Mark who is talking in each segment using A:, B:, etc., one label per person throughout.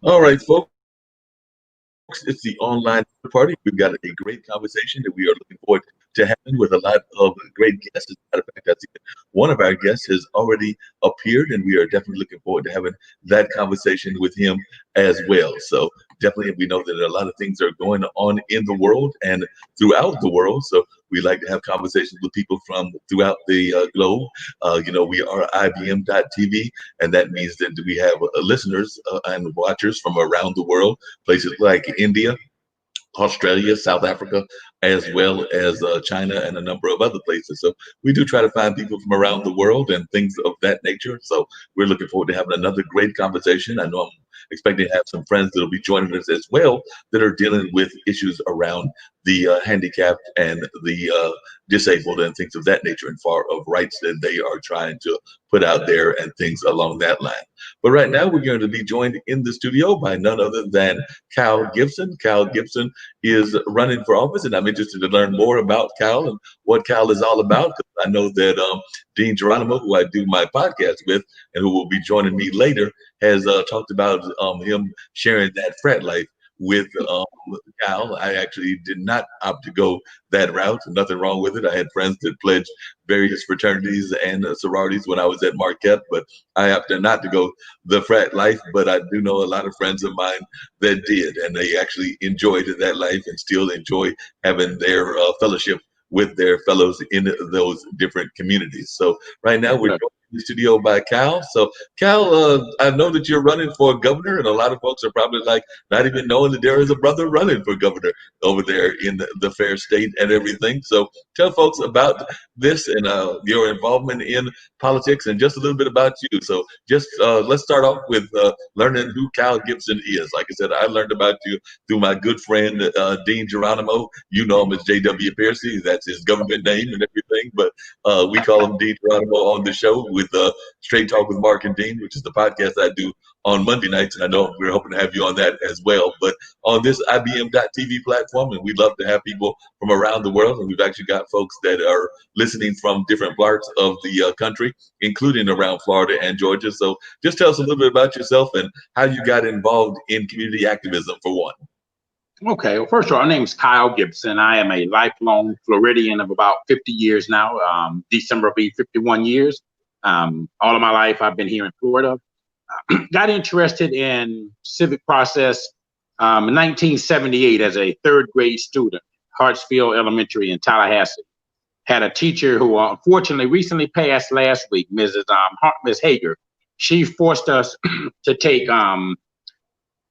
A: All right, folks, it's the online party. We've got a great conversation that we are looking forward to having with a lot of great guests. As a matter of fact, I think one of our guests has already appeared, and we are definitely looking forward to having that conversation with him as well. So, definitely, we know that a lot of things are going on in the world and throughout the world. So, we like to have conversations with people from throughout the globe. We are IBM.TV, and that means that we have listeners and watchers from around the world, places like India, Australia, South Africa, as well as China and a number of other places. So we do try to find people from around the world and things of that nature. So we're looking forward to having another great conversation. I know I'm expecting to have some friends that will be joining us as well that are dealing with issues around the handicapped and the disabled and things of that nature and far of rights that they are trying to put out there and things along that line. But right now, we're going to be joined in the studio by none other than Cal Gibson. Cal Gibson is running for office, and I'm interested to learn more about Cal and what Cal is all about. 'Cause I know that Dean Geronimo, who I do my podcast with and who will be joining me later, has talked about him sharing that frat life with Cal. I actually did not opt to go that route. Nothing wrong with it. I had friends that pledged various fraternities and sororities when I was at Marquette, but I opted not to go the frat life. But I do know a lot of friends of mine that did, and they actually enjoyed that life and still enjoy having their fellowship with their fellows in those different communities. So right now we're joined in the studio by Cal. So Cal, I know that you're running for governor, and a lot of folks are probably like not even knowing that there is a brother running for governor over there in the fair state and everything. So tell folks about this and your involvement in politics and just a little bit about you. So just let's start off with learning who Cal Gibson is. Like I said, I learned about you through my good friend Dean Geronimo. You know him as J.W. Piercy. That's his government name and everything, but we call him Dean Geronimo on the show with Straight Talk with Mark and Dean, which is the podcast I do on Monday nights, and I know we're hoping to have you on that as well. But on this IBM.TV platform, and we'd love to have people from around the world, and we've actually got folks that are listening from different parts of the country, including around Florida and Georgia. So just tell us a little bit about yourself and how you got involved in community activism, for one.
B: Okay, well, first of all, my name is Kyle Gibson. I am a lifelong Floridian of about 50 years now. December will be 51 years. All of my life, I've been here in Florida. Got interested in civic process in 1978 as a third grade student, Hartsfield Elementary in Tallahassee. Had a teacher who unfortunately recently passed last week, Ms. Hager. She forced us to take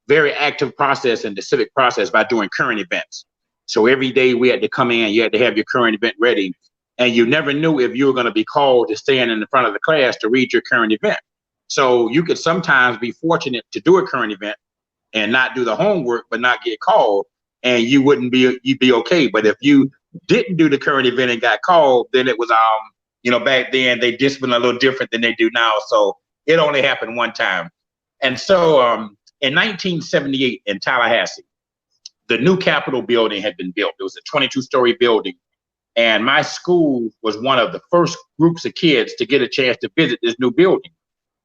B: very active process in the civic process by doing current events. So every day we had to come in, you had to have your current event ready, and you never knew if you were going to be called to stand in the front of the class to read your current event. So you could sometimes be fortunate to do a current event and not do the homework, but not get called, and you'd be okay. But if you didn't do the current event and got called, then it was back then they disciplined a little different than they do now. So it only happened one time. And so in 1978 in Tallahassee, the new Capitol building had been built. It was a 22-story building. And my school was one of the first groups of kids to get a chance to visit this new building.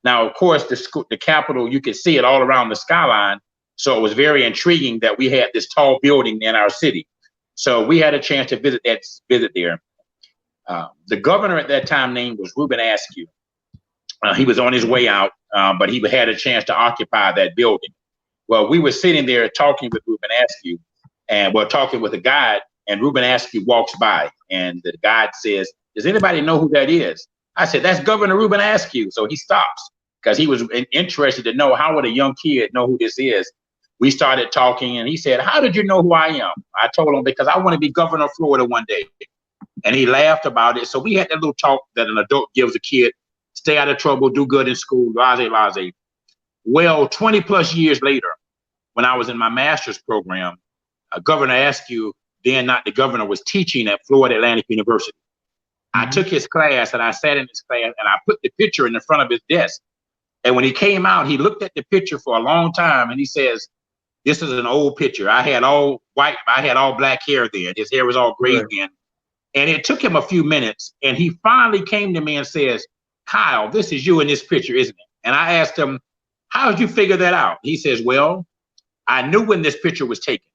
B: Now, of course, the Capitol, you could see it all around the skyline. So it was very intriguing that we had this tall building in our city. So we had a chance to visit there. The governor at that time name was Reuben Askew. He was on his way out, but he had a chance to occupy that building. Well, we were sitting there talking with Reuben Askew, and we're talking with a guide, and Reuben Askew walks by, and the guide says, "Does anybody know who that is?" I said, "That's Governor Reuben Askew." So he stops because he was interested to know, how would a young kid know who this is? We started talking, and he said, "How did you know who I am?" I told him, "Because I want to be governor of Florida one day." And he laughed about it. So we had that little talk that an adult gives a kid: stay out of trouble, do good in school, blase. Well, 20 plus years later, when I was in my master's program, Governor Askew, then not the governor, was teaching at Florida Atlantic University. I took his class, and I sat in his class, and I put the picture in the front of his desk. And when he came out, he looked at the picture for a long time, and he says, "This is an old picture. I had all black hair then. His hair was all gray then." And it took him a few minutes, and he finally came to me and says, "Kyle, this is you in this picture, isn't it?" And I asked him, How did you figure that out? He says, well, I knew when this picture was taken.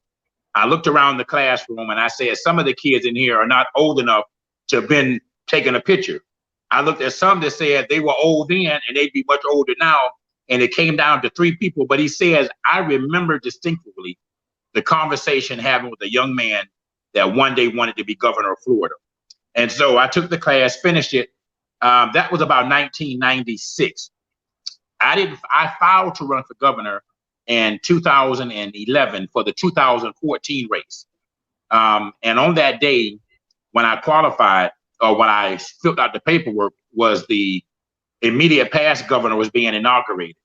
B: I looked around the classroom and I said, some of the kids in here are not old enough to have been taking a picture. I looked at some that said they were old then and they'd be much older now. And it came down to 3 people. But he says, I remember distinctly the conversation having with a young man that one day wanted to be governor of Florida. And so I took the class, finished it. That was about 1996. I filed to run for governor in 2011 for the 2014 race. And on that day, when I qualified, or when I filled out the paperwork, was the immediate past governor was being inaugurated.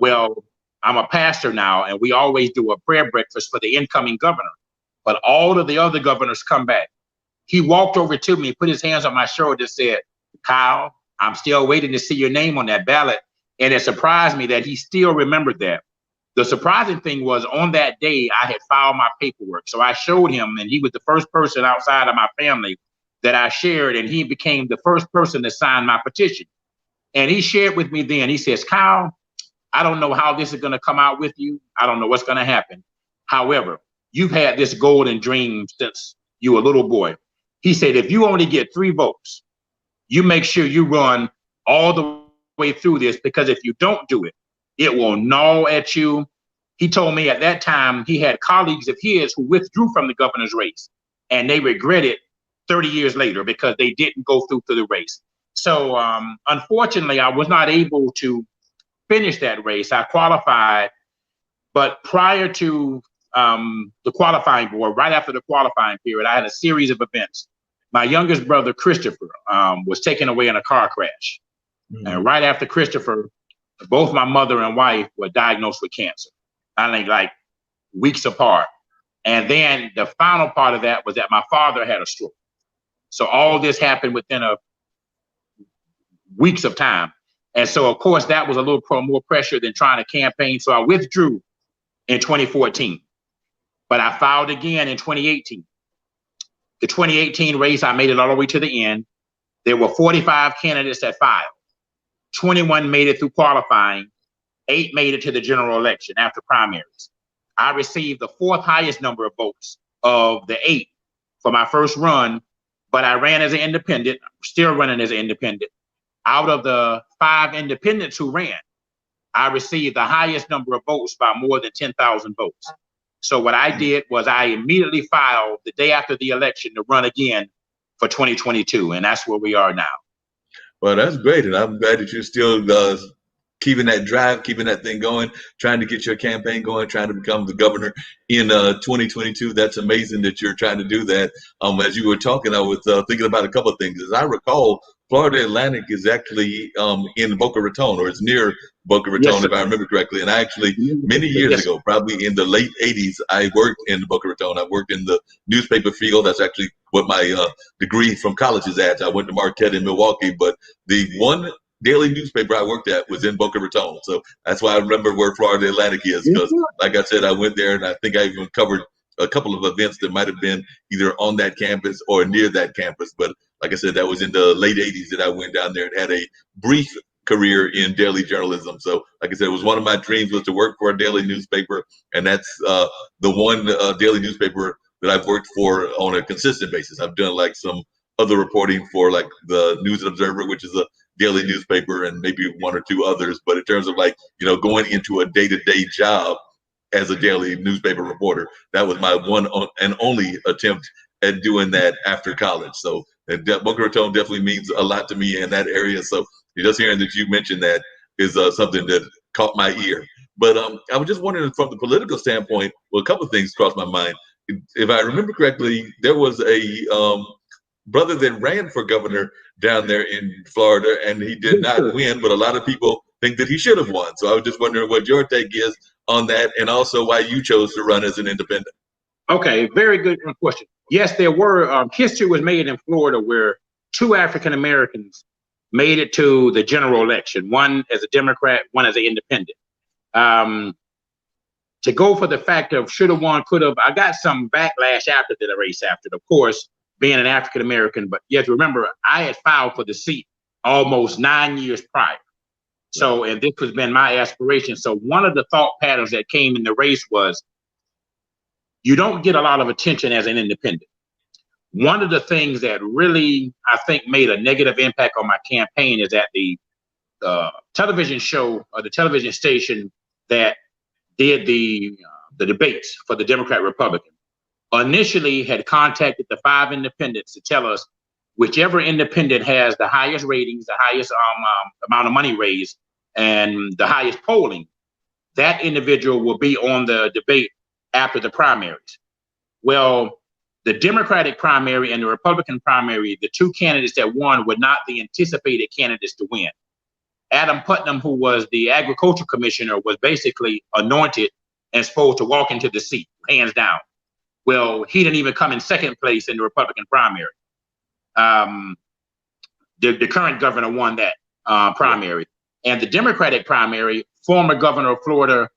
B: Well, I'm a pastor now, and we always do a prayer breakfast for the incoming governor. But all of the other governors come back. He walked over to me, put his hands on my shoulder, and said, Kyle, I'm still waiting to see your name on that ballot. And it surprised me that he still remembered that. The surprising thing was on that day, I had filed my paperwork. So I showed him, and he was the first person outside of my family that I shared, and he became the first person to sign my petition. And he shared with me then, he says, Kyle, I don't know how this is going to come out with you. I don't know what's going to happen. However, you've had this golden dream since you were a little boy. He said, if you only get 3 votes, you make sure you run all the way through this, because if you don't do it, it will gnaw at you. He told me at that time he had colleagues of his who withdrew from the governor's race, and they regret it 30 years later because they didn't go through the race. So unfortunately, I was not able to finish that race. I qualified, but prior to the qualifying board, right after the qualifying period, I had a series of events. My youngest brother, Christopher, was taken away in a car crash. And right after Christopher, both my mother and wife were diagnosed with cancer. I think like weeks apart. And then the final part of that was that my father had a stroke. So all this happened within weeks of time. And so, of course, that was a little more pressure than trying to campaign. So I withdrew in 2014, but I filed again in 2018. The 2018 race, I made it all the way to the end. There were 45 candidates that filed. 21 made it through qualifying. 8 made it to the general election after primaries. I received the 4th highest number of votes of the 8 for my first run, but I ran as an independent, still running as an independent. Out of the 5 independents who ran, I received the highest number of votes by more than 10,000 votes. So what I did was I immediately filed the day after the election to run again for 2022, and that's where we are now.
A: Well, that's great, and I'm glad that you're still keeping that drive, keeping that thing going, trying to get your campaign going, trying to become the governor in 2022. That's amazing that you're trying to do that. As you were talking, I was thinking about a couple of things. As I recall, Florida Atlantic is actually in Boca Raton, or it's near Boca Raton, yes, if I remember correctly. And I actually, many years ago, probably in the late 80s, I worked in Boca Raton. I worked in the newspaper field. That's actually what my degree from college is at. I went to Marquette in Milwaukee, but the one daily newspaper I worked at was in Boca Raton. So that's why I remember where Florida Atlantic is, because like I said, I went there and I think I even covered a couple of events that might have been either on that campus or near that campus. But like I said, that was in the late 80s that I went down there and had a brief career in daily journalism. So like I said, it was one of my dreams was to work for a daily newspaper. And that's the one daily newspaper that I've worked for on a consistent basis. I've done like some other reporting for like the News and Observer, which is a daily newspaper, and maybe 1 or 2 others. But in terms of like, going into a day-to-day job as a daily newspaper reporter, that was my one and only attempt at doing that after college. So Boca Raton definitely means a lot to me in that area. So just hearing that you mentioned that is something that caught my ear. But I was just wondering from the political standpoint, well, a couple of things crossed my mind. If I remember correctly, there was a brother that ran for governor down there in Florida, and he did not win, but a lot of people think that he should have won. So I was just wondering what your take is on that, and also why you chose to run as an independent.
B: Okay, very good question. Yes, there were, history was made in Florida where 2 African Americans made it to the general election, one as a Democrat, one as an independent. To go for the fact of should have won, could have, I got some backlash after the race after, of course, being an African American, but you have to remember, I had filed for the seat almost 9 years prior. So, and this has been my aspiration. So one of the thought patterns that came in the race was, you don't get a lot of attention as an independent. One of the things that really, I think, made a negative impact on my campaign is that the television show or the television station that did the debates for the Democrat Republican initially had contacted the 5 independents to tell us whichever independent has the highest ratings, the highest amount of money raised, and the highest polling, that individual will be on the debate after the primaries. Well, the Democratic primary and the Republican primary, the 2 candidates that won were not the anticipated candidates to win. Adam Putnam, who was the agriculture commissioner, was basically anointed and supposed to walk into the seat, hands down. Well, he didn't even come in second place in the Republican primary. The current governor won that primary. And the Democratic primary, former governor of Florida,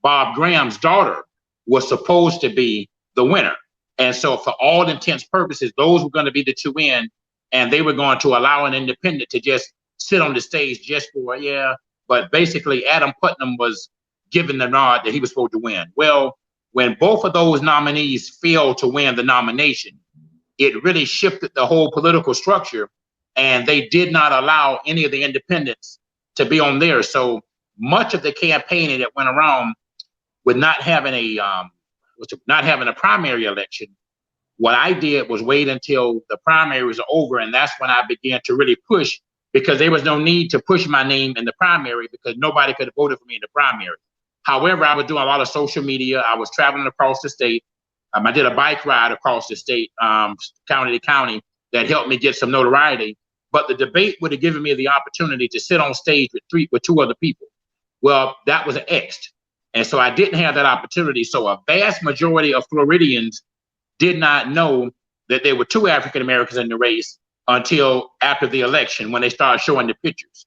B: Bob Graham's daughter, was supposed to be the winner. And so for all intents purposes, those were going to be the 2 in, and they were going to allow an independent to just sit on the stage just for, but basically Adam Putnam was given the nod that he was supposed to win. Well, when both of those nominees failed to win the nomination, it really shifted the whole political structure, and they did not allow any of the independents to be on there. So much of the campaigning that went around with not having a primary election, what I did was wait until the primary was over, and that's when I began to really push, because there was no need to push my name in the primary because nobody could have voted for me in the primary. However, I was doing a lot of social media. I was traveling across the state. I did a bike ride across the state, county to county, that helped me get some notoriety. But the debate would have given me the opportunity to sit on stage with 2 other people. Well, that was an X. And so I didn't have that opportunity. So a vast majority of Floridians did not know that there were 2 African Americans in the race until after the election, when they started showing the pictures.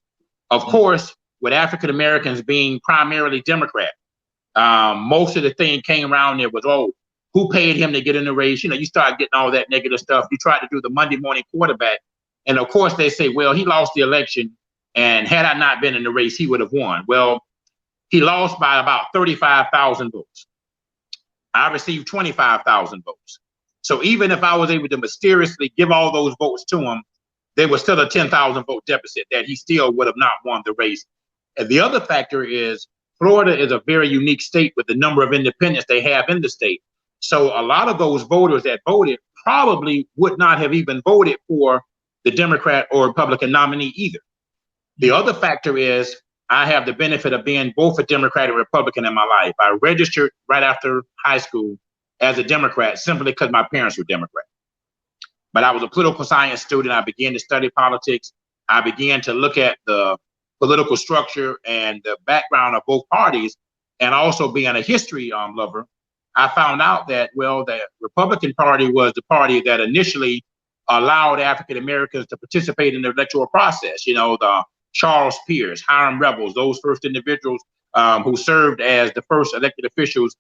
B: Of course, with African Americans being primarily Democrat, most of the thing came around there was, oh, who paid him to get in the race? You start getting all that negative stuff. You try to do the Monday morning quarterback. And of course they say, well, he lost the election, and had I not been in the race, he would have won. Well, he lost by about 35,000 votes. I received 25,000 votes. So even if I was able to mysteriously give all those votes to him, there was still a 10,000 vote deficit that he still would have not won the race. And the other factor is Florida is a very unique state with the number of independents they have in the state. So a lot of those voters that voted probably would not have even voted for the Democrat or Republican nominee either. The other factor is I have the benefit of being both a Democrat and Republican in my life. I registered right after high school as a Democrat simply because my parents were Democrat. But I was a political science student. I began to study politics. I began to look at the political structure and the background of both parties, and also being a history lover, I found out that, well, the Republican Party was the party that initially allowed African Americans to participate in the electoral process. The Charles Pierce, Hiram Rebels, those first individuals who served as the first elected officials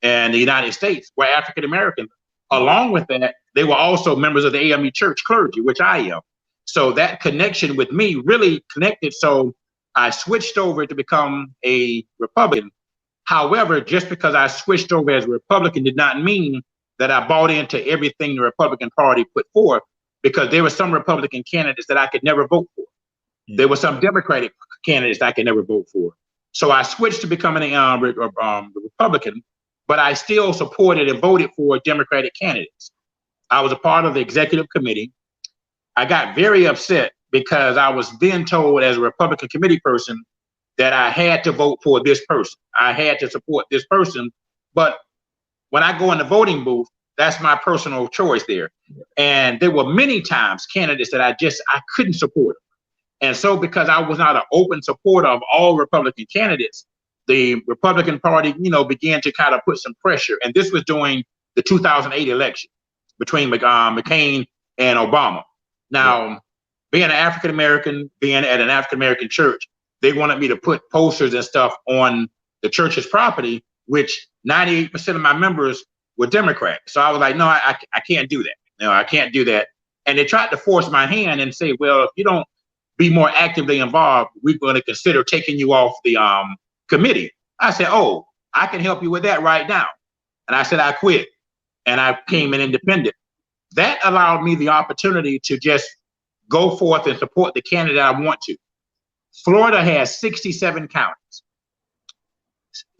B: in the United States were African Americans. Along with that, they were also members of the AME church clergy, which I am. So that connection with me really connected. So I switched over to become a Republican. However, just because I switched over as a Republican did not mean that I bought into everything the Republican Party put forth, because there were some Republican candidates that I could never vote for. There were some Democratic candidates that I could never vote for. So I switched to becoming a Republican, but I still supported and voted for Democratic candidates. I was a part of the executive committee. I got very upset because I was then told as a Republican committee person that I had to vote for this person. I had to support this person. But when I go in the voting booth, that's my personal choice there. And there were many times candidates that I couldn't support. And so because I was not an open supporter of all Republican candidates, the Republican Party, began to kind of put some pressure. And this was during the 2008 election between McCain and Obama. Now, being an African-American, being at an African-American church, they wanted me to put posters and stuff on the church's property, which 98% of my members were Democrat. So I was like, no, I can't do that. I can't do that. And they tried to force my hand and say, well, if you don't be more actively involved, we're going to consider taking you off the committee. I said, oh, I can help you with that right now. And I said, I quit. And I became an independent. That allowed me the opportunity to just go forth and support the candidate I want to. Florida has 67 counties.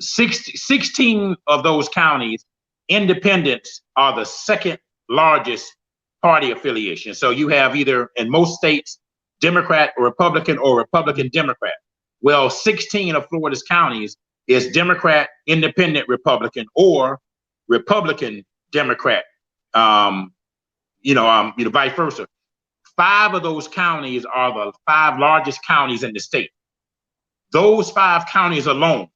B: 16 of those counties, independents are the second largest party affiliation. So you have either, in most states, Democrat or Republican Democrat. Well, 16 of Florida's counties is Democrat, Independent, Republican, or Republican, Democrat. Vice versa. 5 of those counties are the 5 largest counties in the state. Those 5 counties alone,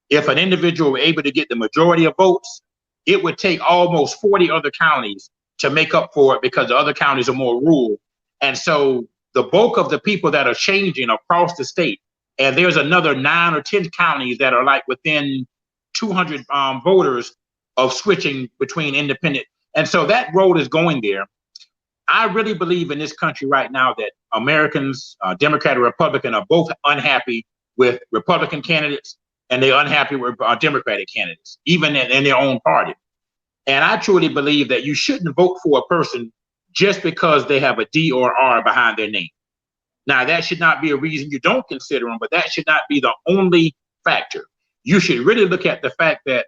B: if an individual were able to get the majority of votes, it would take almost 40 other counties to make up for it, because the other counties are more rural. And so the bulk of the people that are changing across the state, and there's another 9 or 10 counties that are like within 200 voters of switching between independent. And so that road is going there. I really believe in this country right now that Americans, Democrat or Republican, are both unhappy with Republican candidates, and they're unhappy with Democratic candidates, even in their own party. And I truly believe that you shouldn't vote for a person just because they have a D or R behind their name. Now, that should not be a reason you don't consider them, but that should not be the only factor. You should really look at the fact that,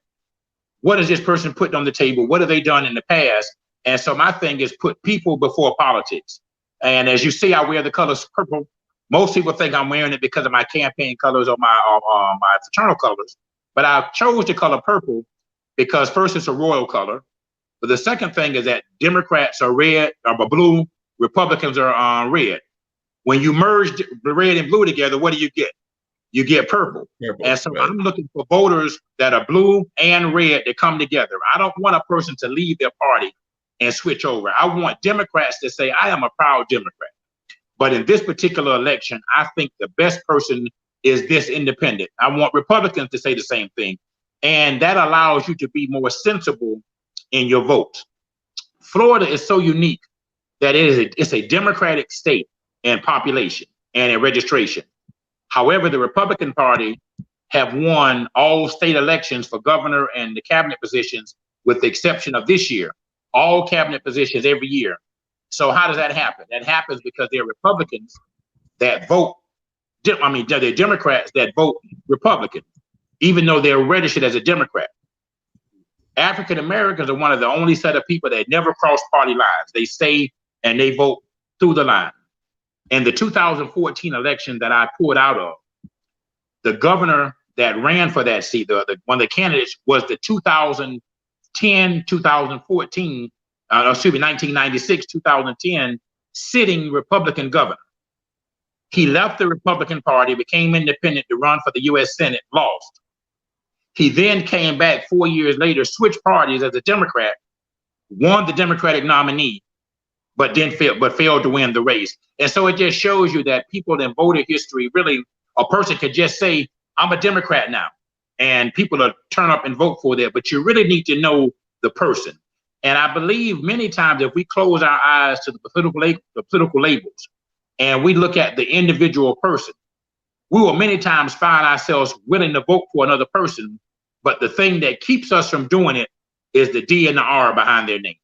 B: what has this person put on the table? What have they done in the past? And so my thing is, put people before politics. And as you see, I wear the colors purple. Most people think I'm wearing it because of my campaign colors or my fraternal colors. But I chose the color purple because, first, it's a royal color. But the second thing is that Democrats are red or blue, Republicans are red. When you merge the red and blue together, what do you get? You get purple. And so right. I'm looking for voters that are blue and red that come together. I don't want a person to leave their party and switch over. I want Democrats to say, I am a proud Democrat. But in this particular election, I think the best person is this independent. I want Republicans to say the same thing. And that allows you to be more in your vote. Florida is so unique that it's a Democratic state in population and in registration. However, the Republican Party have won all state elections for governor and the cabinet positions, with the exception of this year, all cabinet positions every year. So how does that happen? That happens because they're Republicans that vote, they're Democrats that vote Republican, even though they're registered as a Democrat. African Americans are one of the only set of people that never cross party lines. They stay and they vote through the line. In the 2014 election that I pulled out of, the governor that ran for that seat, one of the candidates was the 1996, 2010 sitting Republican governor. He left the Republican Party, became independent to run for the U.S. Senate, lost. He then came back 4 years later, switched parties as a Democrat, won the Democratic nominee, but failed to win the race. And so it just shows you that people in voter history, really, a person could just say, I'm a Democrat now, and people will turn up and vote for that. But you really need to know the person. And I believe many times if we close our eyes to the political labels and we look at the individual person, we will many times find ourselves willing to vote for another person. But the thing that keeps us from doing it is the D and the R behind their name.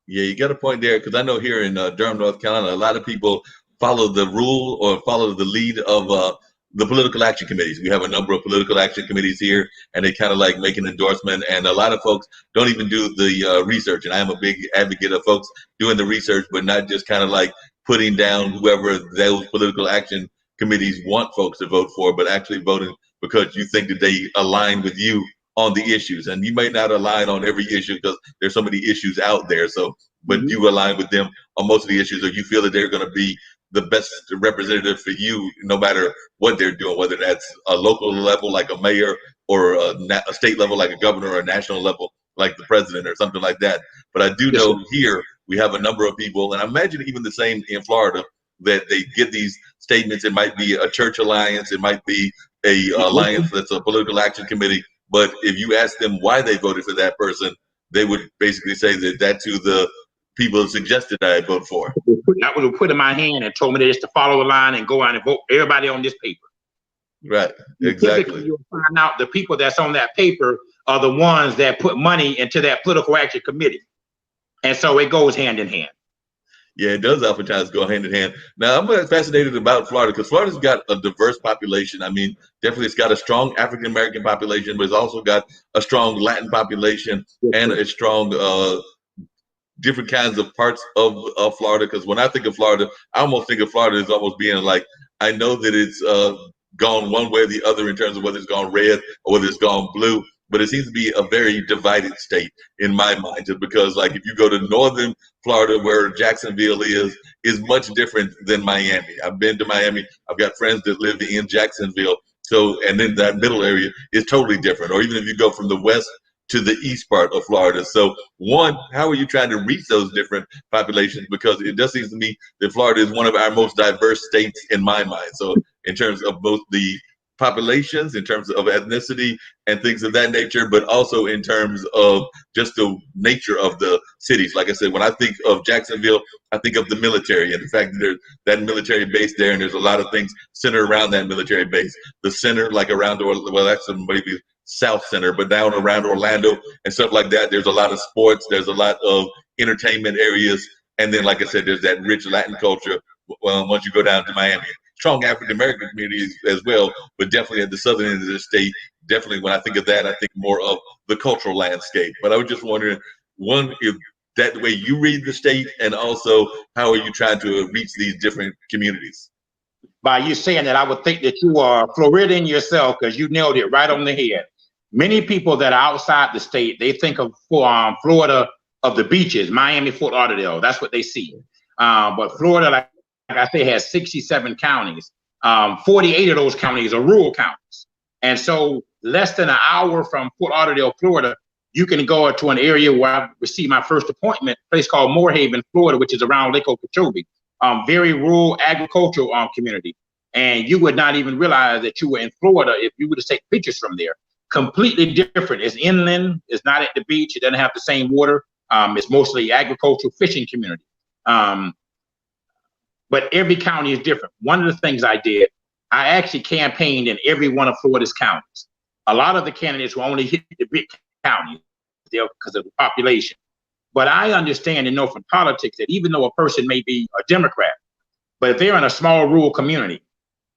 A: Yeah, you got a point there, because I know here in Durham, North Carolina, a lot of people follow the rule or follow the lead of the political action committees. We have a number of political action committees here, and they kind of like make an endorsement. And a lot of folks don't even do the research. And I am a big advocate of folks doing the research, but not just kind of like putting down whoever those political action committees want folks to vote for, but actually voting because you think that they align with you on the issues. And you may not align on every issue because there's so many issues out there. So, but you align with them on most of the issues, or you feel that they're going to be the best representative for you, no matter what they're doing, whether that's a local level like a mayor, or a state level like a governor, or a national level like the president or something like that. But I do know here we have a number of people, and I imagine even the same in Florida, that they get these statements. It might be a church alliance, it might be a alliance that's a political action committee. But if you ask them why they voted for that person, they would basically say that that's who the people suggested I vote for.
B: That was put in my hand and told me just to follow the line and go out and vote everybody on this paper.
A: Right,
B: Typically,
A: exactly.
B: you'll find out the people that's on that paper are the ones that put money into that political action committee. And so it goes hand in hand.
A: Yeah, it does oftentimes go hand in hand. Now, I'm fascinated about Florida because Florida's got a diverse population. I mean, definitely it's got a strong African American population, but it's also got a strong Latin population and a strong different kinds of parts of Florida. Because when I think of Florida, I almost think of Florida as almost being like, I know that it's gone one way or the other in terms of whether it's gone red or whether it's gone blue, but it seems to be a very divided state in my mind, just because like if you go to northern Florida where Jacksonville is much different than Miami. I've been to Miami. I've got friends that live in Jacksonville. So, and then that middle area is totally different. Or even if you go from the west to the east part of Florida. So one, how are you trying to reach those different populations? Because it just seems to me that Florida is one of our most diverse states in my mind. So in terms of both the populations, in terms of ethnicity and things of that nature, but also in terms of just the nature of the cities. Like I said, when I think of Jacksonville, I think of the military and the fact that there's that military base there, and there's a lot of things centered around that military base. The center, like around, well, that's maybe South Center, but down around Orlando and stuff like that, there's a lot of sports, there's a lot of entertainment areas, and then, like I said, there's that rich Latin culture. Well, once you go down to Miami, strong African American communities as well, but definitely at the southern end of the state, definitely when I think of that, I think more of the cultural landscape. But I was just wondering, one, if that the way you read the state, and also how are you trying to reach these different communities?
B: By you saying that, I would think that you are Floridian yourself, because you nailed it right on the head. Many people that are outside the state, they think of Florida of the beaches, Miami, Fort Lauderdale. That's what they see. But Florida, like I say, has 67 counties. 48 of those counties are rural counties. And so less than an hour from Fort Lauderdale, Florida, you can go to an area where I received my first appointment, a place called Moorhaven, Florida, which is around Lake Okeechobee. Very rural agricultural community. And you would not even realize that you were in Florida if you were to take pictures from there. Completely different. It's inland. It's not at the beach. It doesn't have the same water. It's mostly agricultural fishing community. But every county is different. One of the things I did, I actually campaigned in every one of Florida's counties. A lot of the candidates will only hit the big counties because of the population. But I understand and know from politics that even though a person may be a Democrat, but if they're in a small rural community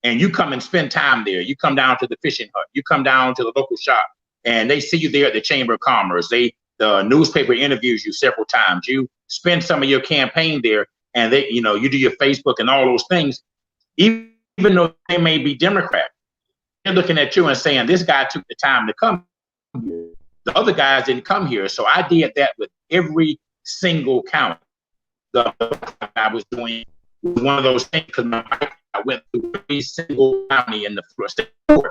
B: and you come and spend time there, you come down to the fishing hut, you come down to the local shop, and they see you there at the Chamber of Commerce. The newspaper interviews you several times. You spend some of your campaign there, and you do your Facebook and all those things. Even though they may be Democrat, they're looking at you and saying, this guy took the time to come here. The other guys didn't come here. So I did that with every single county. I was doing one of those things because I went through every single county in the state. So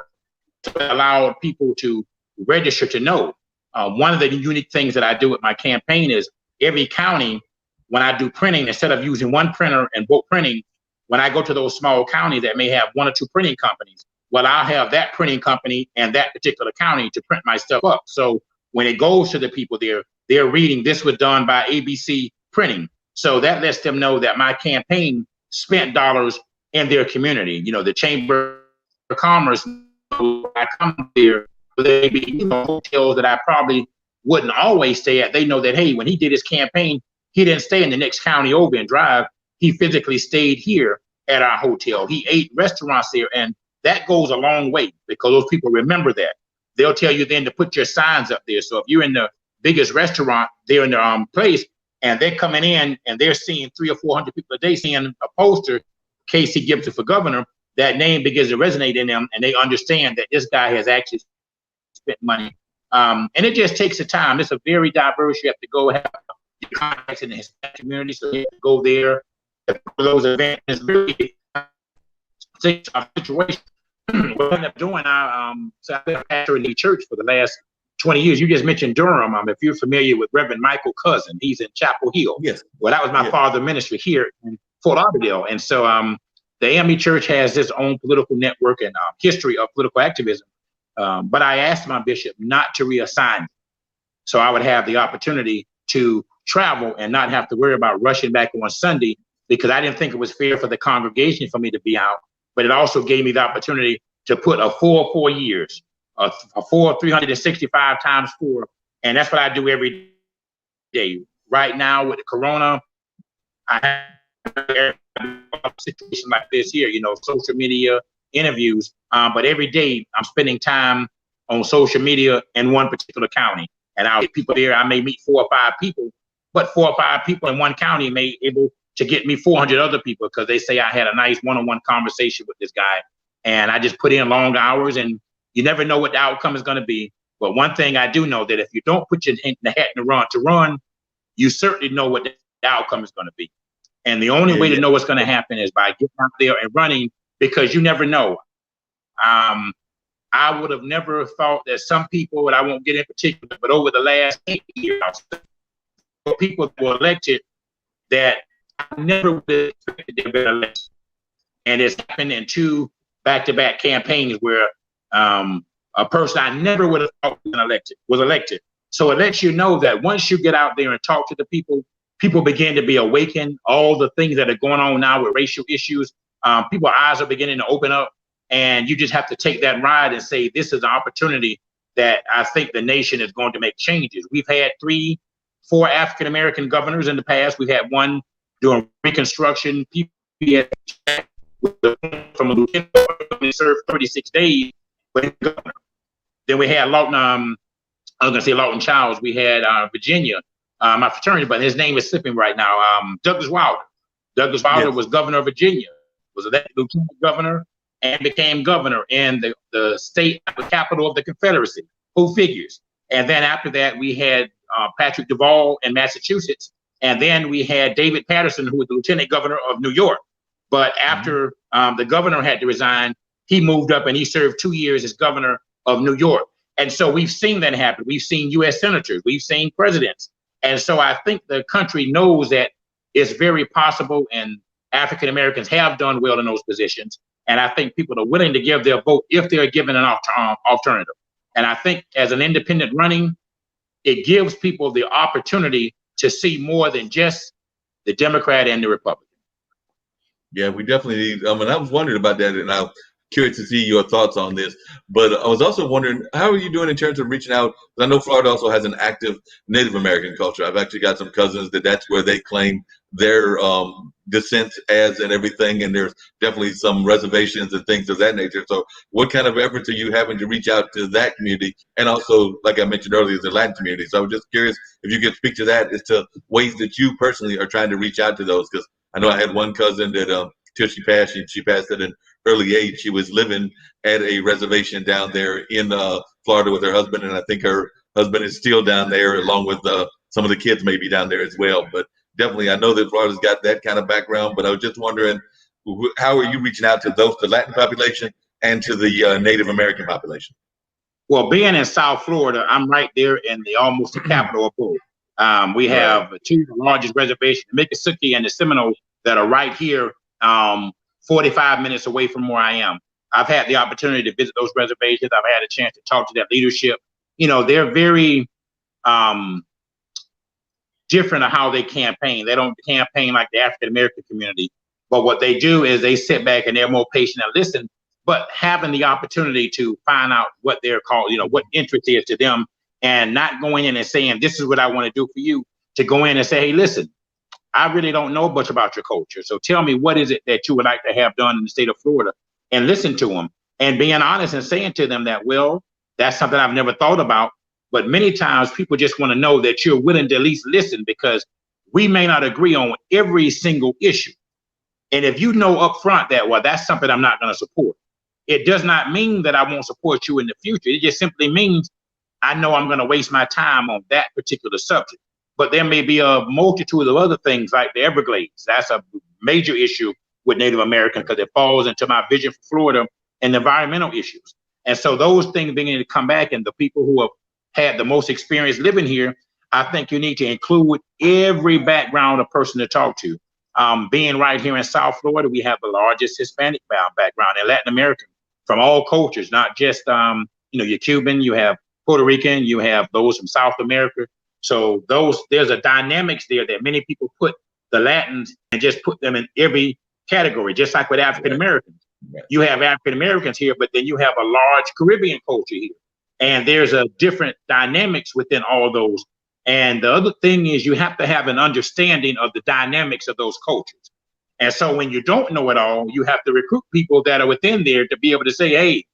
B: it allowed people to register to know. One of the unique things that I do with my campaign is every county, when I do printing, instead of using one printer and bulk printing, when I go to those small counties that may have one or two printing companies, well, I'll have that printing company and that particular county to print my stuff up. So when it goes to the people there, they're reading this was done by ABC Printing. So that lets them know that my campaign spent dollars in their community. The Chamber of Commerce, I come there, they be hotels that I probably wouldn't always stay at. They know that, hey, when he did his campaign, he didn't stay in the next county over and drive. He physically stayed here at our hotel. He ate restaurants there, and that goes a long way because those people remember that. They'll tell you then to put your signs up there. So if you're in the biggest restaurant there in the place, and they're coming in and they're seeing 300 or 400 people a day seeing a poster, Casey Gibson for governor, that name begins to resonate in them, and they understand that this guy has actually spent money. And it just takes the time. It's a very diverse. You have to go have your contacts in the Hispanic community, so you have to go there for those events. It's really a situation. What I end up doing, so I've been a pastor in the church for the last 20 years. You just mentioned Durham. If you're familiar with Reverend Michael Cousin, he's in Chapel Hill.
A: Yes.
B: Well, that was my father's ministry here in Fort Lauderdale. And so the AME Church has its own political network and history of political activism. But I asked my bishop not to reassign me, so I would have the opportunity to travel and not have to worry about rushing back on Sunday, because I didn't think it was fair for the congregation for me to be out. But it also gave me the opportunity to put a full 4 years, a full 365 times 4. And that's what I do every day. Right now with the corona, I have a situation like this here, social media interviews. But every day I'm spending time on social media in one particular county. And I'll get people there. I may meet 4 or 5 people, but 4 or 5 people in one county may able to get me 400 other people, because they say I had a nice one-on-one conversation with this guy. And I just put in long hours, and you never know what the outcome is going to be. But one thing I do know, that if you don't put your hat in the run, you certainly know what the outcome is going to be. And the only way to know what's going to happen is by getting out there and running, because you never know. I would have never thought that some people, and I won't get in particular, but over the last 8 years, people that were elected that I never would have expected to be elected. And it's happened in 2 back-to-back campaigns where a person I never would have thought was elected. So it lets you know that once you get out there and talk to the people, people begin to be awakened. All the things that are going on now with racial issues, people's eyes are beginning to open up. And you just have to take that ride and say, this is an opportunity that I think the nation is going to make changes. We've had 3, 4 African-American governors in the past. We've had one during Reconstruction. People from a lieutenant governor served 36 days. But then we had Lawton, I was going to say Lawton Childs. We had Virginia, my fraternity, but his name is slipping right now. Douglas Wilder. Douglas Wilder was governor of Virginia, was elected lieutenant governor, and became governor in the state capital of the Confederacy. Who figures? And then after that, we had Patrick Duvall in Massachusetts. And then we had David Patterson, who was the lieutenant governor of New York. But after the governor had to resign, he moved up and he served 2 years as governor of New York. And so we've seen that happen. We've seen U.S. senators. We've seen presidents. And so I think the country knows that it's very possible, and African Americans have done well in those positions. And I think people are willing to give their vote if they're given an alternative. And I think as an independent running, it gives people the opportunity to see more than just the Democrat and the Republican.
A: Yeah, we definitely need. I was wondering about that, and I'm curious to see your thoughts on this. But I was also wondering, how are you doing in terms of reaching out? I know Florida also has an active Native American culture. I've actually got some cousins that's where they claim their descent as and everything, and there's definitely some reservations and things of that nature. So what kind of efforts are you having to reach out to that community? And also, like I mentioned earlier, the Latin community. So I was just curious if you could speak to that as to ways that you personally are trying to reach out to those, because I know I had one cousin that till she passed at an early age. She was living at a reservation down there in Florida with her husband, and I think her husband is still down there, along with some of the kids maybe down there as well. But definitely, I know that Florida's got that kind of background. But I was just wondering, how are you reaching out to the Latin population and to the Native American population?
B: Well, being in South Florida, I'm right there in almost the capital of both. We have 2 of the largest reservations, the Miccosukee and the Seminoles, that are right here, 45 minutes away from where I am. I've had the opportunity to visit those reservations. I've had a chance to talk to that leadership. They're very different of how they campaign. They don't campaign like the African American community, but what they do is they sit back and they're more patient and listen, but having the opportunity to find out what they're called, what interest is to them, and not going in and saying, this is what I want to do for you, to go in and say, hey, listen, I really don't know much about your culture. So tell me, what is it that you would like to have done in the state of Florida? And listen to them and being honest and saying to them that, well, that's something I've never thought about. But many times people just want to know that you're willing to at least listen, because we may not agree on every single issue. And if you know up front that, well, that's something I'm not going to support, it does not mean that I won't support you in the future. It just simply means I know I'm going to waste my time on that particular subject. But there may be a multitude of other things like the Everglades. That's a major issue with Native Americans, because it falls into my vision for Florida and environmental issues. And so those things beginning to come back, and the people who have had the most experience living here, I think you need to include every background a person to talk to. Being right here in South Florida, we have the largest Hispanic background in Latin American, from all cultures, not just, you're Cuban, you have Puerto Rican, you have those from South America. So there's a dynamics there that many people put the Latins and just put them in every category, just like with African Americans. Right. You have African Americans here, but then you have a large Caribbean culture here. And there's a different dynamics within all those. And the other thing is you have to have an understanding of the dynamics of those cultures. And so when you don't know it all, you have to recruit people that are within there to be able to say, hey,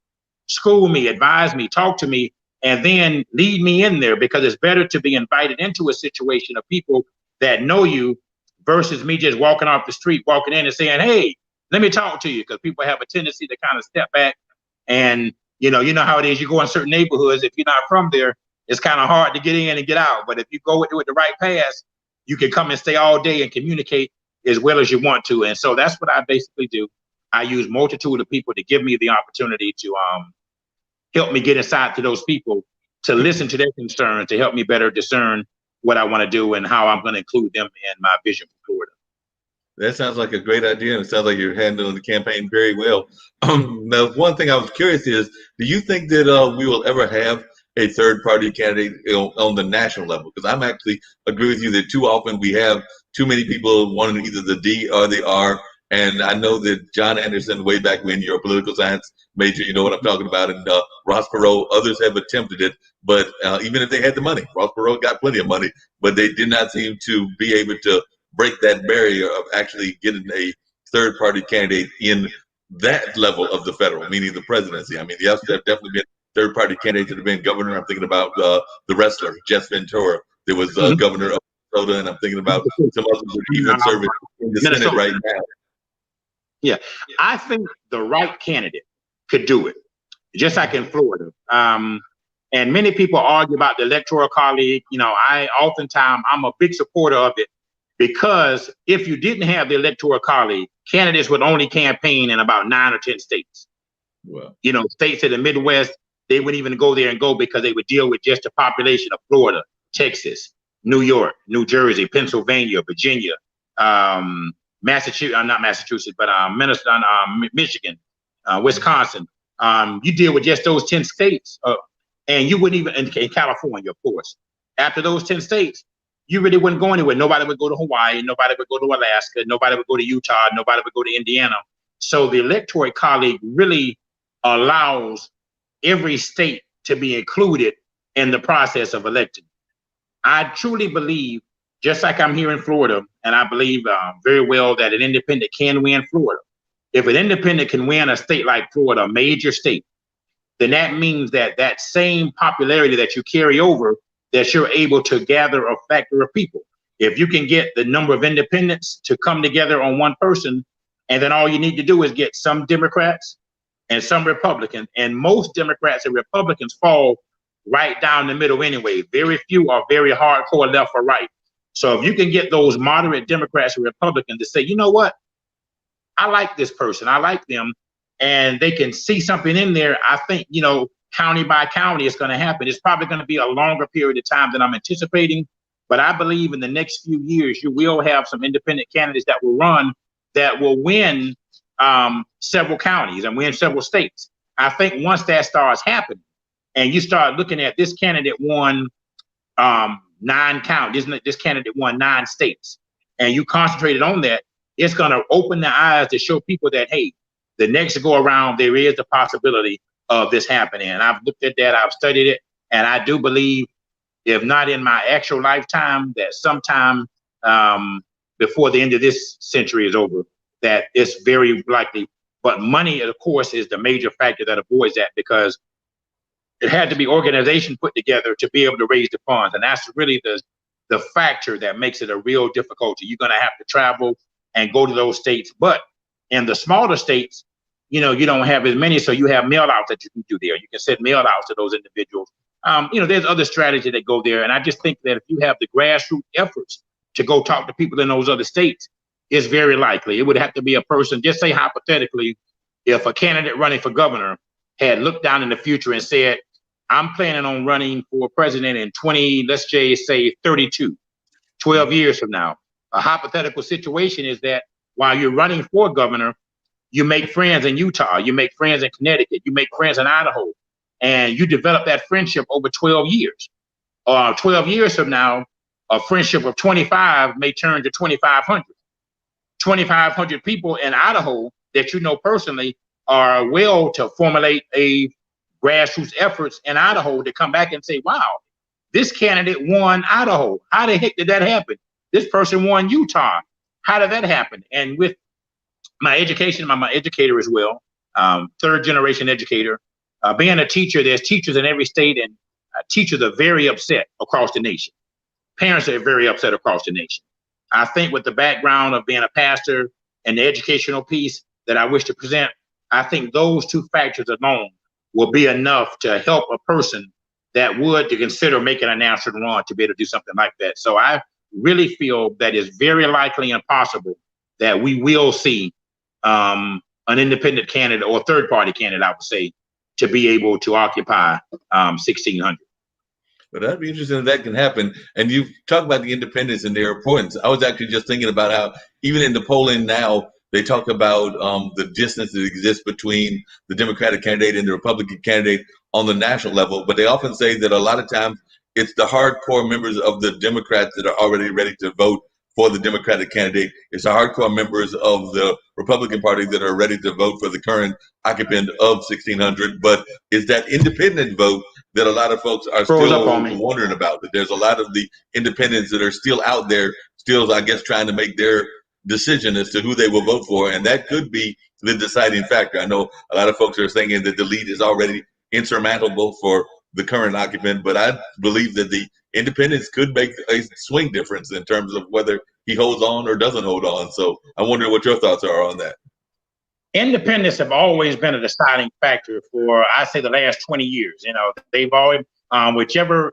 B: school me, advise me, talk to me, and then lead me in there, because it's better to be invited into a situation of people that know you versus me just walking off the street, walking in and saying, hey, let me talk to you, because people have a tendency to kind of step back. And you know how it is. You go in certain neighborhoods, if you're not from there, it's kind of hard to get in and get out. But if you go with the right pass, you can come and stay all day and communicate as well as you want to. And so that's what I basically do. I use multitude of people to give me the opportunity to help me get inside to those people, to listen to their concerns, to help me better discern what I want to do and how I'm going to include them in my vision for Florida.
A: That sounds like a great idea, and it sounds like you're handling the campaign very well. Now, one thing I was curious is, do you think that we will ever have a third-party candidate on the national level? Because I'm actually agree with you that too often we have too many people wanting either the D or the R. And I know that John Anderson, way back when, you're a political science major, you know what I'm talking about, and Ross Perot, others have attempted it, but even if they had the money, Ross Perot got plenty of money, but they did not seem to be able to break that barrier of actually getting a third-party candidate in that level of the federal, meaning the presidency. I mean, yes, there have definitely been third-party candidates that have been governor. I'm thinking about the wrestler, Jess Ventura, that was governor of Minnesota, and I'm thinking about some others that are even serving in the Senate right now.
B: Yeah, I think the right candidate could do it, just like in Florida. And many people argue about the electoral college. You know, I'm a big supporter of it, because if you didn't have the electoral college, candidates would only campaign in about 9 or 10 states. Wow. You know, states in the Midwest, they wouldn't even go there and go, because they would deal with just the population of Florida, Texas, New York, New Jersey, Pennsylvania, Virginia, Massachusetts, not Massachusetts, but Minnesota, Michigan, Wisconsin. You deal with just those 10 states, and you wouldn't even, in California, of course. After those 10 states, you really wouldn't go anywhere. Nobody would go to Hawaii. Nobody would go to Alaska. Nobody would go to Utah. Nobody would go to Indiana. So the electoral college really allows every state to be included in the process of electing. I truly believe, just like I'm here in Florida, and I believe very well that an independent can win Florida. If an independent can win a state like Florida, a major state, then that means that that same popularity that you carry over, that you're able to gather a factor of people. If you can get the number of independents to come together on one person, and then all you need to do is get some Democrats and some Republicans, and most Democrats and Republicans fall right down the middle anyway. Very few are very hardcore left or right. So if you can get those moderate Democrats and Republicans to say, you know what, I like this person, I like them, and they can see something in there, I think, you know, county by county, it's going to happen. It's probably going to be a longer period of time than I'm anticipating, but I believe in the next few years, you will have some independent candidates that will run, that will win several counties and win several states. I think once that starts happening, and you start looking at this candidate won 9 counties, this candidate won 9 states, and you concentrated on that, it's going to open the eyes to show people that, hey, the next go around, there is the possibility of this happening. And I've looked at that, I've studied it, and I do believe, if not in my actual lifetime, that sometime before the end of this century is over, that it's very likely. But money, of course, is the major factor that avoids that, because it had to be organization put together to be able to raise the funds. And that's really the factor that makes it a real difficulty. You're going to have to travel and go to those states. But in the smaller states, you know, you don't have as many, so you have mail outs that you can do there. You can send mail outs to those individuals. You know, there's other strategies that go there. And I just think that if you have the grassroots efforts to go talk to people in those other states, it's very likely. It would have to be a person, just say hypothetically, if a candidate running for governor had looked down in the future and said, I'm planning on running for president in let's just say 32, 12 years from now. A hypothetical situation is that while you're running for governor, you make friends in Utah, you make friends in Connecticut, you make friends in Idaho, and you develop that friendship over 12 years. 12 years from now, a friendship of 25 may turn to 2,500. 2,500 people in Idaho that you know personally are will to formulate a grassroots efforts in Idaho to come back and say, wow, this candidate won Idaho. How the heck did that happen? This person won Utah. How did that happen? And with my education, I'm an educator as well, third generation educator. Being a teacher, there's teachers in every state, and teachers are very upset across the nation. Parents are very upset across the nation. I think with the background of being a pastor and the educational piece that I wish to present, I think those two factors alone will be enough to help a person that would to consider making a national run to be able to do something like that. So I really feel that it's very likely and possible that we will see an independent candidate or third party candidate, I would say, to be able to occupy 1,600.
A: But that'd be interesting if that can happen. And you talk about the independents and their importance. I was actually just thinking about how even in the polling now, they talk about the distance that exists between the Democratic candidate and the Republican candidate on the national level. But they often say that a lot of times it's the hardcore members of the Democrats that are already ready to vote for the Democratic candidate. It's the hardcore members of the Republican Party that are ready to vote for the current occupant of 1,600. But it's that independent vote that a lot of folks are still wondering about. That there's a lot of the independents that are still out there, still, I guess, trying to make their decision as to who they will vote for. And that could be the deciding factor. I know a lot of folks are thinking that the lead is already insurmountable for the current occupant, but I believe that the independents could make a swing difference in terms of whether he holds on or doesn't hold on. So I wonder what your thoughts are on that.
B: Independents have always been a deciding factor for, I say, the last 20 years. You know, they've always, whichever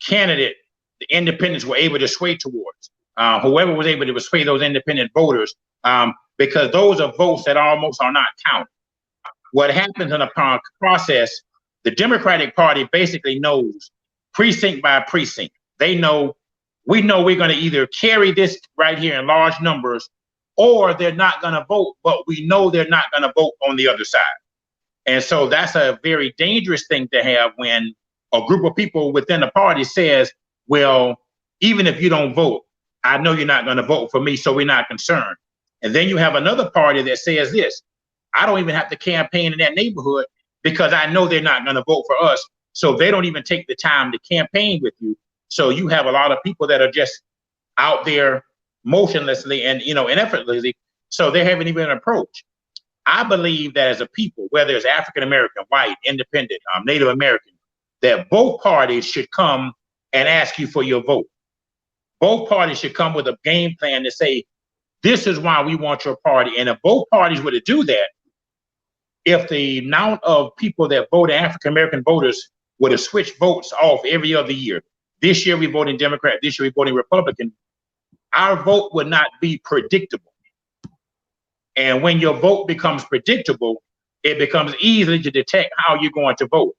B: candidate the independents were able to sway towards, whoever was able to sway those independent voters, because those are votes that almost are not counted. What happens in a process, the Democratic Party basically knows precinct by precinct. They know, we know we're going to either carry this right here in large numbers, or they're not going to vote, but we know they're not going to vote on the other side. And so that's a very dangerous thing to have when a group of people within the party says, well, even if you don't vote, I know you're not going to vote for me, so we're not concerned. And then you have another party that says this, I don't even have to campaign in that neighborhood because I know they're not going to vote for us. So they don't even take the time to campaign with you. So you have a lot of people that are just out there motionlessly and, you know, ineffortlessly. So they haven't even an approach. I believe that as a people, whether it's African American, white, independent, Native American, that both parties should come and ask you for your vote. Both parties should come with a game plan to say, this is why we want your party. And if both parties were to do that, if the amount of people that vote, African American voters, would have switched votes off every other year, this year we voting Democrat, this year we voting Republican, our vote would not be predictable. And when your vote becomes predictable, it becomes easy to detect how you're going to vote.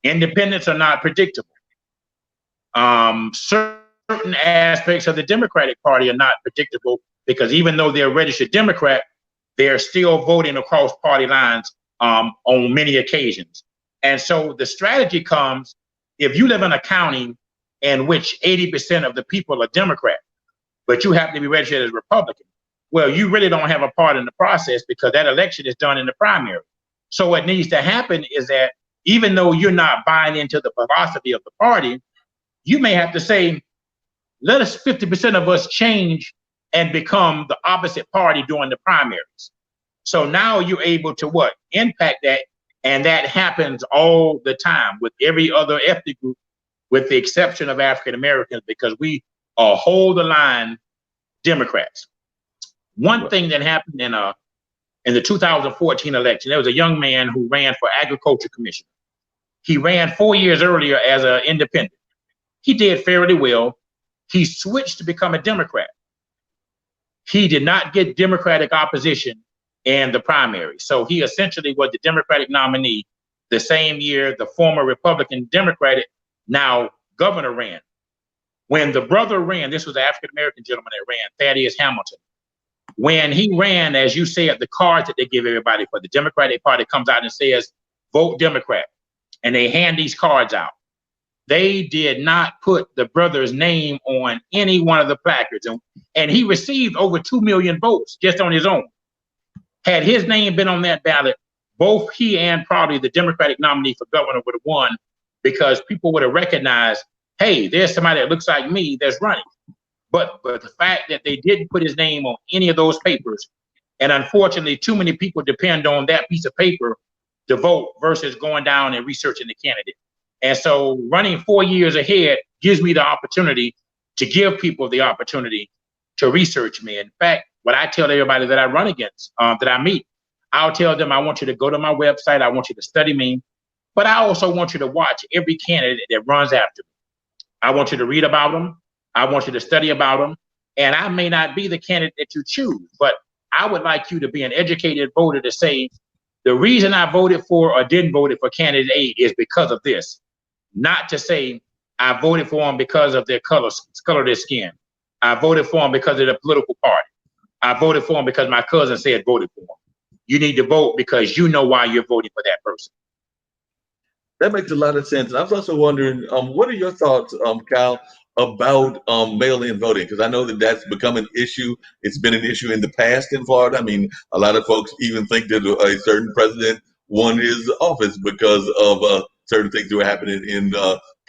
B: Independents are not predictable. Certain aspects of the Democratic Party are not predictable because even though they're registered Democrat, they're still voting across party lines on many occasions. And so the strategy comes, if you live in a county in which 80% of the people are Democrat, but you happen to be registered as Republican, well, you really don't have a part in the process because that election is done in the primary. So what needs to happen is that even though you're not buying into the philosophy of the party, you may have to say, let us 50% of us change and become the opposite party during the primaries. So now you're able to what? Impact that. And that happens all the time with every other ethnic group, with the exception of African Americans, because we hold the line Democrats. One thing that happened in the 2014 election, there was a young man who ran for agriculture commissioner. He ran 4 years earlier as an independent. He did fairly well. He switched to become a Democrat. He did not get Democratic opposition in the primary. So he essentially was the Democratic nominee the same year the former Republican Democratic, now governor, ran. When the brother ran, this was an African-American gentleman that ran, Thaddeus Hamilton. When he ran, as you said, the cards that they give everybody for the Democratic Party comes out and says, vote Democrat. And they hand these cards out. they did not put the brother's name on any one of the placards. And he received over 2 million votes just on his own. Had his name been on that ballot, both he and probably the Democratic nominee for governor would have won, because people would have recognized, hey, there's somebody that looks like me that's running. But the fact that they didn't put his name on any of those papers, and unfortunately, too many people depend on that piece of paper to vote versus going down and researching the candidate. And so running 4 years ahead gives me the opportunity to give people the opportunity to research me. In fact, what I tell everybody that I run against, that I meet, I'll tell them, I want you to go to my website. I want you to study me, but I also want you to watch every candidate that runs after me. I want you to read about them. I want you to study about them. And I may not be the candidate that you choose, but I would like you to be an educated voter to say, the reason I voted for or didn't vote for candidate A is because of this. Not to say I voted for them because of their color of their skin. I voted for them because of their political party. I voted for them because my cousin said voted for them. You need to vote because you know why you're voting for that person.
A: That makes a lot of sense. I was also wondering, what are your thoughts, Kyle, about mail-in voting? Because I know that that's become an issue. It's been an issue in the past in Florida. I mean, a lot of folks even think that a certain president won his office because of certain things that were happening in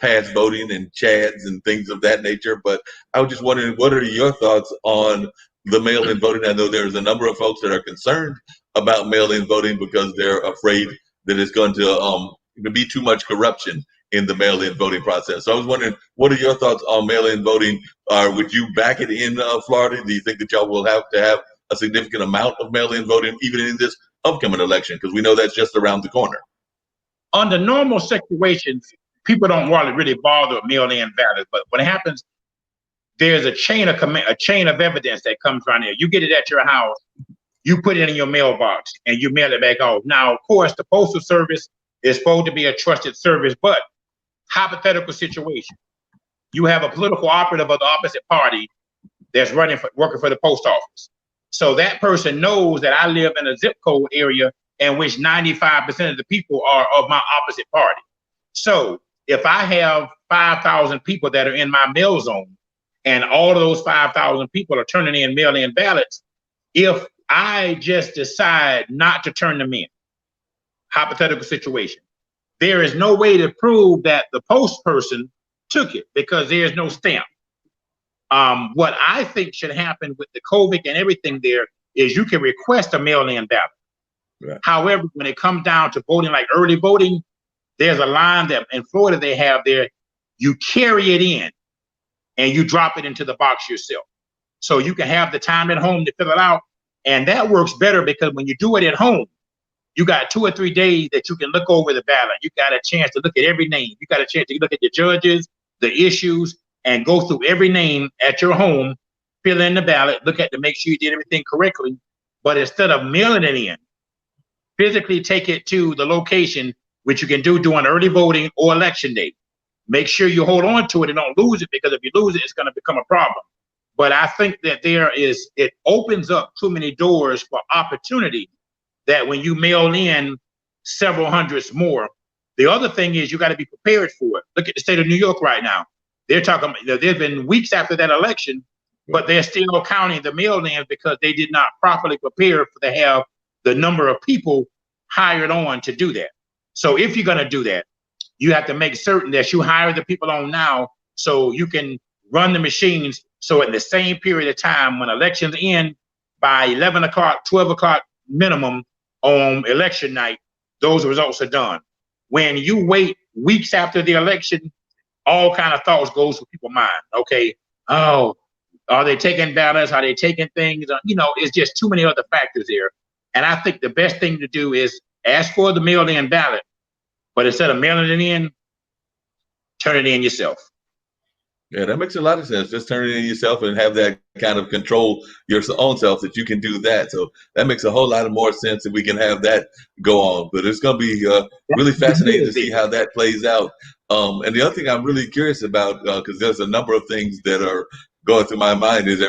A: past voting and chads and things of that nature. But I was just wondering, what are your thoughts on the mail-in voting? I know there's a number of folks that are concerned about mail-in voting because they're afraid that it's going to be too much corruption in the mail-in voting process. So I was wondering, what are your thoughts on mail-in voting? Would you back it in Florida? Do you think that y'all will have to have a significant amount of mail-in voting even in this upcoming election? Because we know that's just around the corner.
B: Under normal situations, people don't really bother with mail-in ballots, but when it happens, there's a chain of evidence that comes around here. You get it at your house, you put it in your mailbox, and you mail it back off. Now, of course, the Postal Service is supposed to be a trusted service, but hypothetical situation. You have a political operative of the opposite party that's working for the post office. So that person knows that I live in a zip code area in which 95% of the people are of my opposite party. So if I have 5,000 people that are in my mail zone, and all of those 5,000 people are turning in mail-in ballots, if I just decide not to turn them in, hypothetical situation, there is no way to prove that the post person took it because there's no stamp. What I think should happen with the COVID and everything there is you can request a mail-in ballot. Right. However, when it comes down to voting, like early voting, there's a line that in Florida they have there, you carry it in and you drop it into the box yourself. So you can have the time at home to fill it out. And that works better because when you do it at home, you got 2 or 3 days that you can look over the ballot. You got a chance to look at every name. You got a chance to look at the judges, the issues, and go through every name at your home, fill in the ballot, look at to make sure you did everything correctly. But instead of mailing it in, physically take it to the location, which you can do during early voting or election day. Make sure you hold on to it and don't lose it, because if you lose it, it's going to become a problem. But I think that it opens up too many doors for opportunity that when you mail in several hundreds more. The other thing is you got to be prepared for it. Look at the state of New York right now. They're talking, there's been weeks after that election, but they're still counting the mail-ins because they did not properly prepare to have the number of people hired on to do that. So if you're going to do that, you have to make certain that you hire the people on now so you can run the machines. So in the same period of time, when elections end by 11 o'clock, 12 o'clock minimum on election night, those results are done. When you wait weeks after the election, all kind of thoughts goes through people's mind. Okay, oh, are they taking ballots? Are they taking things? It's just too many other factors there. And I think the best thing to do is ask for the mail-in ballot, but instead of mailing it in, turn it in yourself.
A: Yeah, that makes a lot of sense. Just turn it in yourself and have that kind of control your own self that you can do that. So that makes a whole lot of more sense that we can have that go on. But it's going to be really fascinating to see how that plays out. And the other thing I'm really curious about, because there's a number of things that are going through my mind is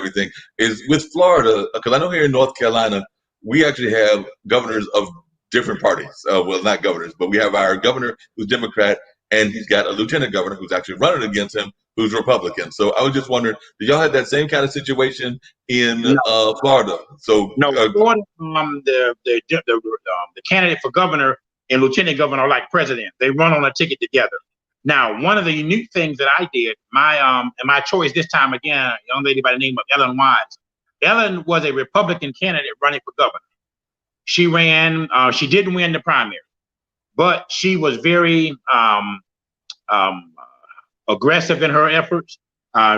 A: with Florida, because I know here in North Carolina, we actually have governors of different parties. Well, not governors, but we have our governor who's Democrat, and he's got a lieutenant governor who's actually running against him, who's Republican. So I was just wondering, do y'all have that same kind of situation in
B: No,
A: Florida? So
B: no. Florida, the candidate for governor and lieutenant governor are like president. They run on a ticket together. Now, one of the unique things that I did, and my choice this time again, a young lady by the name of Ellen Wise. Ellen was a Republican candidate running for governor. She ran. She didn't win the primary, but she was very aggressive in her efforts.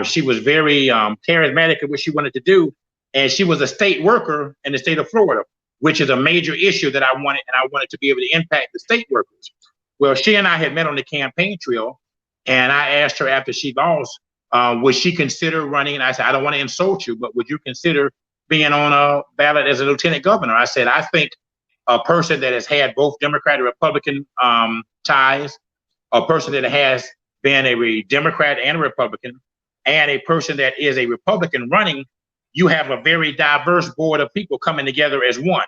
B: She was very charismatic in what she wanted to do, and she was a state worker in the state of Florida, which is a major issue that I wanted, and I wanted to be able to impact the state workers. Well, she and I had met on the campaign trail, and I asked her after she lost, would she consider running? And I said, I don't want to insult you, but would you consider being on a ballot as a lieutenant governor? I said, I think a person that has had both Democrat and Republican ties, a person that has been a Democrat and a Republican, and a person that is a Republican running, you have a very diverse board of people coming together as one.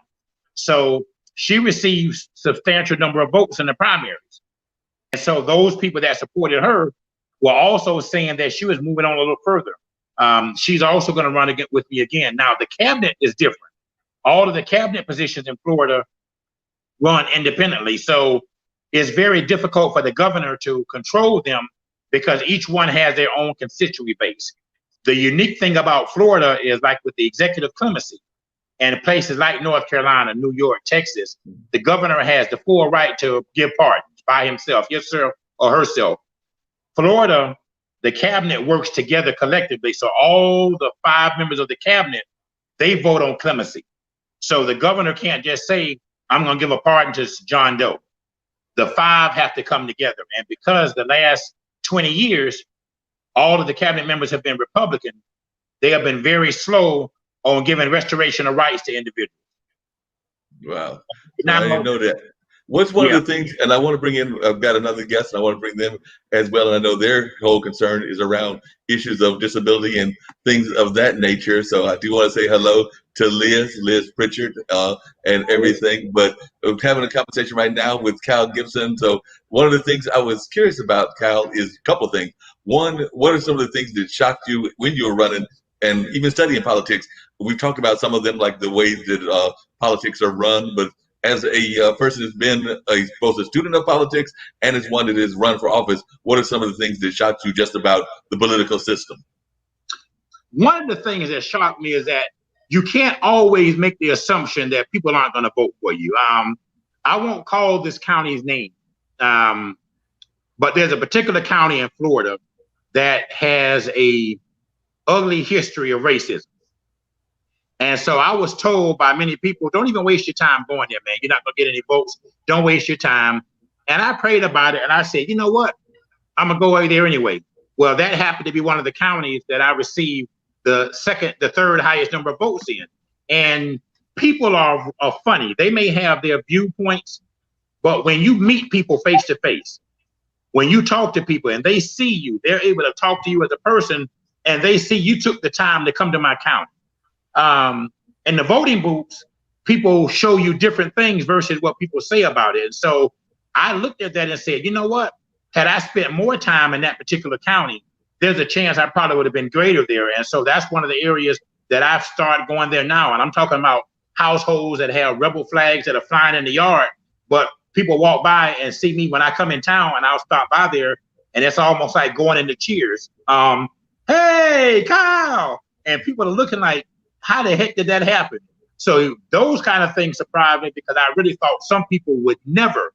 B: So she received substantial number of votes in the primaries. And so those people that supported her were also saying that she was moving on a little further. She's also going to run again with me again. Now, the cabinet is different. All of the cabinet positions in Florida run independently. So it's very difficult for the governor to control them because each one has their own constituency base. The unique thing about Florida is like with the executive clemency and places like North Carolina, New York, Texas, the governor has the full right to give pardons by himself, himself or herself. Florida, the cabinet works together collectively. So all the 5 members of the cabinet, they vote on clemency. So the governor can't just say, I'm going to give a pardon to John Doe. The 5 have to come together. And because the last 20 years, all of the cabinet members have been Republican, they have been very slow on giving restoration of rights to individuals.
A: Wow.
B: Now,
A: I didn't know that. What's one of the things, and I want to bring in, I've got another guest, and I want to bring them as well. And I know their whole concern is around issues of disability and things of that nature. So I do want to say hello to Liz Pritchard, and everything. But we're having a conversation right now with Kyle Gibson. So one of the things I was curious about, Kyle, is a couple things. One, what are some of the things that shocked you when you were running and even studying politics? We've talked about some of them, like the way that politics are run, but as a person who's been both a student of politics and as one that has run for office, what are some of the things that shocked you just about the political system?
B: One of the things that shocked me is that you can't always make the assumption that people aren't going to vote for you. I won't call this county's name, but there's a particular county in Florida that has a ugly history of racism. And so I was told by many people, don't even waste your time going there, man. You're not going to get any votes. Don't waste your time. And I prayed about it and I said, you know what? I'm going to go over there anyway. Well, that happened to be one of the counties that I received the third highest number of votes in. And people are funny. They may have their viewpoints, but when you meet people face to face, when you talk to people and they see you, they're able to talk to you as a person and they see you took the time to come to my county. In the voting booths, people show you different things versus what people say about it. And so I looked at that and said, you know what? Had I spent more time in that particular county, there's a chance I probably would have been greater there. And so that's one of the areas that I've started going there now. And I'm talking about households that have rebel flags that are flying in the yard, but people walk by and see me when I come in town and I'll stop by there. And it's almost like going into Cheers. Hey, Kyle. And people are looking like, how the heck did that happen? So those kind of things surprised me because I really thought some people would never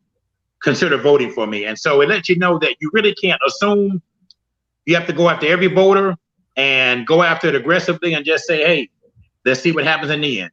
B: consider voting for me. And so it lets you know that you really can't assume. You have to go after every voter and go after it aggressively and just say, hey, let's see what happens in the end.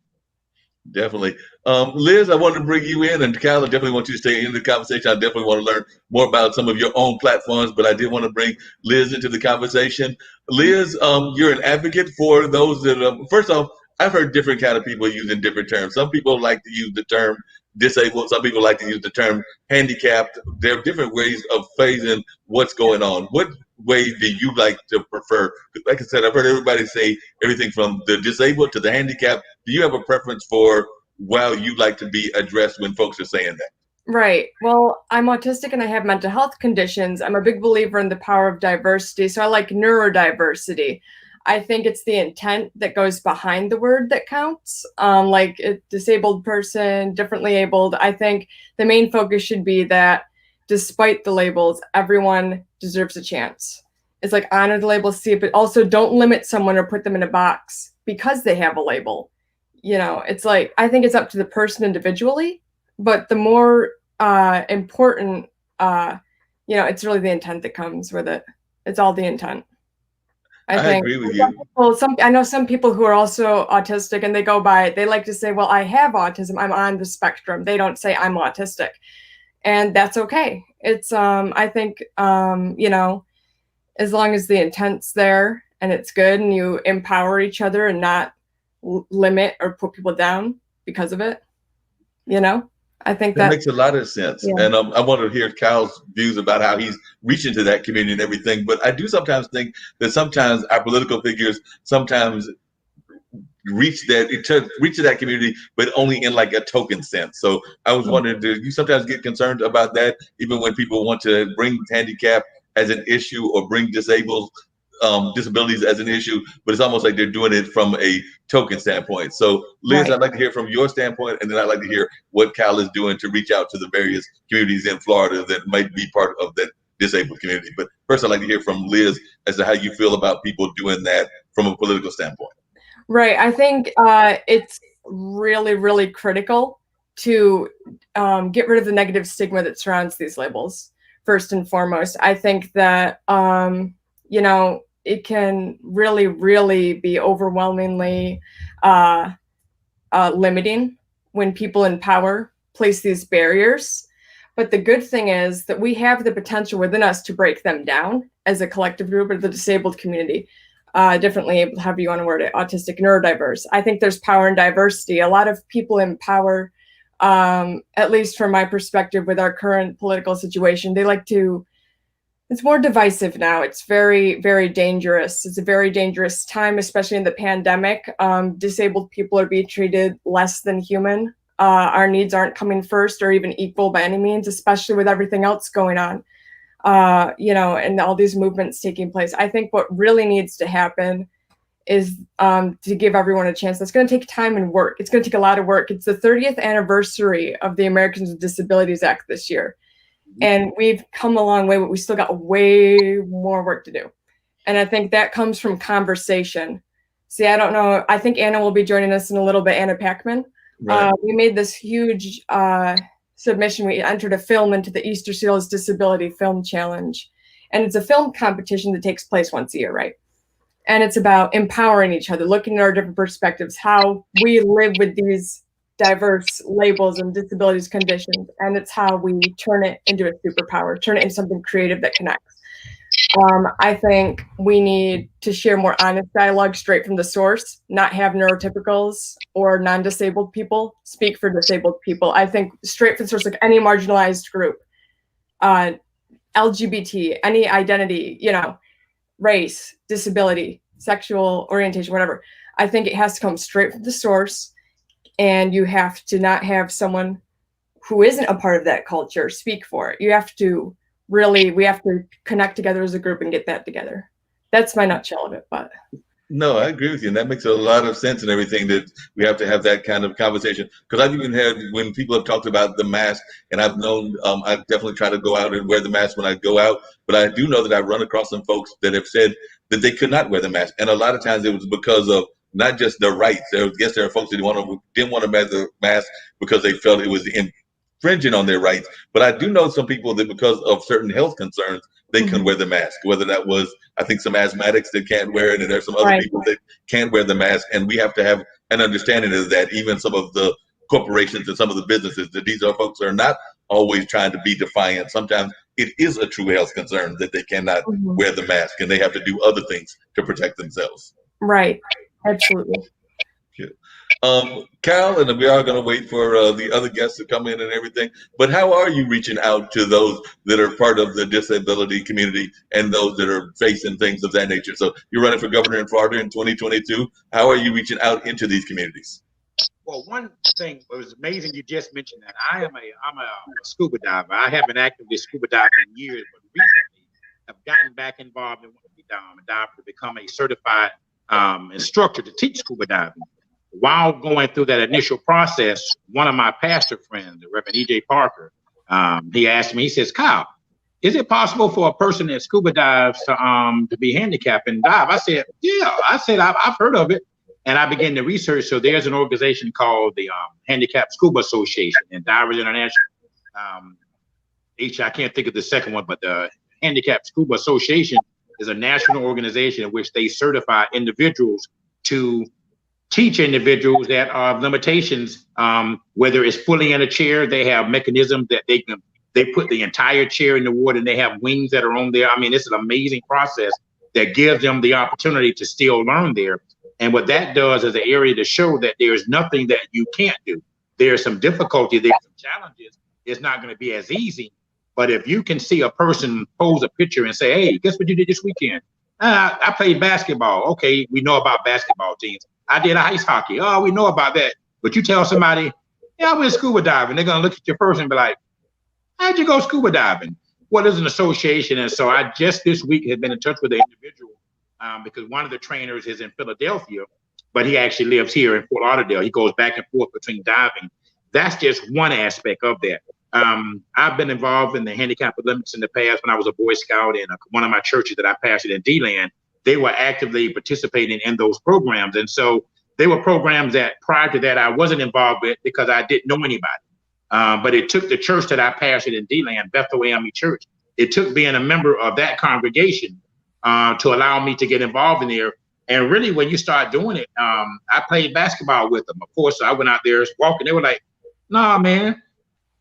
A: Definitely. Liz, I wanted to bring you in, and Kyle, I definitely want you to stay in the conversation. I definitely want to learn more about some of your own platforms, but I did want to bring Liz into the conversation. Liz, you're an advocate for those that, first off, I've heard different kind of people using different terms. Some people like to use the term disabled. Some people like to use the term handicapped. There are different ways of phrasing what's going on. What way do you like to prefer? Like I said, I've heard everybody say everything from the disabled to the handicapped. Do you have a preference for how you like to be addressed when folks are saying that?
C: Right. Well, I'm autistic and I have mental health conditions. I'm a big believer in the power of diversity. So I like neurodiversity. I think it's the intent that goes behind the word that counts. Like a disabled person, differently abled. I think the main focus should be that despite the labels, everyone deserves a chance. It's like honor the label, see it, but also don't limit someone or put them in a box because they have a label. It's like I think it's up to the person individually, but the more important, it's really the intent that comes with it. It's all the intent. I
A: I
C: think
A: agree with you.
C: I know some people who are also autistic and they like to say, well, I have autism, I'm on the spectrum. They don't say I'm autistic. And that's okay. It's I think as long as the intent's there and it's good and you empower each other and not limit or put people down because of it, you know, I think
A: That
C: that,
A: makes a lot of sense.
C: yeah.
A: And I want to hear Kyle's views about how he's reaching to that community and everything. But I do sometimes think that sometimes our political figures sometimes reach to that community, but only in like a token sense. So I was wondering, do you sometimes get concerned about that, even when people want to bring handicap as an issue or bring disabilities as an issue, but it's almost like they're doing it from a token standpoint. So Liz,
C: Right.
A: I'd like to hear from your standpoint, and then I'd like to hear what Kyle is doing to reach out to the various communities in Florida that might be part of that disabled community. But first, I'd like to hear from Liz as to how you feel about people doing that from a political standpoint.
C: Right. I think it's really, really critical to get rid of the negative stigma that surrounds these labels, first and foremost. I think that, it can really, really be overwhelmingly uh, limiting when people in power place these barriers. But the good thing is that we have the potential within us to break them down as a collective group or the disabled community. Differently, however you want to word it, autistic, neurodiverse. I think there's power in diversity. A lot of people in power, at least from my perspective with our current political situation, they like to, it's more divisive now. It's very, very dangerous. It's a very dangerous time, especially in the pandemic. Disabled people are being treated less than human. Our needs aren't coming first or even equal by any means, especially with everything else going on, and all these movements taking place. I think what really needs to happen is to give everyone a chance. That's going to take time and work. It's going to take a lot of work. It's the 30th anniversary of the Americans with Disabilities Act this year. And we've come a long way, but we still got way more work to do. And I think that comes from conversation. See, I don't know. I think Anna will be joining us in a little bit, Anna Packman.
A: Right.
C: We made this huge submission. We entered a film into the Easter Seals Disability Film Challenge. And it's a film competition that takes place once a year, right? And it's about empowering each other, looking at our different perspectives, how we live with these diverse labels and disabilities conditions, and it's how we turn it into a superpower, turn it into something creative that connects. I think we need to share more honest dialogue straight from the source, not have neurotypicals or non-disabled people speak for disabled people. I think straight from the source, like any marginalized group, LGBT, any identity, race, disability, sexual orientation, whatever. I think it has to come straight from the source, and you have to not have someone who isn't a part of that culture speak for it. We have to connect together as a group and get that together. That's my nutshell of it, but.
A: No, I agree with you, and that makes a lot of sense and everything that we have to have that kind of conversation. Because I've even had when people have talked about the mask, and I've known I definitely try to go out and wear the mask when I go out, but I do know that I've run across some folks that have said that they could not wear the mask, and a lot of times it was because of not just their rights. There are folks that didn't want to wear the mask because they felt it was infringing on their rights. But I do know some people that because of certain health concerns, they couldn't wear the mask, whether that was, I think, some asthmatics that can't wear it, and there's some other
C: Right.
A: people that can't wear the mask. And we have to have an understanding of that, even some of the corporations and some of the businesses, that these are folks that are not always trying to be defiant. Sometimes it is a true health concern that they cannot wear the mask, and they have to do other things to protect themselves.
C: Right. Absolutely.
A: Cal, and we are going to wait for the other guests to come in and everything. But how are you reaching out to those that are part of the disability community and those that are facing things of that nature? So you're running for governor in Florida in 2022. How are you reaching out into these communities?
B: Well, one thing was amazing. You just mentioned that I'm a scuba diver. I haven't actively scuba dived in years, but recently have gotten back involved in wanting to be a diver to become a certified instructor to teach scuba diving. While going through that initial process, one of my pastor friends, the Reverend E.J. Parker, he asked me. He says, "Kyle, is it possible for a person that scuba dives to be handicapped and dive?" I said, "Yeah." I said, I've heard of it. And I began to research. So there's an organization called the Handicapped Scuba Association and Divers International. I can't think of the second one, but the Handicapped Scuba Association is a national organization in which they certify individuals to teach individuals that have limitations, whether it's fully in a chair. They have mechanisms that they put the entire chair in the water, and they have wings that are on there. I mean, it's an amazing process that gives them the opportunity to still learn there. And what that does is an area to show that there's nothing that you can't do. There's some difficulty, there's some challenges. It's not going to be as easy. But if you can see a person pose a picture and say, "Hey, guess what you did this weekend?" I played basketball. Okay, we know about basketball teams. I did ice hockey. Oh, we know about that. But you tell somebody, "Yeah, I went scuba diving," they're going to look at you first and be like, "How'd you go scuba diving?" Well, there's an association. And so I just this week had been in touch with an individual because one of the trainers is in Philadelphia, but he actually lives here in Fort Lauderdale. He goes back and forth between diving. That's just one aspect of that. I've been involved in the Handicap Olympics in the past when I was a Boy Scout, and one of my churches that I pastored in D-Land, they were actively participating in those programs. And so they were programs that prior to that I wasn't involved with because I didn't know anybody. But it took the church that I pastored in D-Land, Bethel AME Church. It took being a member of that congregation to allow me to get involved in there. And really, when you start doing it, I played basketball with them. Of course, I went out there walking. They were like, "Nah, man,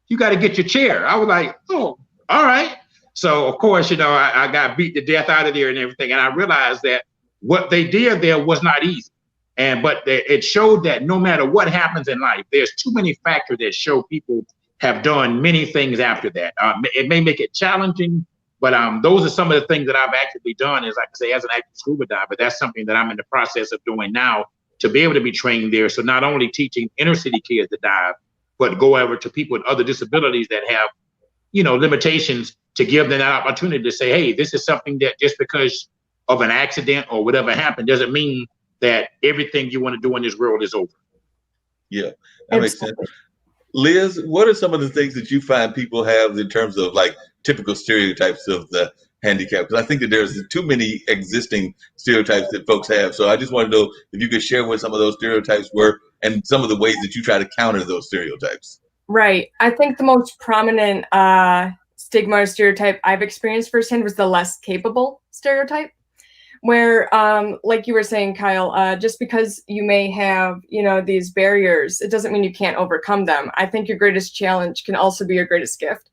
B: you got to get your chair." I was like, "Oh, all right." So, of course, I got beat to death out of there and everything. And I realized that what they did there was not easy. But it showed that no matter what happens in life, there's too many factors that show people have done many things after that. It may make it challenging, but those are some of the things that I've actively done, is like I say, as an active scuba diver. That's something that I'm in the process of doing now to be able to be trained there. So not only teaching inner city kids to dive, but go over to people with other disabilities that have, limitations, to give them that opportunity to say, "Hey, this is something that just because of an accident or whatever happened doesn't mean that everything you want to do in this world is over."
A: Yeah, that makes sense. Liz, what are some of the things that you find people have in terms of like typical stereotypes of the handicap? Because I think that there's too many existing stereotypes that folks have. So I just want to know if you could share what some of those stereotypes were and some of the ways that you try to counter those stereotypes.
C: Right. I think the most prominent stigma or stereotype I've experienced firsthand was the less capable stereotype, where, like you were saying, Kyle, just because you may have, these barriers, it doesn't mean you can't overcome them. I think your greatest challenge can also be your greatest gift.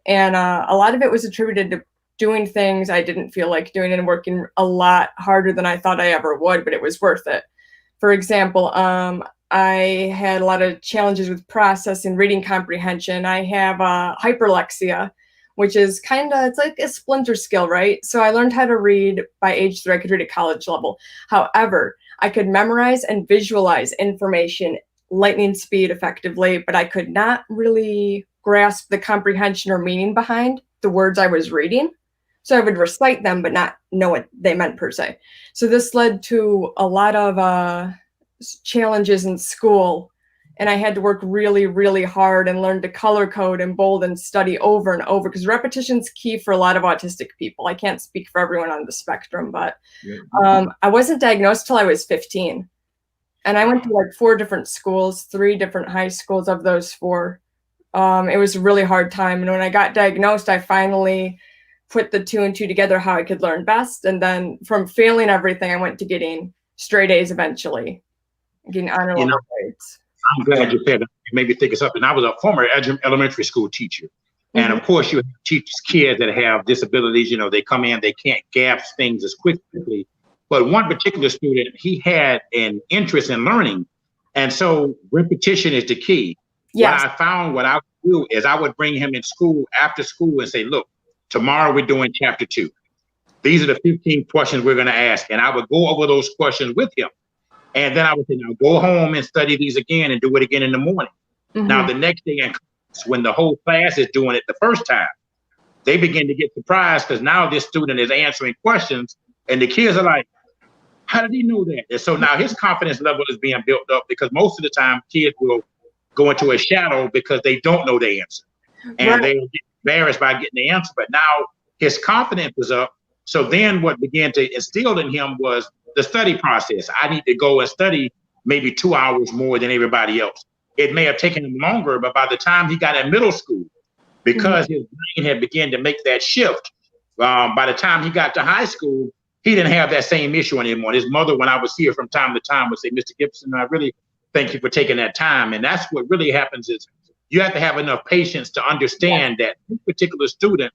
C: And a lot of it was attributed to doing things I didn't feel like doing and working a lot harder than I thought I ever would, but it was worth it. For example, I had a lot of challenges with processing, reading comprehension. I have hyperlexia, which is it's like a splinter skill, right? So I learned how to read by age 3. I could read at college level. However, I could memorize and visualize information lightning speed effectively, but I could not really grasp the comprehension or meaning behind the words I was reading. So I would recite them, but not know what they meant per se. So this led to a lot of challenges in school. And I had to work really, really hard and learn to color code and bold and study over and over, because repetition's key for a lot of autistic people. I can't speak for everyone on the spectrum, but I wasn't diagnosed till I was 15. And I went to like 4 different schools, 3 different high schools of those 4. It was a really hard time. And when I got diagnosed, I finally put the 2 and 2 together, how I could learn best. And then from failing everything, I went to getting straight A's eventually, getting honor level grades.
B: I'm glad you said that. You made me think of something. I was a former elementary school teacher. And of course, you teach kids that have disabilities. They come in, they can't grasp things as quickly. But one particular student, he had an interest in learning. And so repetition is the key. Yes. What I found, what I would do is I would bring him in school after school and say, "Look, tomorrow we're doing chapter 2. These are the 15 questions we're going to ask." And I would go over those questions with him. And then I would say, now go home and study these again and do it again in the morning. Now, the next day in class, when the whole class is doing it the first time, they begin to get surprised because now this student is answering questions and the kids are like, how did he know that? And so now his confidence level is being built up because most of the time kids will go into a shadow because they don't know the answer. And they get embarrassed by getting the answer. But now his confidence is up. So then what began to instill in him was the study process. I need to go and study maybe 2 hours more than everybody else. It may have taken him longer, but by the time he got in middle school, because his brain had begun to make that shift, by the time he got to high school, he didn't have that same issue anymore. His mother, when I was here from time to time, would say, Mr. Gibson, I really thank you for taking that time. And that's what really happens is you have to have enough patience to understand that this particular student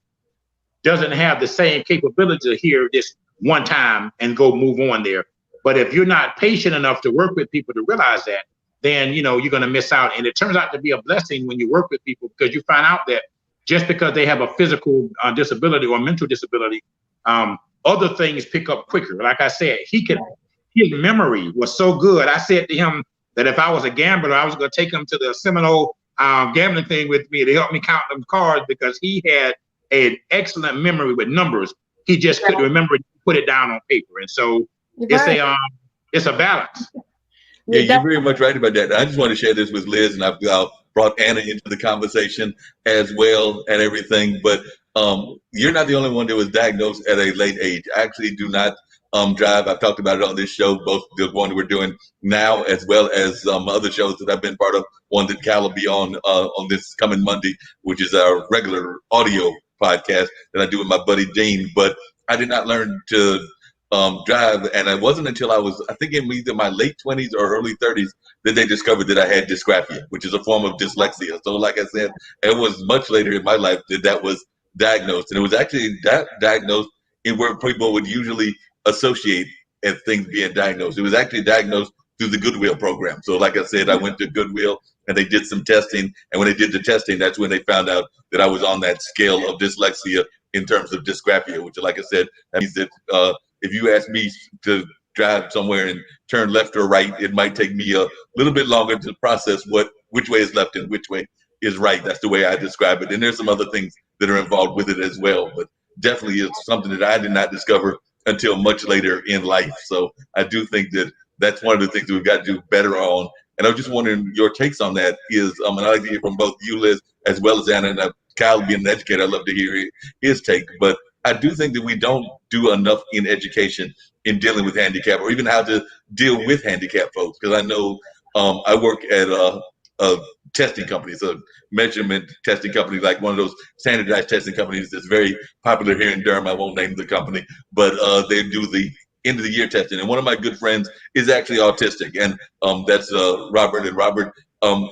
B: doesn't have the same capability to hear this one time and go move on there. But if you're not patient enough to work with people to realize that, then you're going to miss out. And it turns out to be a blessing when you work with people because you find out that just because they have a physical disability or mental disability, other things pick up quicker. Like I said, his memory was so good. I said to him that if I was a gambler, I was going to take him to the Seminole gambling thing with me to help me count them cards because he had an excellent memory with numbers. He just couldn't remember to put it down on paper. And so it's a balance.
A: Yeah, you're very much right about that. I just want to share this with Liz, and I've brought Anna into the conversation as well and everything. But you're not the only one that was diagnosed at a late age. I actually do not drive. I've talked about it on this show, both the one we're doing now as well as other shows that I've been part of. One that Cal will be on this coming Monday, which is our regular audio podcast that I do with my buddy Dean. But I did not learn to drive, and it wasn't until I was, I think, in either my late 20s or early 30s that they discovered that I had dysgraphia, which is a form of dyslexia. So, like I said, it was much later in my life that was diagnosed, and it was actually diagnosed in where people would usually associate as things being diagnosed. It was actually diagnosed through the Goodwill program. So, like I said, I went to Goodwill and they did some testing, and when they did the testing, that's when they found out that I was on that scale of dyslexia in terms of dysgraphia, which, like I said, that means that if you ask me to drive somewhere and turn left or right, it might take me a little bit longer to process which way is left and which way is right. That's the way I describe it. And there's some other things that are involved with it as well. But definitely it's something that I did not discover until much later in life. So I do think that that's one of the things that we've got to do better on. And I was just wondering your takes on that is, and I'd like to hear from both you, Liz, as well as Anna, and Kyle being an educator, I'd love to hear his take. But I do think that we don't do enough in education in dealing with handicap, or even how to deal with handicapped folks. Because I know I work at a testing company, it's a measurement testing company, like one of those standardized testing companies that's very popular here in Durham. I won't name the company, but they do the end of the year testing. And one of my good friends is actually autistic, and that's Robert. And Robert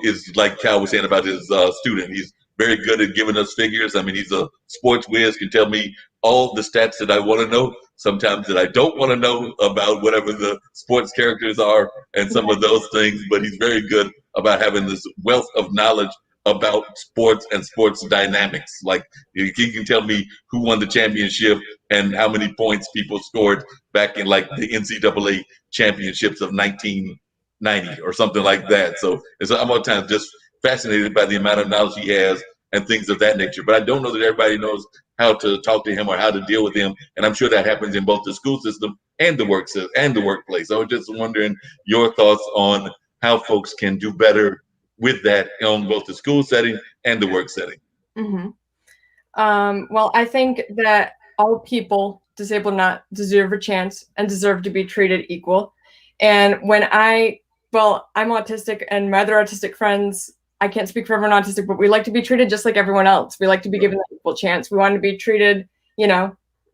A: is, like Cal was saying about his student, he's very good at giving us figures. I mean, he's a sports whiz, can tell me all the stats that I want to know, sometimes that I don't want to know about whatever the sports characters are and some of those things, but he's very good about having this wealth of knowledge about sports and sports dynamics. Like, he can tell me who won the championship and how many points people scored back in like the NCAA championships of 1990 or something like that. So I'm all times just fascinated by the amount of knowledge he has and things of that nature. But I don't know that everybody knows how to talk to him or how to deal with him. And I'm sure that happens in both the school system and the workplace. I was just wondering your thoughts on how folks can do better with that on both the school setting and the work setting.
C: Mm-hmm. Well, I think that all people, disabled not, deserve a chance and deserve to be treated equal. And I'm autistic, and my other autistic friends, I can't speak for everyone autistic, but we like to be treated just like everyone else. We like to be given an equal chance. We want to be treated,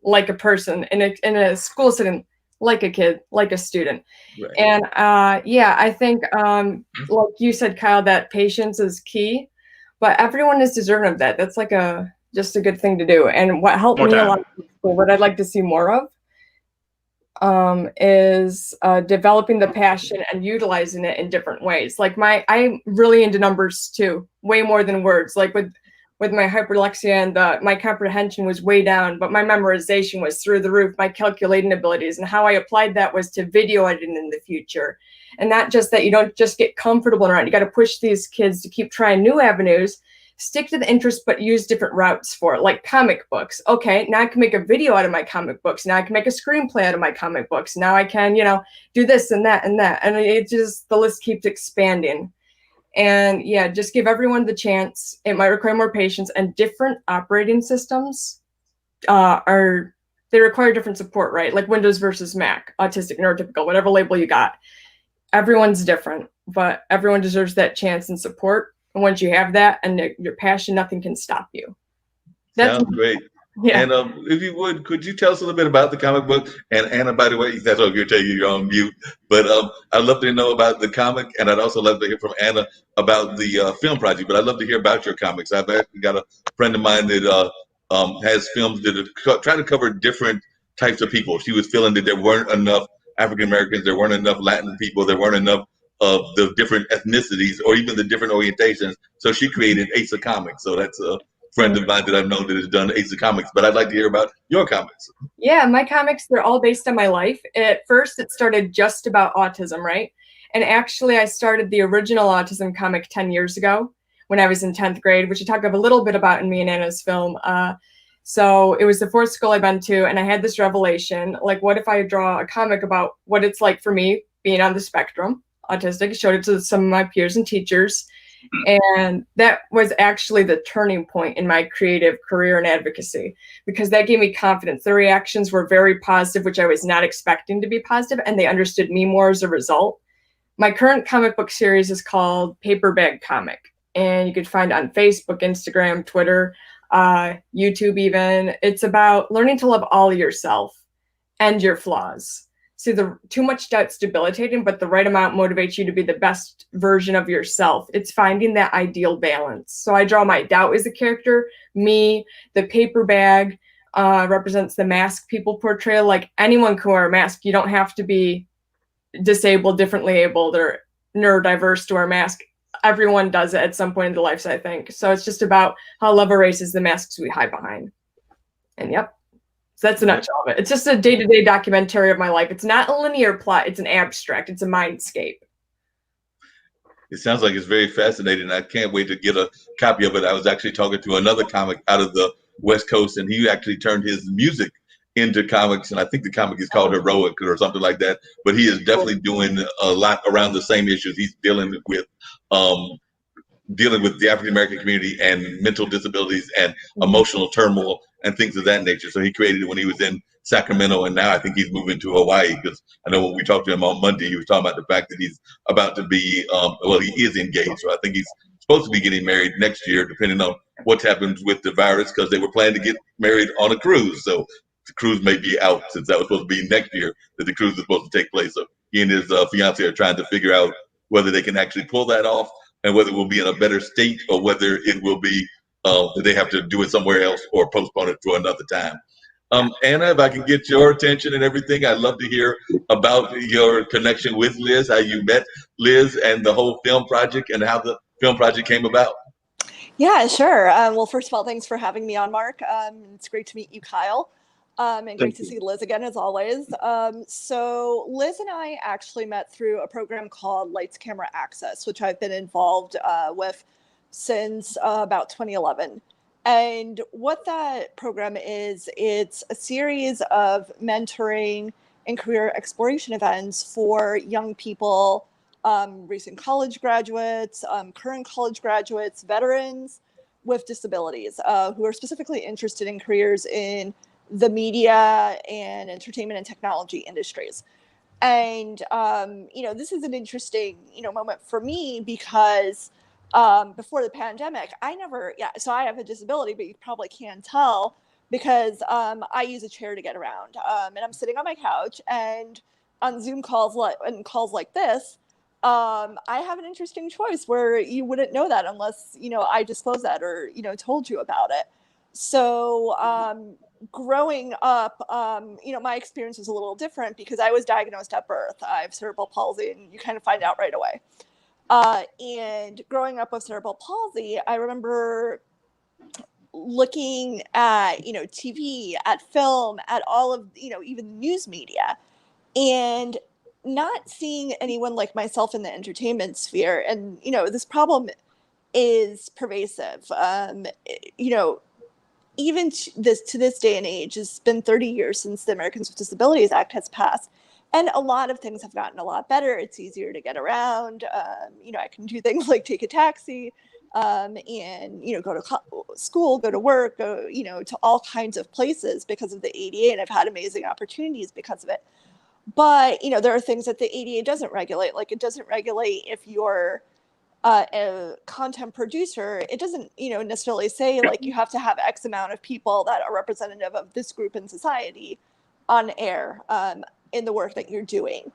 C: like a person in a school setting, like a kid, like a student. Right. And I think, like you said, Kyle, that patience is key, but everyone is deserving of that. That's like just a good thing to do. And what helped me a lot, what I'd like to see more of, is developing the passion and utilizing it in different ways. Like I'm really into numbers too, way more than words. Like with with my hyperlexia, and my comprehension was way down, but my memorization was through the roof, my calculating abilities. And how I applied that was to video editing in the future. And not just that, you don't just get comfortable around, you got to push these kids to keep trying new avenues, stick to the interest, but use different routes for it, like comic books. Okay, now I can make a video out of my comic books. Now I can make a screenplay out of my comic books. Now I can, do this and that and that. And it just, the list keeps expanding. And yeah, just give everyone the chance. It might require more patience, and different operating systems they require different support, right? Like Windows versus Mac, autistic, neurotypical, whatever label you got. Everyone's different, but everyone deserves that chance and support. And once you have that and your passion, nothing can stop you.
A: Sounds great.
C: Yeah.
A: And if you would, could you tell us a little bit about the comic book? And Anna, by the way, that's what you're telling you, you're on mute. But I'd love to know about the comic, and I'd also love to hear from Anna about the film project. But I'd love to hear about your comics. I've actually got a friend of mine that has films that try to cover different types of people. She was feeling that there weren't enough African Americans, there weren't enough Latin people, there weren't enough of the different ethnicities or even the different orientations. So she created Ace of Comics. So that's a friend of mine that I've known that has done Ace of Comics. But I'd like to hear about your comics.
C: Yeah, my comics, they're all based on my life. At first, it started just about autism, right? And actually, I started the original autism comic 10 years ago when I was in 10th grade, which I talk a little bit about in me and Anna's film. So it was the fourth school I've been to, and I had this revelation, like, what if I draw a comic about what it's like for me being on the spectrum, autistic? I showed it to some of my peers and teachers, and that was actually the turning point in my creative career and advocacy, because that gave me confidence. The reactions were very positive, which I was not expecting to be positive, and they understood me more as a result. My current comic book series is called Paper Bag Comic, and you can find it on Facebook, Instagram, Twitter, YouTube even. It's about learning to love all of yourself and your flaws. See, the too much doubt's debilitating, but the right amount motivates you to be the best version of yourself. It's finding that ideal balance. So I draw my doubt as the character, me, the paper bag represents the mask people portray. Like, anyone can wear a mask. You don't have to be disabled, differently abled, or neurodiverse to wear a mask. Everyone does it at some point in their lives, I think. So it's just about how love erases the masks we hide behind. And yep. So that's the nutshell of it. It's just a day-to-day documentary of my life. It's not a linear plot. It's an abstract. It's a mindscape.
A: It sounds like it's very fascinating. I can't wait to get a copy of it. I was actually talking to another comic out of the West Coast, and he actually turned his music into comics. And I think the comic is called Heroic or something like that. But he is definitely doing a lot around the same issues. He's dealing with the African American community and mental disabilities and emotional turmoil and things of that nature. So he created it when he was in Sacramento, and now I think he's moving to Hawaii, because I know when we talked to him on Monday, he was talking about the fact that he's about to be, he is engaged. So I think he's supposed to be getting married next year, depending on what's happened with the virus, because they were planning to get married on a cruise. So the cruise may be out, since that was supposed to be next year that the cruise is supposed to take place. So he and his fiance are trying to figure out whether they can actually pull that off, and whether it will be in a better state, or whether it will be they have to do it somewhere else or postpone it for another time. Anna, if I can get your attention and everything, I'd love to hear about your connection with Liz, how you met Liz and the whole film project, and how the film project came about.
D: Yeah, sure. Well, first of all, thanks for having me on, Mark. It's great to meet you, Kyle. And great to see Liz again, as always. So Liz and I actually met through a program called Lights Camera Access, which I've been involved with since about 2011. And what that program is, it's a series of mentoring and career exploration events for young people, recent college graduates, current college graduates, veterans with disabilities who are specifically interested in careers in the media and entertainment and technology industries. And, this is an interesting, moment for me, because before the pandemic, so I have a disability, but you probably can't tell, because I use a chair to get around. And I'm sitting on my couch, and on Zoom calls like this, I have an interesting choice where you wouldn't know that unless, I disclose that or, told you about it. So growing up, my experience was a little different, because I was diagnosed at birth. I have cerebral palsy, and you kind of find out right away. And growing up with cerebral palsy, I remember looking at, TV, at film, at all of, even news media, and not seeing anyone like myself in the entertainment sphere. And, this problem is pervasive. You know, even to this day and age, it's been 30 years since the Americans with Disabilities Act has passed. And a lot of things have gotten a lot better. It's easier to get around. I can do things like take a taxi, and go to school, go to work, go to all kinds of places because of the ADA, and I've had amazing opportunities because of it. But there are things that the ADA doesn't regulate. Like, it doesn't regulate if you're a content producer. It doesn't necessarily say like you have to have X amount of people that are representative of this group in society on air, in the work that you're doing.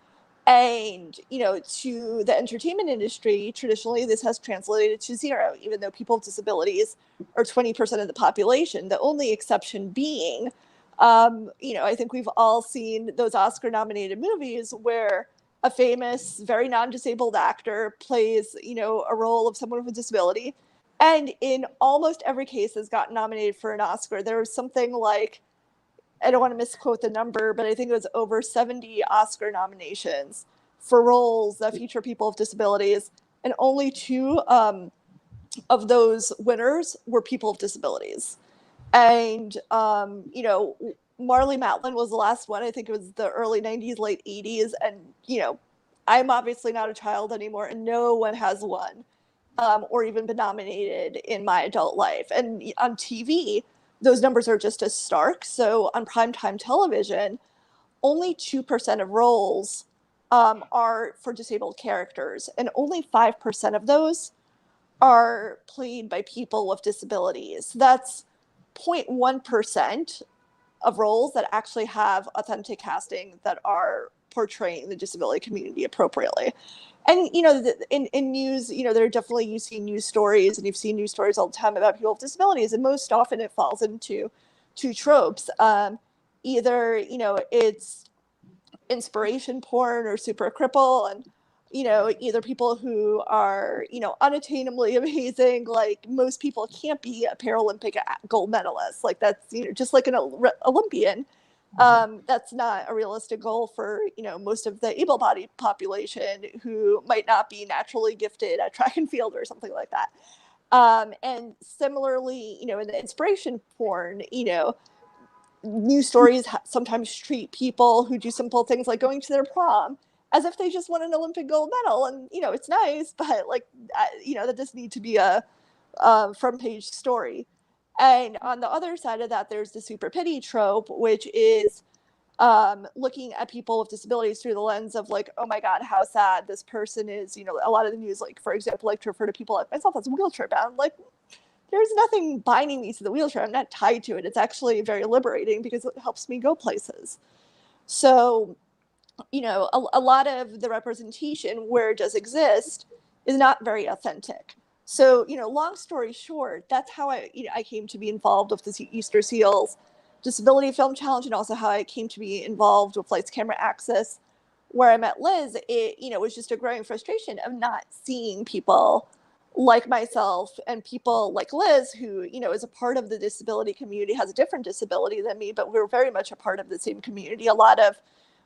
D: And to the entertainment industry, traditionally this has translated to zero, even though people with disabilities are 20% of the population. The only exception being, I think we've all seen those Oscar nominated movies where a famous, very non-disabled actor plays, a role of someone with a disability. And in almost every case has gotten nominated for an Oscar. There was something like, I don't want to misquote the number, but I think it was over 70 Oscar nominations for roles that feature people with disabilities. And only two of those winners were people with disabilities. And, Marlee Matlin was the last one. I think it was the early 90s, late 80s. And, I'm obviously not a child anymore, and no one has won or even been nominated in my adult life. And on TV, those numbers are just as stark. So on primetime television, only 2% of roles are for disabled characters, and only 5% of those are played by people with disabilities. That's 0.1% of roles that actually have authentic casting that are portraying the disability community appropriately. And in news, there are definitely, you see news stories, and you've seen news stories all the time about people with disabilities, and most often it falls into two tropes. Either it's inspiration porn or super cripple, and either people who are unattainably amazing. Like, most people can't be a Paralympic gold medalist. Like, that's just like an Olympian. That's not a realistic goal for most of the able-bodied population, who might not be naturally gifted at track and field or something like that. And similarly, in the inspiration porn, news stories sometimes treat people who do simple things like going to their prom as if they just won an Olympic gold medal. And it's nice, but like that doesn't need to be a front page story. And on the other side of that, there's the super pity trope, which is looking at people with disabilities through the lens of like, oh my God, how sad this person is. A lot of the news, like, for example, like to refer to people like myself as wheelchair bound. Like, there's nothing binding me to the wheelchair. I'm not tied to it. It's actually very liberating because it helps me go places. So, a lot of the representation where it does exist is not very authentic. So, long story short, that's how I came to be involved with the Easter Seals Disability Film Challenge, and also how I came to be involved with Lights Camera Access, where I met Liz. It was just a growing frustration of not seeing people like myself and people like Liz, who, is a part of the disability community, has a different disability than me, but we're very much a part of the same community. A lot of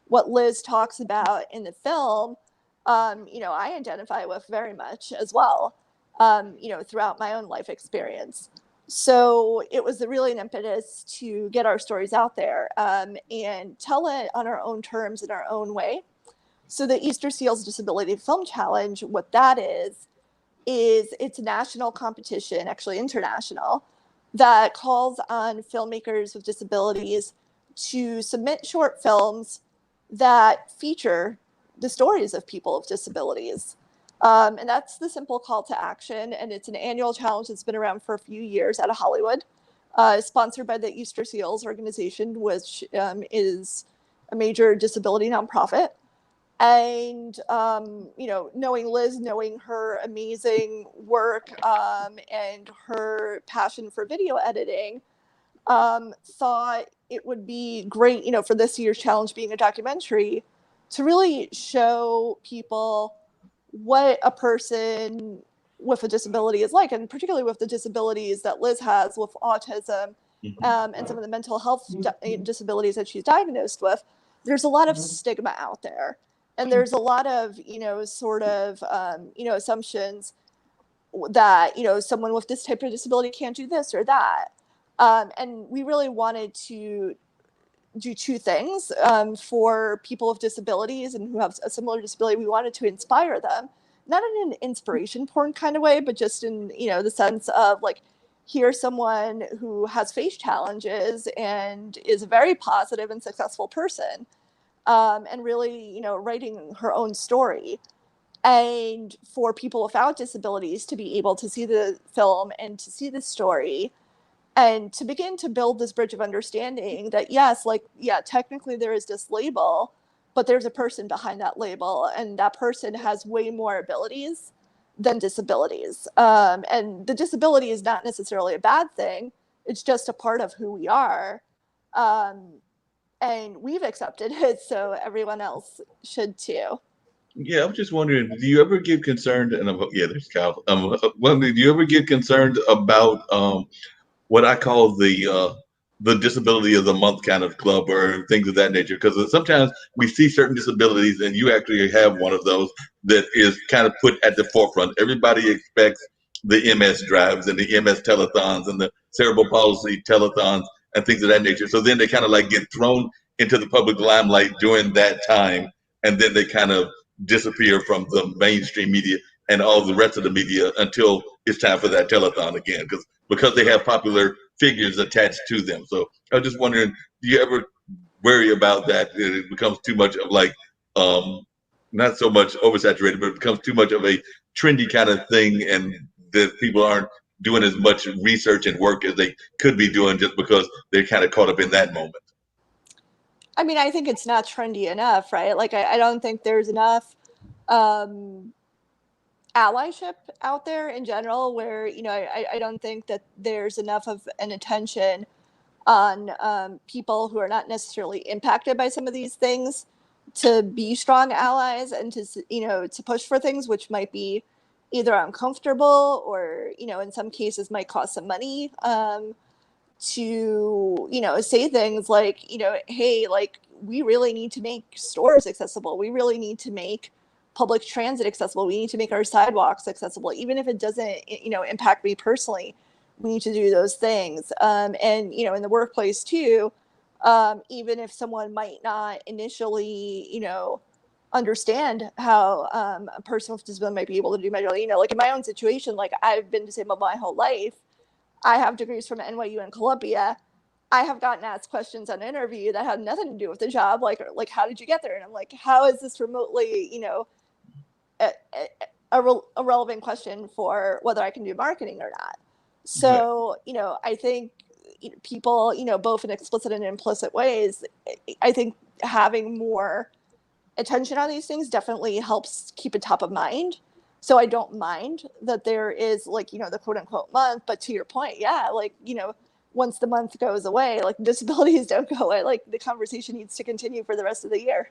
D: what Liz talks about in the film, I identify with very much as well, throughout my own life experience. So it was really an impetus to get our stories out there, and tell it on our own terms, in our own way. So the Easter Seals Disability Film Challenge, what that is it's a national competition, actually international, that calls on filmmakers with disabilities to submit short films that feature the stories of people with disabilities. And that's the simple call to action. And it's an annual challenge that's been around for a few years out of Hollywood, sponsored by the Easter Seals organization, which is a major disability nonprofit. And knowing Liz, knowing her amazing work, and her passion for video editing, thought it would be great, for this year's challenge being a documentary, to really show people what a person with a disability is like, and particularly with the disabilities that Liz has with autism, and some of the mental health disabilities that she's diagnosed with. There's a lot of stigma out there, and there's a lot of, sort of, assumptions that, someone with this type of disability can't do this or that. And we really wanted to do two things for people with disabilities and who have a similar disability. We wanted to inspire them, not in an inspiration porn kind of way, but just in, the sense of like, here's someone who has faced challenges and is a very positive and successful person, and really, writing her own story. And for people without disabilities to be able to see the film and to see the story and to begin to build this bridge of understanding that, yes, like, yeah, technically there is this label, but there's a person behind that label, and that person has way more abilities than disabilities. And the disability is not necessarily a bad thing. It's just a part of who we are. And we've accepted it, so everyone else should too.
A: Yeah, I'm just wondering, do you ever get concerned? And yeah, there's Kyle. Do you ever get concerned about what I call the disability of the month kind of club or things of that nature? Because sometimes we see certain disabilities, and you actually have one of those that is kind of put at the forefront. Everybody expects the MS drives and the MS telethons and the cerebral palsy telethons and things of that nature. So then they kind of like get thrown into the public limelight during that time, and then they kind of disappear from the mainstream media and all the rest of the media until it's time for that telethon again, because they have popular figures attached to them. So I was just wondering, do you ever worry about that? It becomes too much of like, not so much oversaturated, but it becomes too much of a trendy kind of thing, and that people aren't doing as much research and work as they could be doing just because they're kind of caught up in that moment.
D: I mean, I think it's not trendy enough, right? Like, I don't think there's enough allyship out there in general where, I don't think that there's enough of an attention on people who are not necessarily impacted by some of these things to be strong allies and to, to push for things which might be either uncomfortable or, in some cases might cost some money. To, say things like, hey, like, we really need to make stores accessible. We really need to make public transit accessible. We need to make our sidewalks accessible, even if it doesn't, impact me personally. We need to do those things. And, in the workplace too, even if someone might not initially, understand how a person with disability might be able to do measure, like in my own situation, like I've been disabled my whole life. I have degrees from NYU and Columbia. I have gotten asked questions on an interview that had nothing to do with the job, like how did you get there? And I'm like, how is this remotely, a relevant question for whether I can do marketing or not? So, I think people, both in explicit and implicit ways, I think having more attention on these things definitely helps keep it top of mind. So I don't mind that there is like, the quote unquote month, but to your point, yeah, like, once the month goes away, like disabilities don't go away, like the conversation needs to continue for the rest of the year.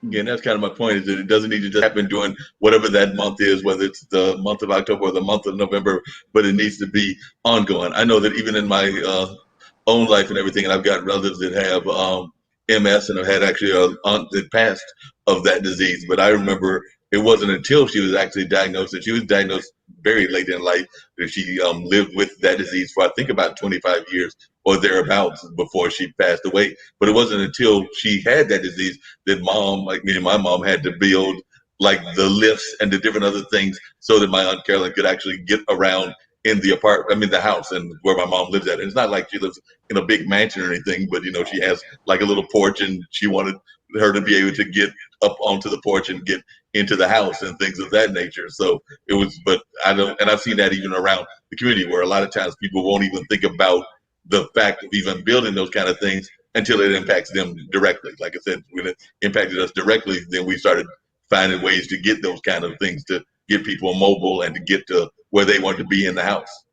A: Again, that's kind of my point, is that it doesn't need to just happen during whatever that month is, whether it's the month of October or the month of November, but it needs to be ongoing. I know that even in my own life and everything, and I've got relatives that have MS and have had actually a aunt that passed of that disease. But I remember it wasn't until she was actually diagnosed, and she was diagnosed very late in life, that she lived with that disease for I think about 25 years or thereabouts before she passed away. But it wasn't until she had that disease that mom, like me and my mom, had to build like the lifts and the different other things so that my aunt Carolyn could actually get around in the the house and where my mom lives at. And it's not like she lives in a big mansion or anything, but she has like a little porch, and she wanted her to be able to get up onto the porch and get into the house and things of that nature. So it was, but I don't, and I've seen that even around the community where a lot of times people won't even think about the fact of even building those kind of things until it impacts them directly. Like I said, when it impacted us directly, then we started finding ways to get those kind of things to get people mobile and to get to where they want to be in the house.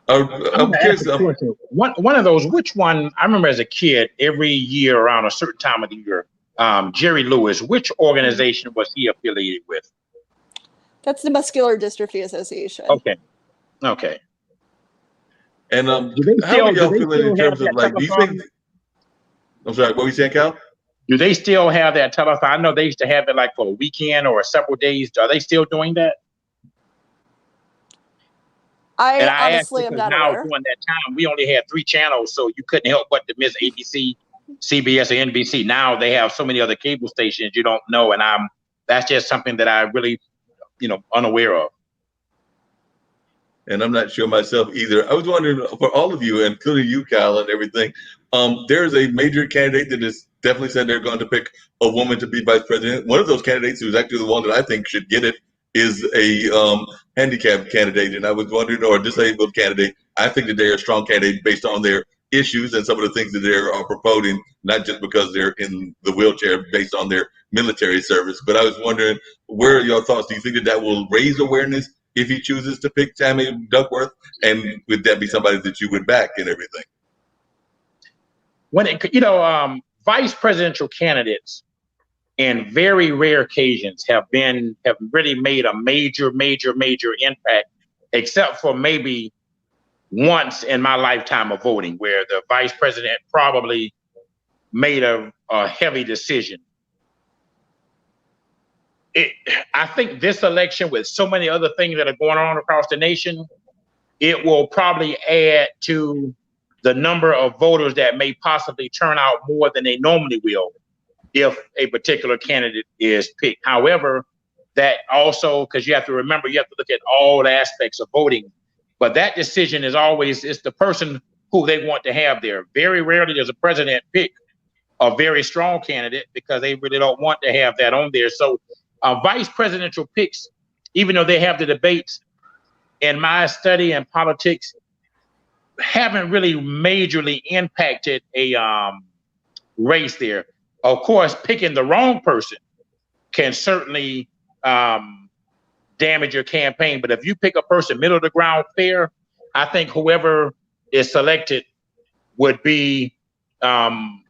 B: I'm curious. One of those, which one? I remember as a kid, every year around a certain time of the year, Jerry Lewis, which organization was he affiliated with?
D: That's the Muscular Dystrophy Association.
B: Okay. Okay.
A: And
B: Do
A: how are y'all
B: they
A: feeling in
B: still have
A: terms of
B: that
A: like, do you think,
B: telethon?
A: I'm sorry, what were you saying, Cal?
B: Do they still have that telethon? I know they used to have it like for a weekend or several days. Are they still doing that? And I asked
D: honestly am
B: because
D: not
B: now
D: aware.
B: during that time, we only had 3 channels, so you couldn't help but to miss ABC, CBS, or NBC. Now they have so many other cable stations you don't know, and that's just something that I really, unaware of.
A: And I'm not sure myself either. I was wondering for all of you, including you, Kyle, and everything, there's a major candidate that has definitely said they're going to pick a woman to be vice president. One of those candidates, who's actually the one that I think should get it, is a handicapped candidate. And I was wondering, or a disabled candidate. I think that they're a strong candidate based on their issues and some of the things that they are proposing, not just because they're in the wheelchair based on their military service. But I was wondering, where are your thoughts? Do you think that that will raise awareness if he chooses to pick Tammy Duckworth? And would that be somebody that you would back and everything?
B: When vice presidential candidates, in very rare occasions, have really made a major impact, except for maybe once in my lifetime of voting, where the vice president probably made a heavy decision. I think this election, with so many other things that are going on across the nation, it will probably add to the number of voters that may possibly turn out more than they normally will if a particular candidate is picked. However, that also, because you have to remember, you have to look at all aspects of voting, but that decision is always, it's the person who they want to have there. Very rarely does a president pick a very strong candidate because they really don't want to have that on there. So vice presidential picks, even though they have the debates, in my study in politics, haven't really majorly impacted a race there. Of course, picking the wrong person can certainly damage your campaign. But if you pick a person middle of the ground fair, I think whoever is selected would be, and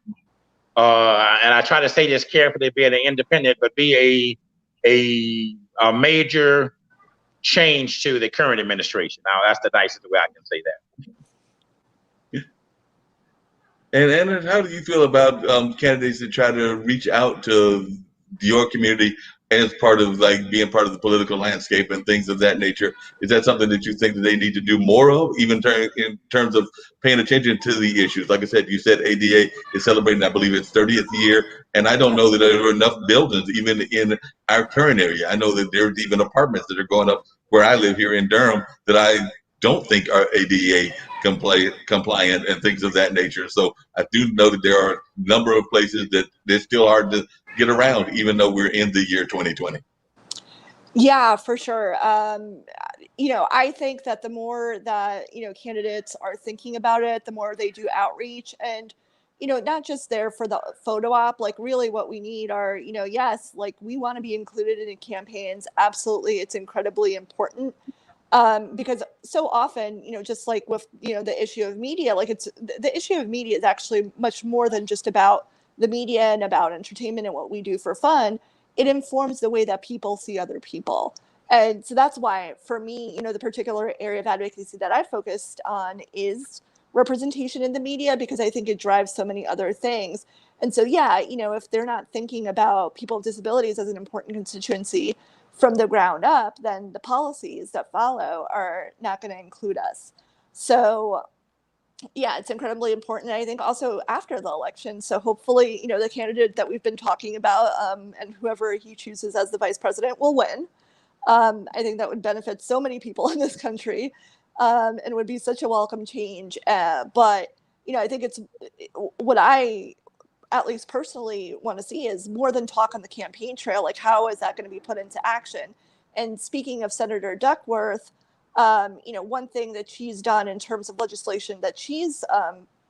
B: I try to say this carefully, being an independent, but be a major change to the current administration. Now, that's the nicest way I can say that.
A: And how do you feel about candidates that try to reach out to your community as part of like being part of the political landscape and things of that nature? Is that something that you think that they need to do more of, even in terms of paying attention to the issues? Like I said, you said ADA is celebrating, I believe, its 30th year, and I don't know that there are enough buildings even in our current area. I know that there's even apartments that are going up where I live here in Durham that I don't think are ADA compliant and things of that nature. So I do know that there are a number of places that they're still hard to get around, even though we're in the year 2020.
D: Yeah, for sure. I think that the more that, candidates are thinking about it, the more they do outreach and, not just there for the photo op, like really what we need are, yes, like we want to be included in campaigns. Absolutely. It's incredibly important. Because so often, just like with, the issue of media, like the issue of media is actually much more than just about the media and about entertainment and what we do for fun. It informs the way that people see other people. And so that's why, for me, the particular area of advocacy that I focused on is representation in the media, because I think it drives so many other things. And so, yeah, if they're not thinking about people with disabilities as an important constituency from the ground up, then the policies that follow are not going to include us. So, yeah, it's incredibly important. And I think also after the election. So hopefully, the candidate that we've been talking about and whoever he chooses as the vice president will win. I think that would benefit so many people in this country and would be such a welcome change. But, I think it's what I at least personally want to see is more than talk on the campaign trail. Like, how is that going to be put into action? And speaking of Senator Duckworth, one thing that she's done in terms of legislation that she's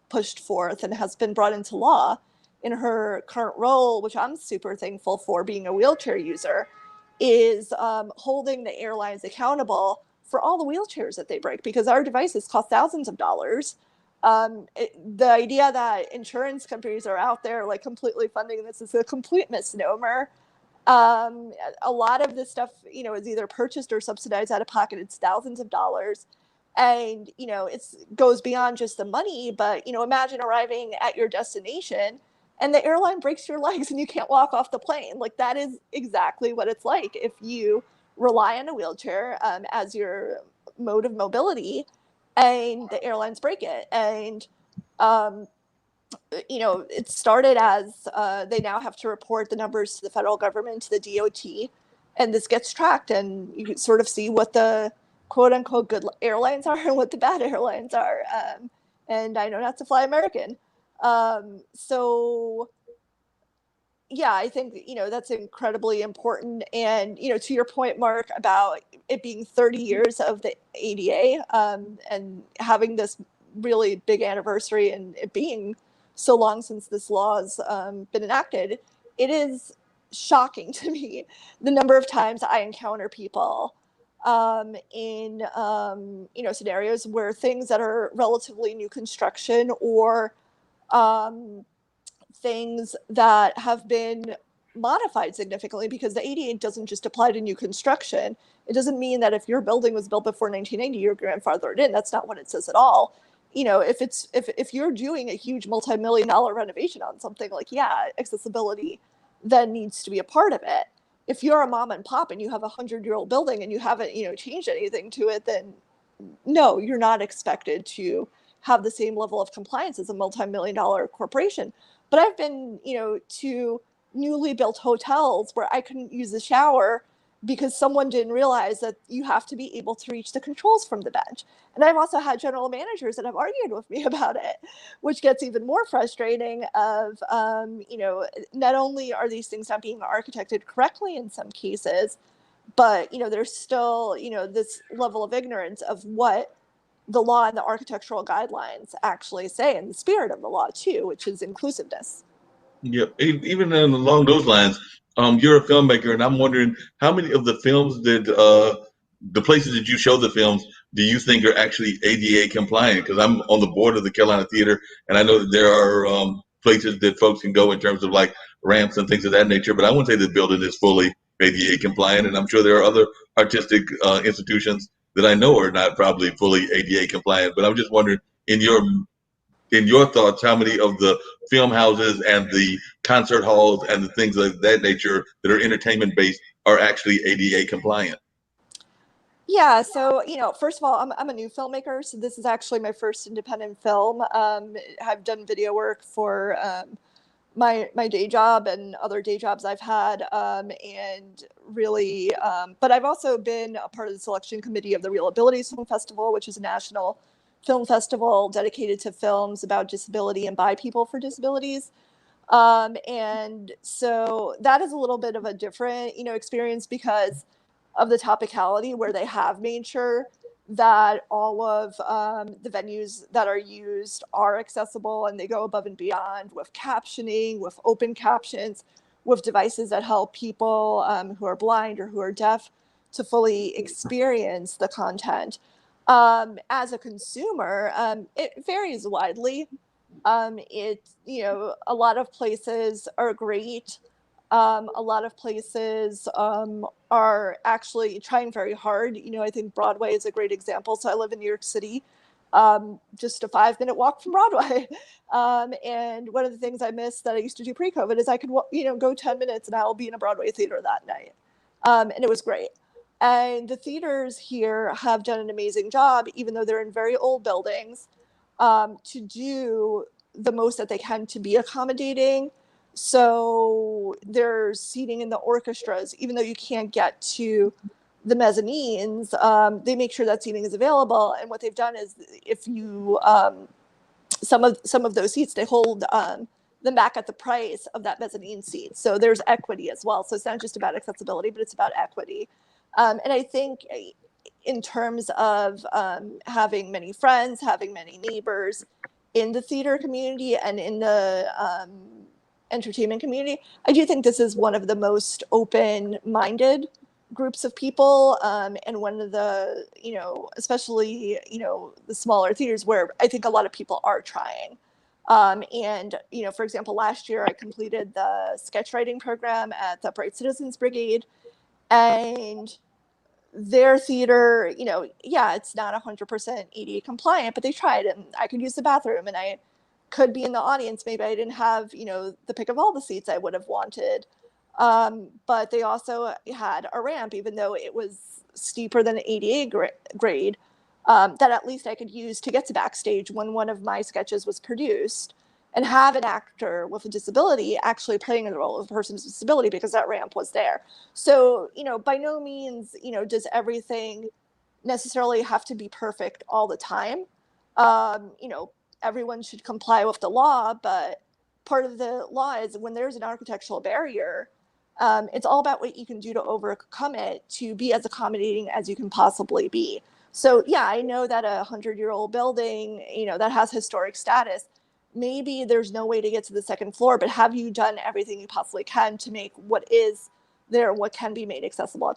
D: pushed forth and has been brought into law in her current role, which I'm super thankful for, being a wheelchair user, is holding the airlines accountable for all the wheelchairs that they break, because our devices cost thousands of dollars. The idea that insurance companies are out there like completely funding this is a complete misnomer. A lot of this stuff, is either purchased or subsidized out of pocket. It's thousands of dollars. And, it goes beyond just the money, but, imagine arriving at your destination and the airline breaks your legs and you can't walk off the plane. Like, that is exactly what it's like if you rely on a wheelchair as your mode of mobility and the airlines break it. And, it started as they now have to report the numbers to the federal government, to the DOT, and this gets tracked, and you can sort of see what the quote unquote good airlines are and what the bad airlines are. And I know not to fly American. So yeah, I think, that's incredibly important. And, to your point, Mark, about it being 30 years of the ADA and having this really big anniversary and it being so long since this law has been enacted, it is shocking to me the number of times I encounter people in scenarios where things that are relatively new construction or things that have been modified significantly, because the ADA doesn't just apply to new construction. It doesn't mean that if your building was built before 1990, you're grandfathered in. That's not what it says at all. If you're doing a huge multi-million-dollar renovation on something, like, yeah, accessibility then needs to be a part of it. If you're a mom and pop and you have a 100-year-old building and you haven't, changed anything to it, then no, you're not expected to have the same level of compliance as a multi-million-dollar corporation. But I've been, to newly built hotels where I couldn't use the shower because someone didn't realize that you have to be able to reach the controls from the bench. And I've also had general managers that have argued with me about it, which gets even more frustrating of, not only are these things not being architected correctly in some cases, but, there's still, this level of ignorance of what the law and the architectural guidelines actually say, and the spirit of the law too, which is inclusiveness.
A: Yeah, even along those lines, you're a filmmaker, and I'm wondering how many of the films that the places that you show the films do you think are actually ADA compliant? Because I'm on the board of the Carolina Theater, and I know that there are places that folks can go in terms of like ramps and things of that nature. But I wouldn't say the building is fully ADA compliant, and I'm sure there are other artistic institutions that I know are not probably fully ADA compliant. But I'm just wondering, in your thoughts, how many of the film houses and the concert halls and the things of that nature that are entertainment based are actually ADA compliant?
D: Yeah, so, first of all, I'm a new filmmaker, so this is actually my first independent film. I've done video work for my day job and other day jobs I've had, and really, but I've also been a part of the selection committee of the Real Abilities Film Festival, which is a national film festival dedicated to films about disability and by people for disabilities. And so that is a little bit of a different, experience because of the topicality, where they have made sure that all of the venues that are used are accessible, and they go above and beyond with captioning, with open captions, with devices that help people who are blind or who are deaf to fully experience the content. As a consumer, it varies widely. A lot of places are great. A lot of places are actually trying very hard. I think Broadway is a great example. So I live in New York City, just a 5-minute walk from Broadway. And one of the things I miss that I used to do pre-COVID is I could, go 10 minutes and I'll be in a Broadway theater that night. And it was great. And the theaters here have done an amazing job, even though they're in very old buildings, to do the most that they can to be accommodating. So there's seating in the orchestras, even though you can't get to the mezzanines, they make sure that seating is available. And what they've done is, if you some of those seats, they hold them back at the price of that mezzanine seat. So there's equity as well. So it's not just about accessibility, but it's about equity. And I think in terms of having many friends, having many neighbors in the theater community and in the entertainment community, I do think this is one of the most open-minded groups of people, and one of the, especially, the smaller theaters where I think a lot of people are trying. And, for example, last year I completed the sketch writing program at the Bright Citizens Brigade, and their theater, yeah, it's not 100% ADA compliant, but they tried, and I could use the bathroom, and I could be in the audience. Maybe I didn't have, the pick of all the seats I would have wanted. But they also had a ramp, even though it was steeper than an ADA grade, that at least I could use to get to backstage when one of my sketches was produced, and have an actor with a disability actually playing the role of a person with disability because that ramp was there. So, by no means, does everything necessarily have to be perfect all the time. Everyone should comply with the law, but part of the law is when there's an architectural barrier, it's all about what you can do to overcome it to be as accommodating as you can possibly be. So yeah, I know that a 100-year-old building, that has historic status, maybe there's no way to get to the second floor, but have you done everything you possibly can to make what is there, what can be made accessible?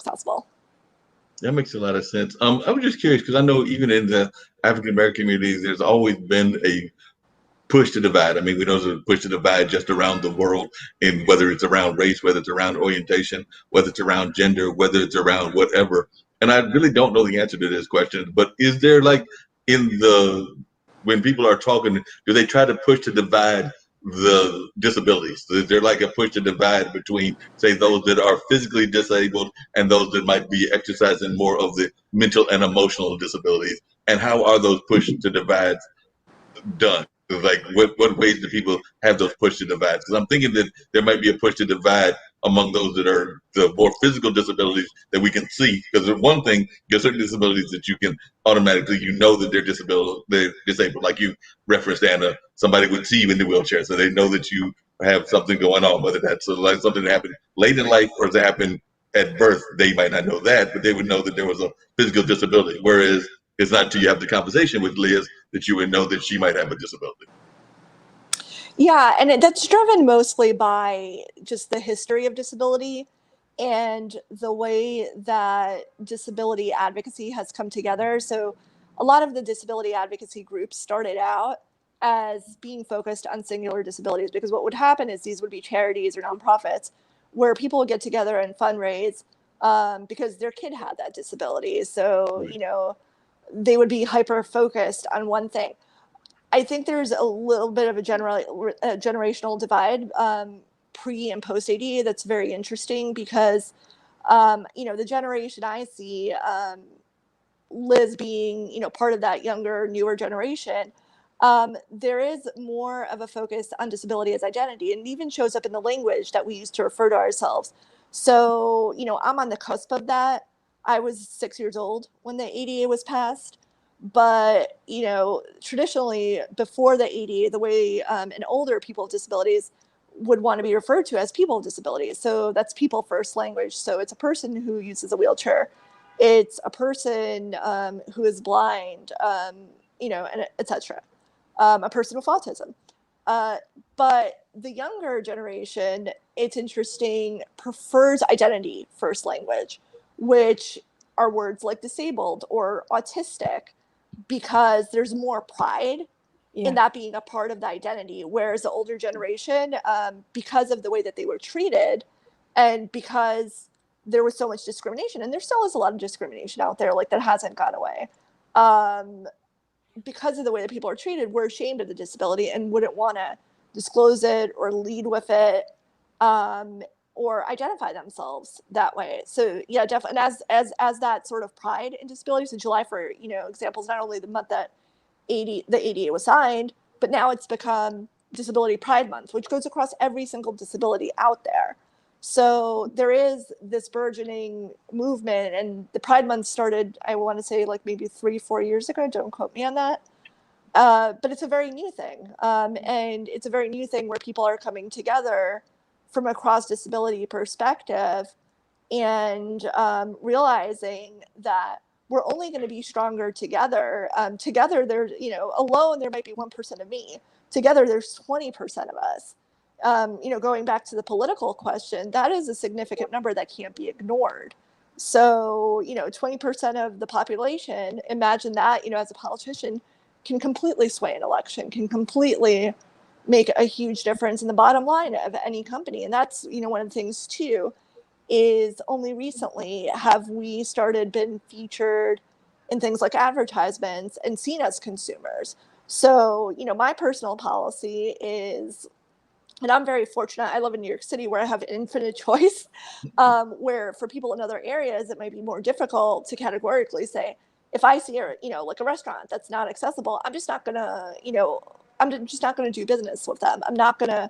A: That makes a lot of sense. I was just curious because I know even in the African American communities, there's always been a push to divide. I mean, we know there's a push to divide just around the world, and whether it's around race, whether it's around orientation, whether it's around gender, whether it's around whatever. And I really don't know the answer to this question, but is there like in the when people are talking, do they try to push to divide the disabilities? Is there like a push to divide between, say, those that are physically disabled and those that might be exercising more of the mental and emotional disabilities? And how are those push to divide done? Like, what ways do people have those push to divide? Because I'm thinking that there might be a push to divide among those that are the more physical disabilities that we can see. Because one thing, there's certain disabilities that you can automatically, that they're disabled. Like you referenced, Anna, somebody would see you in the wheelchair, so they know that you have something going on, whether that's like something that happened late in life or that happened at birth. They might not know that, but they would know that there was a physical disability. Whereas it's not until you have the conversation with Liz that you would know that she might have a disability.
D: Yeah, and that's driven mostly by just the history of disability and the way that disability advocacy has come together. So a lot of the disability advocacy groups started out as being focused on singular disabilities, because what would happen is these would be charities or nonprofits where people would get together and fundraise because their kid had that disability. So,
A: Right.
D: they would be hyper focused on one thing. I think there's a little bit of a generational divide pre and post ADA that's very interesting because, the generation I see, Liz being, part of that younger, newer generation, there is more of a focus on disability as identity, and it even shows up in the language that we use to refer to ourselves. So, I'm on the cusp of that. I was 6 years old when the ADA was passed. But, traditionally before the ADA, the way and older people with disabilities would want to be referred to as people with disabilities. So that's people first language. So it's a person who uses a wheelchair. It's a person who is blind, and et cetera. A person with autism. Uh, but the younger generation, it's interesting, prefers identity first language, which are words like disabled or autistic, because there's more pride in that being a part of the identity. Whereas the older generation, because of the way that they were treated and because there was so much discrimination, and there still is a lot of discrimination out there, like that hasn't gone away. Because of the way that people are treated, we're ashamed of the disability and wouldn't want to disclose it or lead with it, or identify themselves that way. So yeah, definitely. And as that sort of pride in disability, so July, for example, is not only the month that the ADA was signed, but now it's become Disability Pride Month, which goes across every single disability out there. So there is this burgeoning movement, and the Pride Month started, I want to say, like maybe 3-4 years ago. Don't quote me on that. But it's a very new thing. And it's a very new thing where people are coming together from a cross disability perspective and realizing that we're only going to be stronger together. Together, there's, alone, there might be 1% of me. Together, there's 20% of us. Going back to the political question, that is a significant number that can't be ignored. So, 20% of the population, imagine that, as a politician, can completely sway an election, can completely make a huge difference in the bottom line of any company. And that's, one of the things too, is only recently have we started been featured in things like advertisements and seen as consumers. So, my personal policy is, and I'm very fortunate, I live in New York City where I have infinite choice, where for people in other areas, it might be more difficult to categorically say, if I see like a restaurant that's not accessible, I'm just not gonna, I'm just not gonna do business with them. I'm not gonna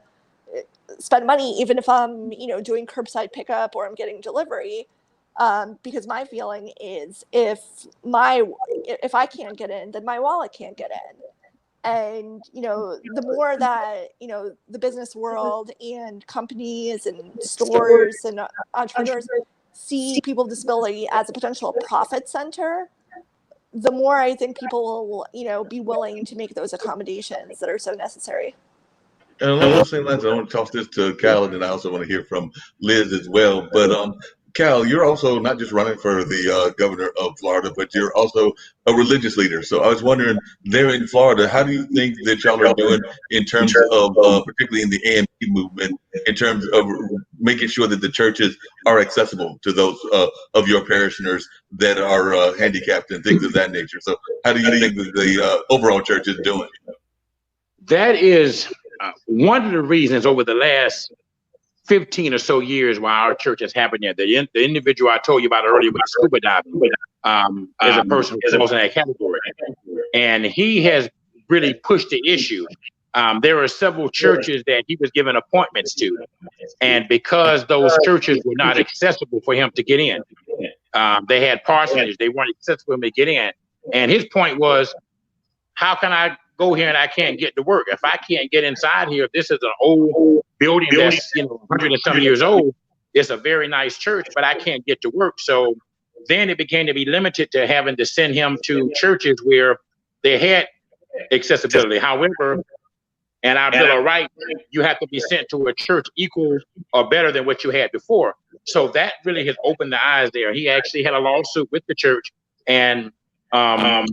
D: spend money, even if I'm, doing curbside pickup or I'm getting delivery. Because my feeling is if I can't get in, then my wallet can't get in. And, the more that, the business world and companies and stores and entrepreneurs see people with disability as a potential profit center, the more I think people will, be willing to make those accommodations that are so necessary.
A: And along those same lines, I want to toss this to Cal, and then I also want to hear from Liz as well. But Cal, you're also not just running for the governor of Florida, but you're also a religious leader. So I was wondering, there in Florida, how do you think that y'all are doing in terms of, particularly in the AMP movement, in terms of making sure that the churches are accessible to those of your parishioners that are handicapped and things of that nature? So how do you think that the overall church is doing?
B: That is one of the reasons over the last 15 or so years why our church has happened there. The individual I told you about earlier with the scuba diving is a person who falls in that category. And he has really pushed the issue. There are several churches that he was given appointments to. And because those churches were not accessible for him to get in, they had parsonage, they weren't accessible for him to get in. And his point was, how can I go here and I can't get to work? If I can't get inside here, if this is an old building that's 100 and some years old, it's a very nice church, but I can't get to work. So then it began to be limited to having to send him to churches where they had accessibility. However, and our Bill of Rights, you have to be sent to a church equal or better than what you had before. So that really has opened the eyes there. He actually had a lawsuit with the church, and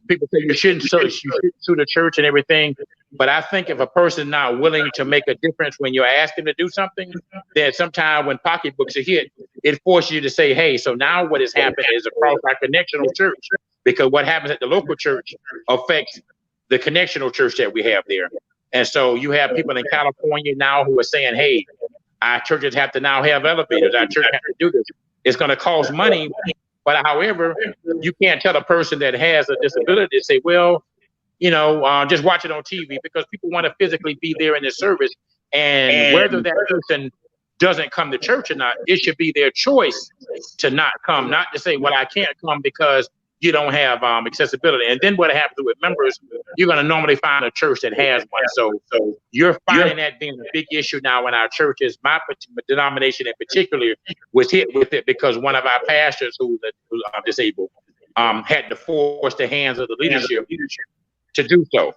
B: people say you shouldn't sue the church and everything, but I think if a person not willing to make a difference when you ask them to do something, then sometimes when pocketbooks are hit, it forces you to say, hey, so now what has happened is across our connectional church, because what happens at the local church affects the connectional church that we have there. And so you have people in California now who are saying, hey, our churches have to now have elevators, our church have to do this. It's going to cost money. But however, you can't tell a person that has a disability to say, well, just watch it on TV, because people want to physically be there in the service. And whether that person doesn't come to church or not, it should be their choice to not come, not to say, well, I can't come because you don't have accessibility. And then what happens with members, you're going to normally find a church that has one. So you're finding that being a big issue now in our churches. My denomination in particular was hit with it because one of our pastors who's disabled had to force the hands of the leadership to do so.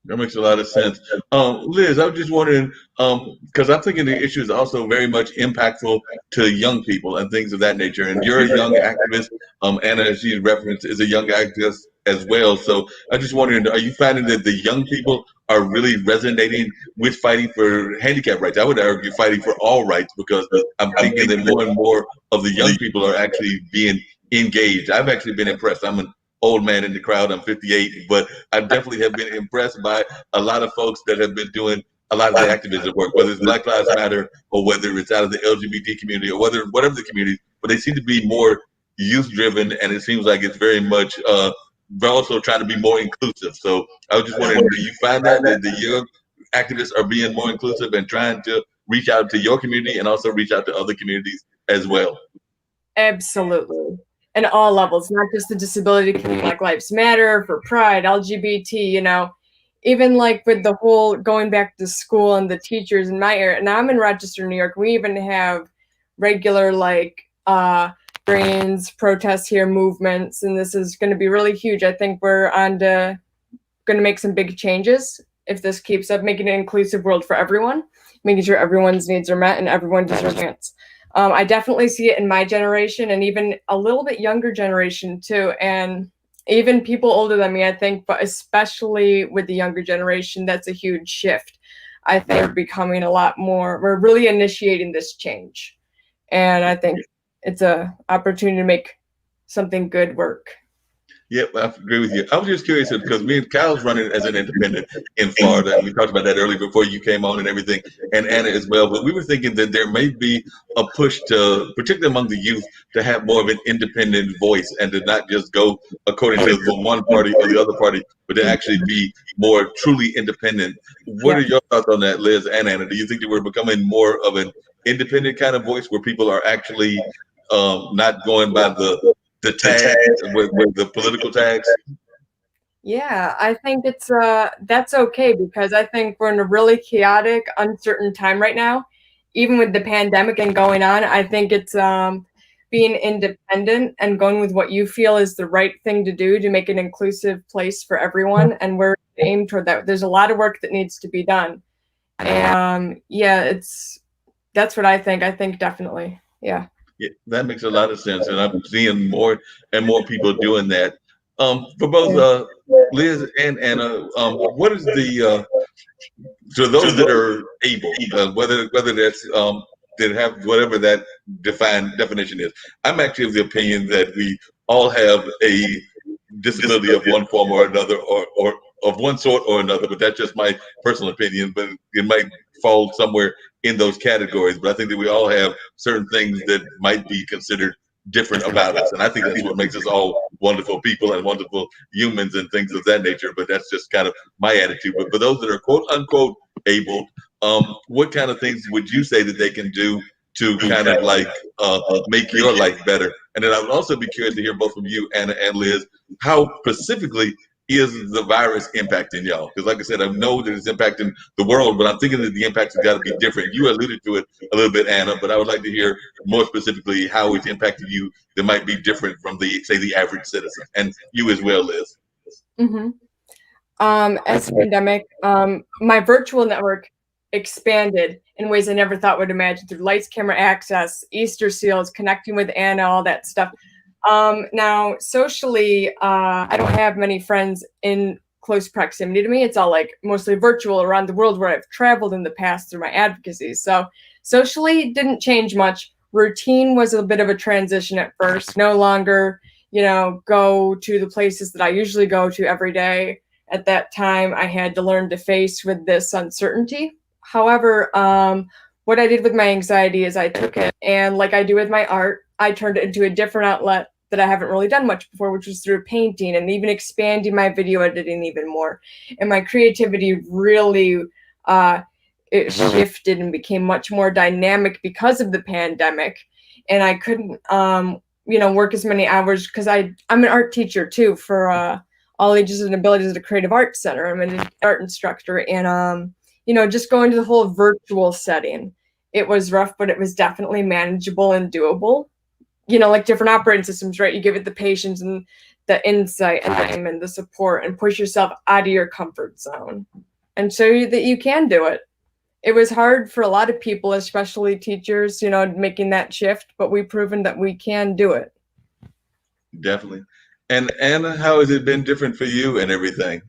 A: That makes a lot of sense. Liz, I was just wondering, because I'm thinking the issue is also very much impactful to young people and things of that nature. And you're a young activist. Anna, as she referenced, is a young activist as well. So I'm just wondering, are you finding that the young people are really resonating with fighting for handicap rights? I would argue fighting for all rights, because I'm thinking that more and more of the young people are actually being engaged. I've actually been impressed. I'm an old man in the crowd. I'm 58, but I definitely have been impressed by a lot of folks that have been doing a lot of the activism work, whether it's Black Lives Matter or whether it's out of the LGBT community or whatever the community, but they seem to be more youth driven, and it seems like it's very much we're also trying to be more inclusive. So I was just wondering, do you find that the young activists are being more inclusive and trying to reach out to your community and also reach out to other communities as well?
C: Absolutely. And all levels, not just the disability community, Black Lives Matter, for Pride, LGBT, even like with the whole going back to school and the teachers in my area. And I'm in Rochester, New York. We even have regular brains protests here, movements, and this is going to be really huge. I think we're going to make some big changes if this keeps up, making an inclusive world for everyone, making sure everyone's needs are met and everyone deserves a chance. I definitely see it in my generation and even a little bit younger generation too. And even people older than me, I think, but especially with the younger generation, that's a huge shift. I think we're becoming a lot more, we're really initiating this change. And I think it's a opportunity to make something good work.
A: Yep, I agree with you. I was just curious because me and Kyle's running as an independent in Florida, and we talked about that earlier before you came on and everything, and Anna as well. But we were thinking that there may be a push to, particularly among the youth, to have more of an independent voice and to not just go according to the one party or the other party, but to actually be more truly independent. What
C: Yeah.
A: are your thoughts on that, Liz and Anna? Do you think that we're becoming more of an independent kind of voice where people are actually not going by the tags with the political tags?
C: Yeah, I think it's that's okay because I think we're in a really chaotic, uncertain time right now. Even with the pandemic and going on, I think it's being independent and going with what you feel is the right thing to do to make an inclusive place for everyone. And we're aimed toward that. There's a lot of work that needs to be done. And yeah, that's what I think. I think definitely. Yeah.
A: Yeah, that makes a lot of sense, and I'm seeing more and more people doing that. For both Liz and Anna, what is the to those that are able, whether that's that have whatever that defined definition is? I'm actually of the opinion that we all have a disability of one form or another, or of one sort or another. But that's just my personal opinion. But it might fall somewhere in those categories. But I think that we all have certain things that might be considered different about us, and I think that's what makes us all wonderful people and wonderful humans and things of that nature. But that's just kind of my attitude. But for those that are quote unquote able, what kind of things would you say that they can do to kind of like make your life better? And then I would also be curious to hear both from you, Anna and Liz, how specifically is the virus impacting y'all? Because like I said, I know that it's impacting the world, but I'm thinking that the impacts have got to be different. You alluded to it a little bit, Anna, but I would like to hear more specifically how it's impacting you that might be different from the, say, the average citizen, and you as well, Liz.
C: Mm-hmm. As a pandemic, my virtual network expanded in ways I never thought would imagine through lights, camera access, Easter seals, connecting with Anna, all that stuff. Now, socially, I don't have many friends in close proximity to me. It's all like mostly virtual around the world where I've traveled in the past through my advocacy. So socially, didn't change much. Routine was a bit of a transition at first. No longer, go to the places that I usually go to every day. At that time, I had to learn to face with this uncertainty. However, what I did with my anxiety is I took it and, like I do with my art, I turned it into a different outlet that I haven't really done much before, which was through painting and even expanding my video editing even more. And my creativity really it shifted and became much more dynamic because of the pandemic. And I couldn't, work as many hours because I'm an art teacher too for all ages and abilities at a creative arts center. I'm an art instructor, and just going to the whole virtual setting, it was rough, but it was definitely manageable and doable. Like different operating systems, right? You give it the patience and the insight and the support and push yourself out of your comfort zone and show you that you can do it. It was hard for a lot of people, especially teachers, making that shift, but we've proven that we can do it.
A: Definitely. And Anna, how has it been different for you and everything?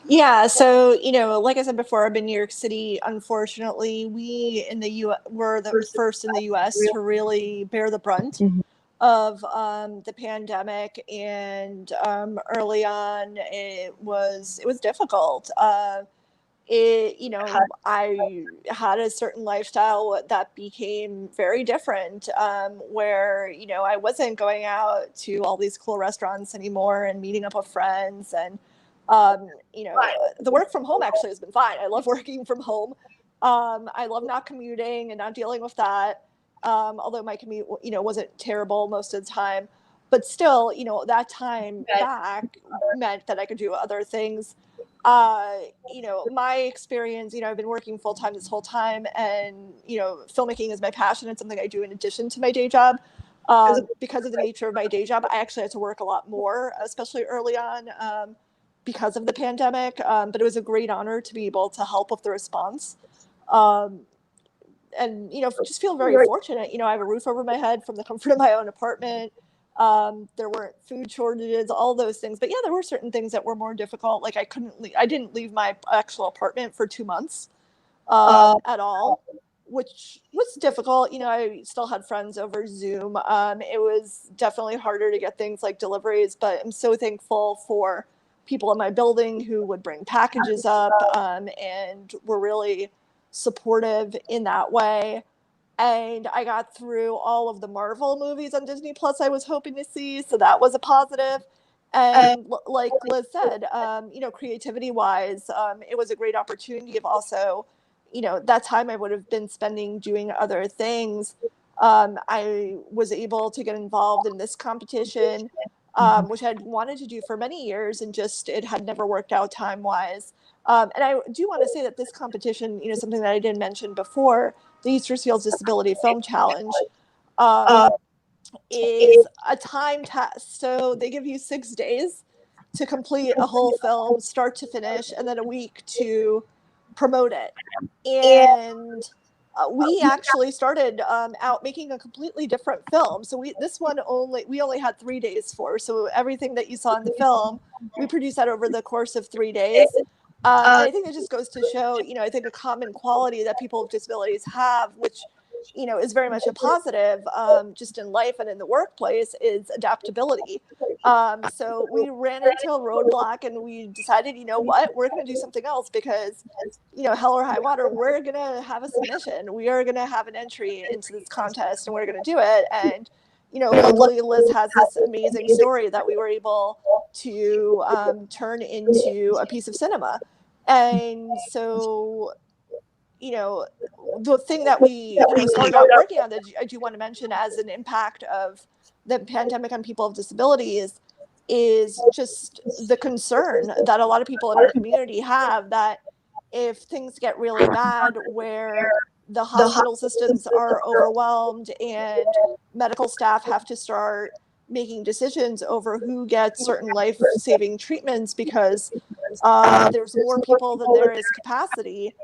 D: Yeah, so like I said before, I'm in New York City. Unfortunately, we in the U were the first in the U.S. to really bear the brunt of the pandemic, and early on, it was difficult. I had a certain lifestyle that became very different, where I wasn't going out to all these cool restaurants anymore and meeting up with friends. And the work from home actually has been fine. I love working from home. I love not commuting and not dealing with that. Although my commute wasn't terrible most of the time, but still, that time back meant that I could do other things. My experience, I've been working full time this whole time, and filmmaking is my passion. It's something I do in addition to my day job. Because of the nature of my day job, I actually had to work a lot more, especially early on, because of the pandemic. But it was a great honor to be able to help with the response. and just feel very fortunate. I have a roof over my head from the comfort of my own apartment. There weren't food shortages, all those things. But yeah, there were certain things that were more difficult. Like I didn't leave my actual apartment for 2 months at all, which was difficult. I still had friends over Zoom. It was definitely harder to get things like deliveries, but I'm so thankful for people in my building who would bring packages up and were really supportive in that way. And I got through all of the Marvel movies on Disney Plus I was hoping to see, so that was a positive. And like Liz said, creativity wise, it was a great opportunity of also, that time I would have been spending doing other things. I was able to get involved in this competition, which I'd wanted to do for many years, and just it had never worked out time wise. And I do want to say that this competition, something that I didn't mention before, the Easter Seals Disability Film Challenge, is a time test. So they give you 6 days to complete a whole film, start to finish, and then a week to promote it. And we actually started out making a completely different film. So we only had 3 days for. So everything that you saw in the film, we produced that over the course of 3 days. And I think it just goes to show, I think a common quality that people with disabilities have, which, is very much a positive just in life and in the workplace, is adaptability. So we ran into a roadblock and we decided, what, we're going to do something else because, hell or high water, we're going to have a submission. We are going to have an entry into this contest and we're going to do it. And, luckily Liz has this amazing story that we were able to turn into a piece of cinema. And so, the thing that we, started out working on that I do want to mention as an impact of the pandemic on people with disabilities is just the concern that a lot of people in our community have that if things get really bad where the hospital systems are overwhelmed and medical staff have to start making decisions over who gets certain life-saving treatments because there's more people than there is capacity.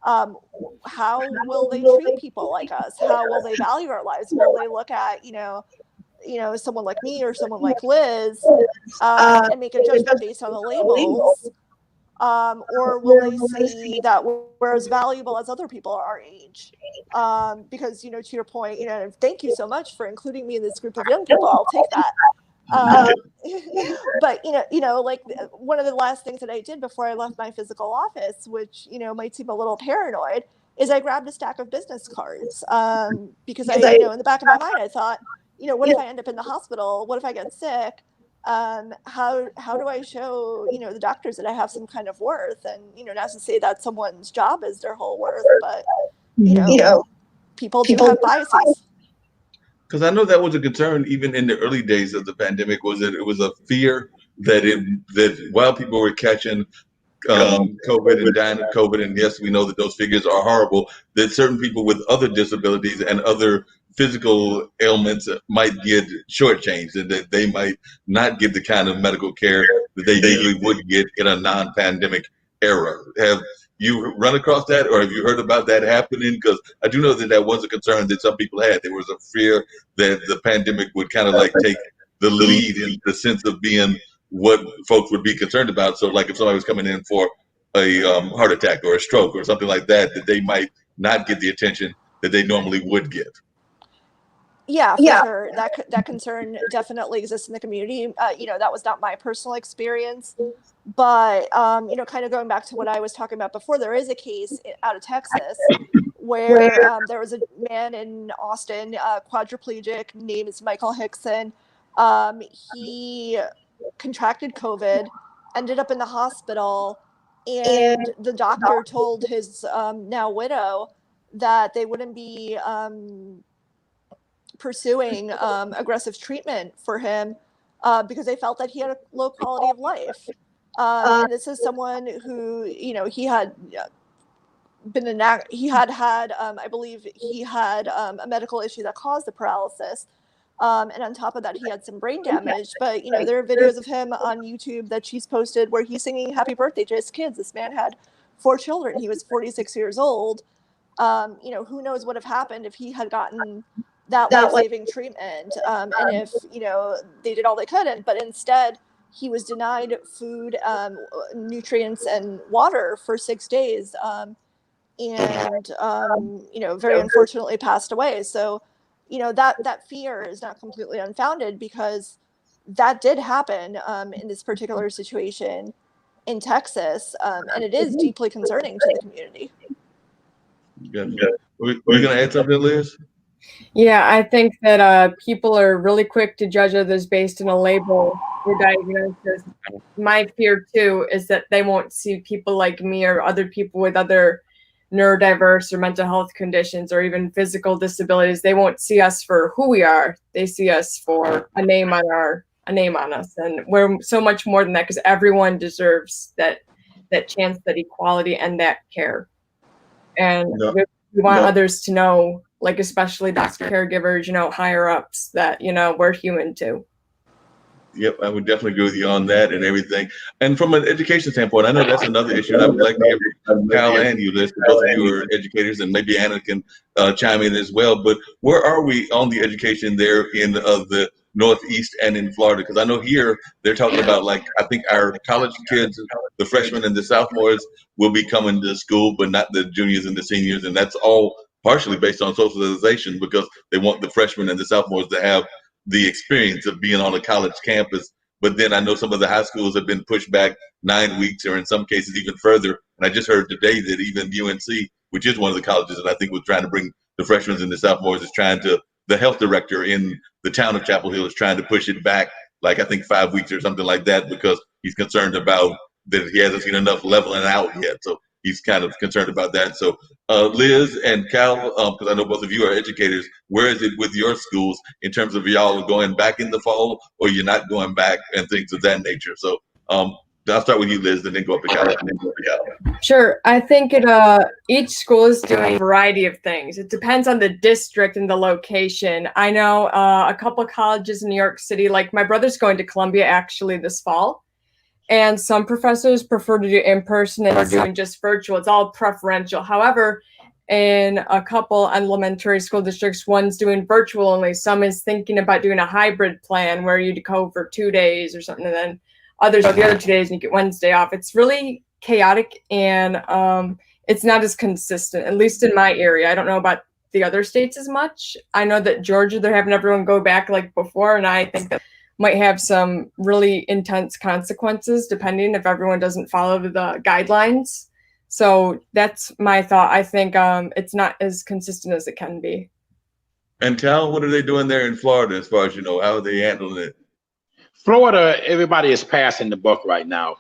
D: How will they treat people like us? How will they value our lives? Will they look at, someone like me or someone like Liz and make a judgment based on the labels? Or will they see that we're as valuable as other people our age? Because, to your point, thank you so much for including me in this group of young people. I'll take that. But like one of the last things that I did before I left my physical office, which might seem a little paranoid, is I grabbed a stack of business cards because I in the back of my mind I thought, what if I end up in the hospital? What if I get sick? How do I show the doctors that I have some kind of worth? And not to say that someone's job is their whole worth, but people do have biases.
A: Because I know that was a concern even in the early days of the pandemic. Was that it was a fear that while people were catching COVID and dying of COVID, and yes, we know that those figures are horrible, that certain people with other disabilities and other physical ailments might get shortchanged, and that they might not get the kind of medical care that they usually would get in a non-pandemic era. Have you run across that, or have you heard about that happening? Because I do know that that was a concern that some people had. There was a fear that the pandemic would kind of like take the lead in the sense of being what folks would be concerned about. So like if somebody was coming in for a heart attack or a stroke or something like that, that they might not get the attention that they normally would get.
D: Yeah, for sure. That concern definitely exists in the community. That was not my personal experience, but kind of going back to what I was talking about before, there is a case out of Texas where there was a man in Austin, quadriplegic, name is Michael Hickson. He contracted COVID, ended up in the hospital, and the doctor told his now widow that they wouldn't be pursuing aggressive treatment for him because they felt that he had a low quality of life. And this is someone who, he had been I believe he had a medical issue that caused the paralysis. And on top of that, he had some brain damage. But, there are videos of him on YouTube that she's posted where he's singing happy birthday to his kids. This man had 4 children. He was 46 years old. You know, who knows what have happened if he had gotten that life-saving treatment, and if, you know, they did all they could, but instead he was denied food, nutrients, and water for 6 days, and you know, very unfortunately passed away. So, you know, that fear is not completely unfounded, because that did happen, in this particular situation in Texas, and it is deeply concerning to the community.
A: Good. Were you going to add something, Liz?
C: Yeah, I think that people are really quick to judge others based on a label or diagnosis. My fear too is that they won't see people like me or other people with other neurodiverse or mental health conditions or even physical disabilities. They won't see us for who we are. They see us for a name on us, and we're so much more than that, because everyone deserves that chance, that equality, and that care. And we want others to know, like especially doctor caregivers, you know, higher ups, that, you know, we're human too.
A: Yep, I would definitely agree with you on that and everything. And from an education standpoint, I know that's another issue, and I would like to hear from Kyle and you, Liz, because both of you are educators, and maybe Anna can chime in as well. But where are we on the education there in the Northeast and in Florida? Because I know here they're talking about, like, I think our college kids, the freshmen and the sophomores, will be coming to school, but not the juniors and the seniors, and that's all partially based on socialization, because they want the freshmen and the sophomores to have the experience of being on a college campus. But then I know some of the high schools have been pushed back 9 weeks, or in some cases even further. And I just heard today that even UNC, which is one of the colleges that I think was trying to bring the freshmen and the sophomores, is trying to, the health director in the town of Chapel Hill is trying to push it back, like I think 5 weeks or something like that, because he's concerned about that he hasn't seen enough leveling out yet. So he's kind of concerned about that. So Liz and Cal, because I know both of you are educators, where is it with your schools in terms of y'all going back in the fall, or you're not going back, and things of that nature? So I'll start with you, Liz, and then go up to Cal.
C: Sure. I think each school is doing a variety of things. It depends on the district and the location. I know a couple of colleges in New York City, like my brother's going to Columbia actually this fall. And some professors prefer to do in person and are doing just virtual. It's all preferential. However, in a couple elementary school districts, one's doing virtual only. Some is thinking about doing a hybrid plan where you go for 2 days or something, and then others the other 2 days and you get Wednesday off. It's really chaotic, and it's not as consistent, at least in my area. I don't know about the other states as much. I know that Georgia, they're having everyone go back like before, and I think that might have some really intense consequences depending if everyone doesn't follow the guidelines. So that's my thought. I think it's not as consistent as it can be.
A: And Cal, what are they doing there in Florida, as far as you know? How are they handling it?
B: Florida, everybody is passing the buck right now.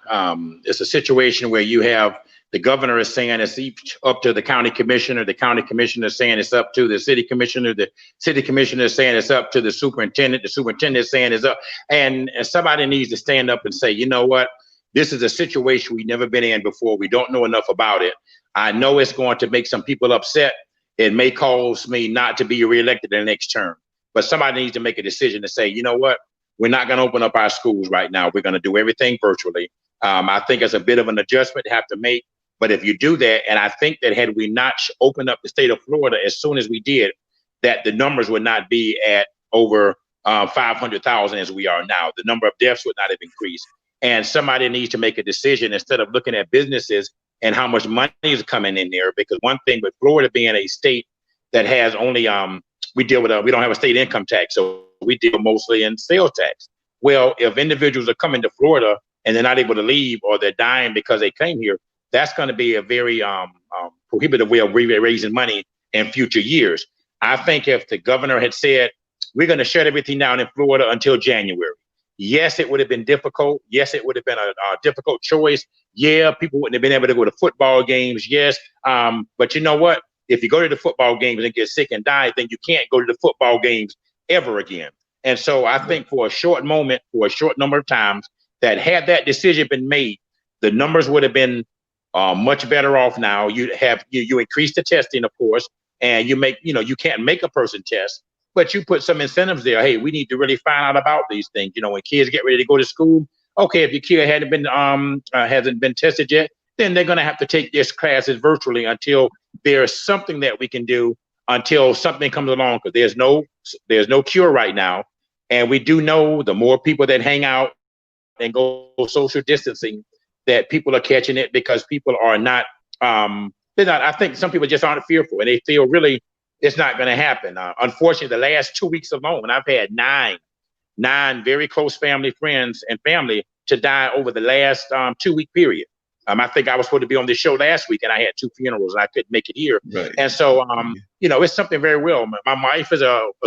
B: It's a situation where you have the governor is saying it's up to the county commissioner is saying it's up to the city commissioner is saying it's up to the superintendent is saying it's up, and somebody needs to stand up and say, you know what, this is a situation we've never been in before. We don't know enough about it. I know it's going to make some people upset. It may cause me not to be reelected in the next term, but somebody needs to make a decision to say, you know what, we're not going to open up our schools right now. We're going to do everything virtually. I think it's a bit of an adjustment to have to make. But if you do that, and I think that had we not opened up the state of Florida as soon as we did, that the numbers would not be at over 500,000 as we are now. The number of deaths would not have increased. And somebody needs to make a decision instead of looking at businesses and how much money is coming in there. Because one thing with Florida being a state that has only, we don't have a state income tax. So we deal mostly in sales tax. Well, if individuals are coming to Florida and they're not able to leave, or they're dying because they came here, that's going to be a very prohibitive way of raising money in future years. I think if the governor had said, we're going to shut everything down in Florida until January, yes, it would have been difficult. Yes, it would have been a difficult choice. Yeah, people wouldn't have been able to go to football games. Yes. But you know what? If you go to the football games and get sick and die, then you can't go to the football games ever again. And so I think for a short moment, for a short number of times, that had that decision been made, the numbers would have been much better off now. You increase the testing, of course, and you can't make a person test, but you put some incentives there. Hey, we need to really find out about these things. When kids get ready to go to school, okay, if your kid hasn't been tested yet, then they're going to have to take these classes virtually until there's something that we can do until something comes along, because there's no cure right now. And we do know the more people that hang out and go social distancing, that people are catching it, because people are not, they're not, I think some people just aren't fearful, and they feel really it's not going to happen. Unfortunately, the last 2 weeks alone, I've had nine very close family friends and family to die over the last 2 week period. I think I was supposed to be on this show last week, and I had 2 funerals, and I couldn't make it here.
A: Right.
B: And so, it's something very real. My wife was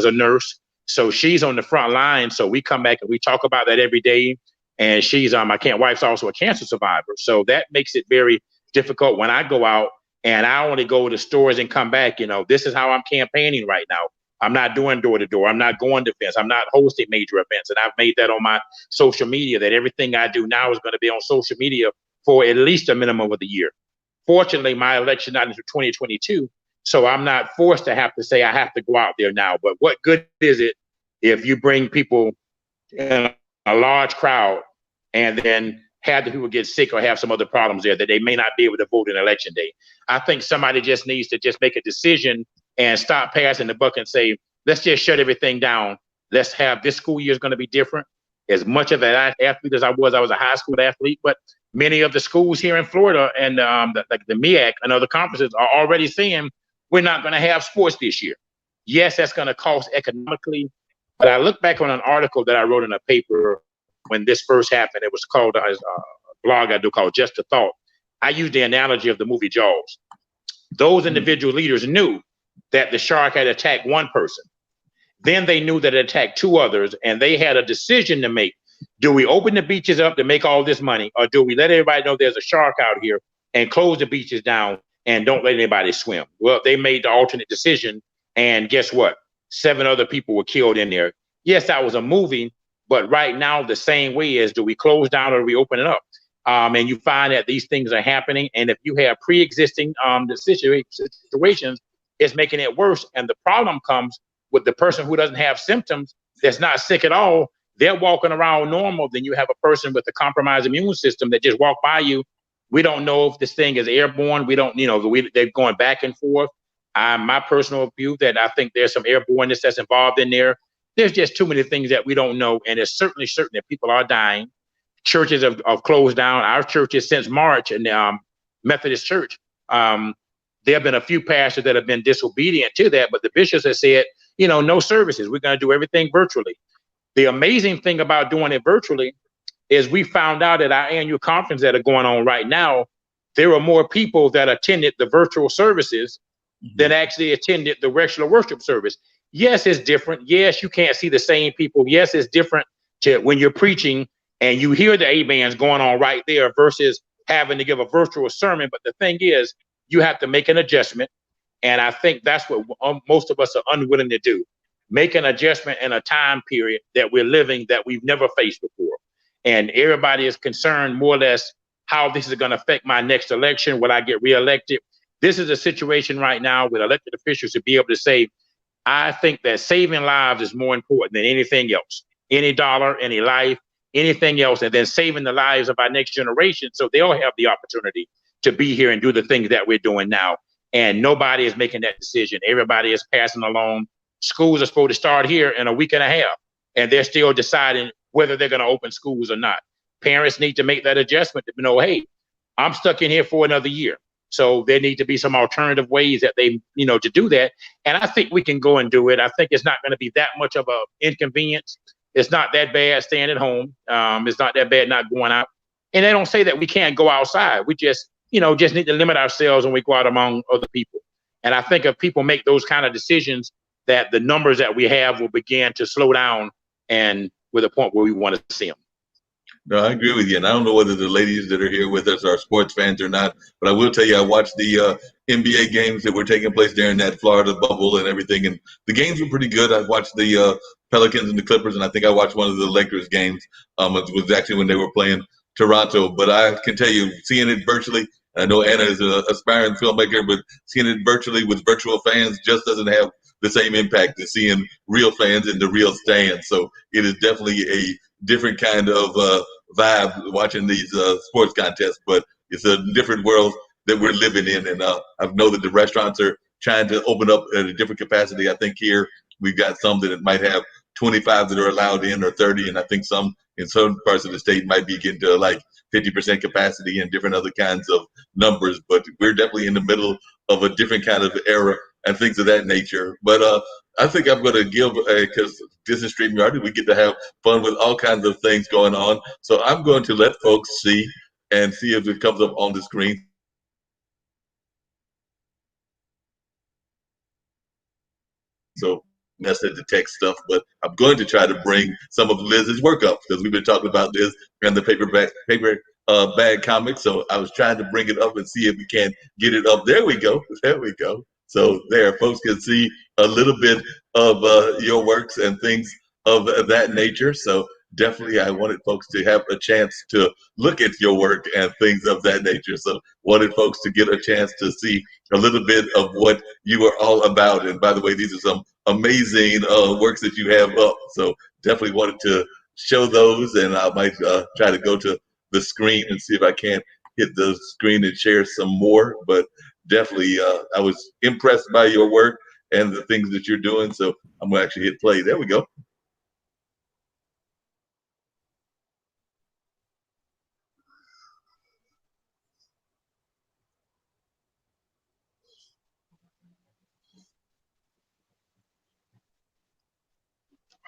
B: a nurse, so she's on the front line. So we come back and we talk about that every day. And she's my wife's also a cancer survivor, so that makes it very difficult when I go out and I only go to stores and come back. This is how I'm campaigning right now. I'm not doing door to door. I'm not going to events. I'm not hosting major events. And I've made that on my social media, that everything I do now is going to be on social media for at least a minimum of the year. Fortunately, my election not until 2022, so I'm not forced to have to say I have to go out there now. But what good is it if you bring people in a large crowd and then have the people get sick or have some other problems there that they may not be able to vote in election day? I think somebody just needs to just make a decision and stop passing the buck and say, let's just shut everything down. Let's have, this school year is going to be different. As much of an athlete as I was a high school athlete, but many of the schools here in Florida and like the MEAC and other conferences are already saying we're not going to have sports this year. Yes, that's going to cost economically, but I look back on an article that I wrote in a paper when this first happened. It was called a blog I do called Just a Thought. I used the analogy of the movie Jaws. Those individual leaders knew that the shark had attacked one person. Then they knew that it attacked 2 others, and they had a decision to make. Do we open the beaches up to make all this money, or do we let everybody know there's a shark out here and close the beaches down and don't let anybody swim? Well, they made the alternate decision, and guess what? 7 other people were killed in there. Yes, that was a movie, but right now the same way is, do we close down or do we open it up? And you find that these things are happening, and if you have pre-existing situations, it's making it worse. And the problem comes with the person who doesn't have symptoms, that's not sick at all. They're walking around normal. Then you have a person with a compromised immune system that just walk by you. We don't know if this thing is airborne. We don't, they're going back and forth. My personal view that I think there's some airborneness that's involved in there. There's just too many things that we don't know. And it's certainly certain that people are dying. Churches have closed down. Our churches since March, and Methodist Church, there have been a few pastors that have been disobedient to that, but the bishops have said, no services. We're going to do everything virtually. The amazing thing about doing it virtually is we found out at our annual conference that are going on right now, there were more people that attended the virtual services than actually attended the regular worship service. Yes, it's different. Yes, you can't see the same people. Yes, it's different to when you're preaching and you hear the amens going on right there versus having to give a virtual sermon. But the thing is, you have to make an adjustment. And I think that's what most of us are unwilling to do. Make an adjustment in a time period that we're living that we've never faced before. And everybody is concerned more or less how this is going to affect my next election. Will I get reelected? This is a situation right now with elected officials to be able to say, I think that saving lives is more important than anything else. Any dollar, any life, anything else, and then saving the lives of our next generation so they'll have the opportunity to be here and do the things that we're doing now. And nobody is making that decision. Everybody is passing along. Schools are supposed to start here in a week and a half, and they're still deciding whether they're going to open schools or not. Parents need to make that adjustment to know, hey, I'm stuck in here for another year. So there need to be some alternative ways that they, to do that. And I think we can go and do it. I think it's not going to be that much of an inconvenience. It's not that bad staying at home. It's not that bad not going out. And they don't say that we can't go outside. We just need to limit ourselves when we go out among other people. And I think if people make those kind of decisions, that the numbers that we have will begin to slow down and with a point where we want to see them.
A: No, I agree with you. And I don't know whether the ladies that are here with us are sports fans or not, but I will tell you, I watched the NBA games that were taking place there in that Florida bubble and everything. And the games were pretty good. I watched the Pelicans and the Clippers, and I think I watched one of the Lakers games. It was actually when they were playing Toronto. But I can tell you, seeing it virtually, I know Anna is an aspiring filmmaker, but seeing it virtually with virtual fans just doesn't have the same impact as seeing real fans in the real stands. So it is definitely a different kind of vibe watching these sports contests, but it's a different world that we're living in. And I know that the restaurants are trying to open up at a different capacity. I think here we've got some that might have 25 that are allowed in, or 30, and I think some in certain parts of the state might be getting to like 50% capacity and different other kinds of numbers. But we're definitely in the middle of a different kind of era and things of that nature. But I think I'm going to give, because this is StreamYard, we get to have fun with all kinds of things going on. So I'm going to let folks see if it comes up on the screen. So that's the tech stuff, but I'm going to try to bring some of Liz's work up because we've been talking about Liz and the paper bag comic. So I was trying to bring it up and see if we can get it up. There we go. There we go. So there, folks can see a little bit of your works and things of that nature. So definitely, I wanted folks to have a chance to look at your work and things of that nature. So wanted folks to get a chance to see a little bit of what you are all about. And by the way, these are some amazing works that you have up. So definitely wanted to show those, and I might try to go to the screen and see if I can hit the screen and share some more. But definitely, I was impressed by your work and the things that you're doing. So I'm gonna actually hit play. There we go.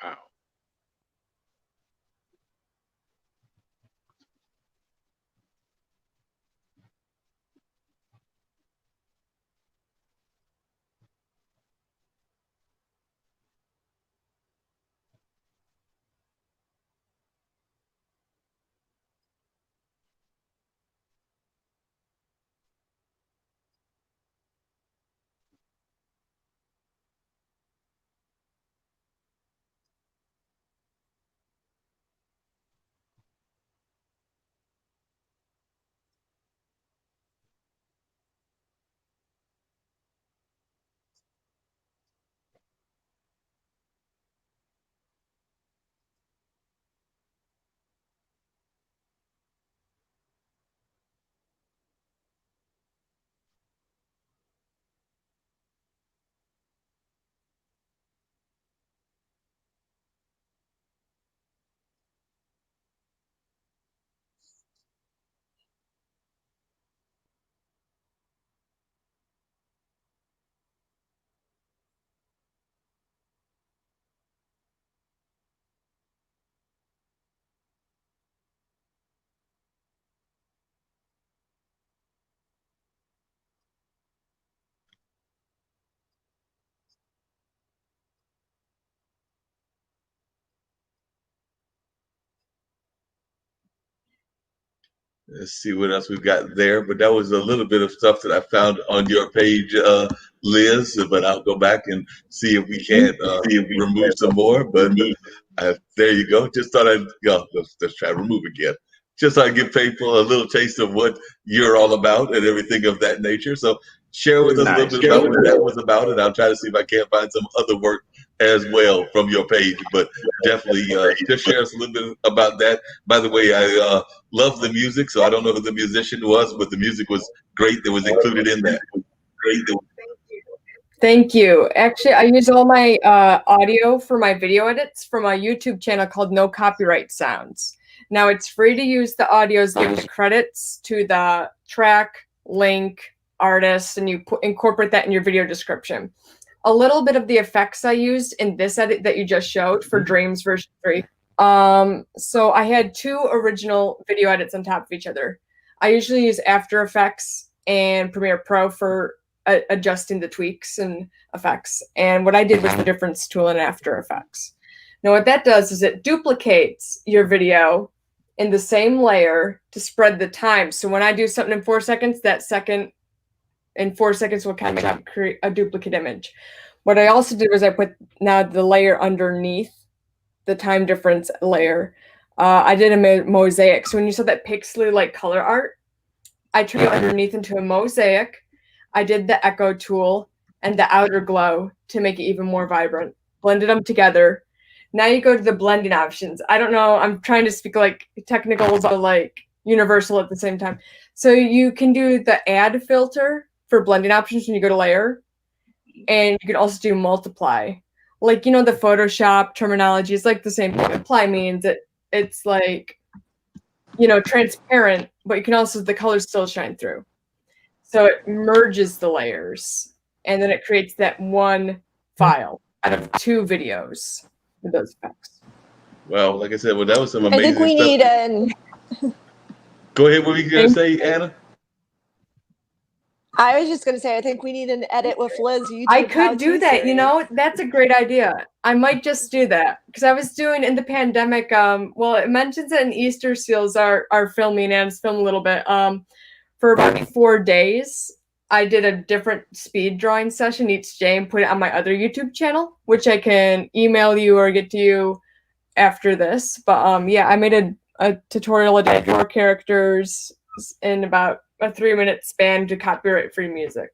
B: Wow.
A: Let's see what else we've got there. But that was a little bit of stuff that I found on your page, Liz. But I'll go back and see if we can remove some more. But there you go. Just thought I'd go. Let's try to remove again. Just so I give people a little taste of what you're all about and everything of that nature. So share with us a little bit about what that was about, and I'll try to see if I can't find some other work as well from your page. But definitely just share us a little bit about that. By the way, I love the music, so I don't know who the musician was, but the music was great that was included in that.
C: Thank you. Actually, I use all my audio for my video edits from a YouTube channel called No Copyright Sounds. Now, it's free to use the audios, gives credits to the track, link, artist, and you incorporate that in your video description. A little bit of the effects I used in this edit that you just showed for Dreams version 3. So I had 2 original video edits on top of each other. I usually use After Effects and Premiere Pro for adjusting the tweaks and effects. And what I did was the difference tool in After Effects. Now what that does is it duplicates your video in the same layer to spread the time. So when I do something in 4 seconds, that second in 4 seconds will kind of create a duplicate image. What I also did was I put now the layer underneath the time difference layer. I did a mosaic. So when you saw that pixely like color art, I turned it underneath into a mosaic. I did the echo tool and the outer glow to make it even more vibrant. Blended them together. Now you go to the blending options. I don't know. I'm trying to speak like technical, so like universal at the same time. So you can do the add filter for blending options when you go to layer, and you can also do multiply. Like, you know, the Photoshop terminology is like the same thing. Apply means it's like, you know, transparent, but you can also, the colors still shine through. So it merges the layers, and then it creates that one file out of 2 videos with those effects.
A: Well, like I said, well, that was some
D: I
A: amazing
D: think we
A: stuff.
D: need an.
A: Go ahead. What were you gonna say, Anna?
D: I was just going to say, I think we need an edit with Liz YouTube.
C: I could do
D: how-to
C: that, you
D: series.
C: know, that's a great idea. I might just do that because I was doing in the pandemic. Well, it mentions it in Easter Seals are filming, and it's filmed a little bit. For about 4 days, I did a different speed drawing session each day and put it on my other YouTube channel, which I can email you or get to you after this. But yeah, I made a tutorial. I did 4 characters in about a 3-minute span to copyright-free music.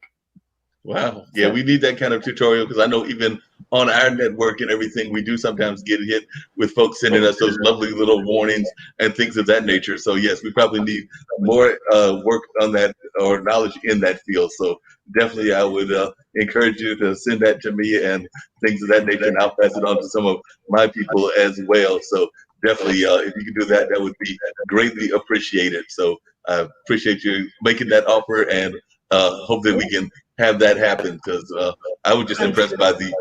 A: Wow. Yeah, we need that kind of tutorial because I know even on our network and everything, we do sometimes get hit with folks sending us those lovely little warnings and things of that nature. So yes, we probably need more work on that or knowledge in that field. So definitely I would encourage you to send that to me and things of that nature, and I'll pass it on to some of my people as well. So definitely if you can do that, that would be greatly appreciated. So I appreciate you making that offer, and hope that we can have that happen, because I was just impressed by the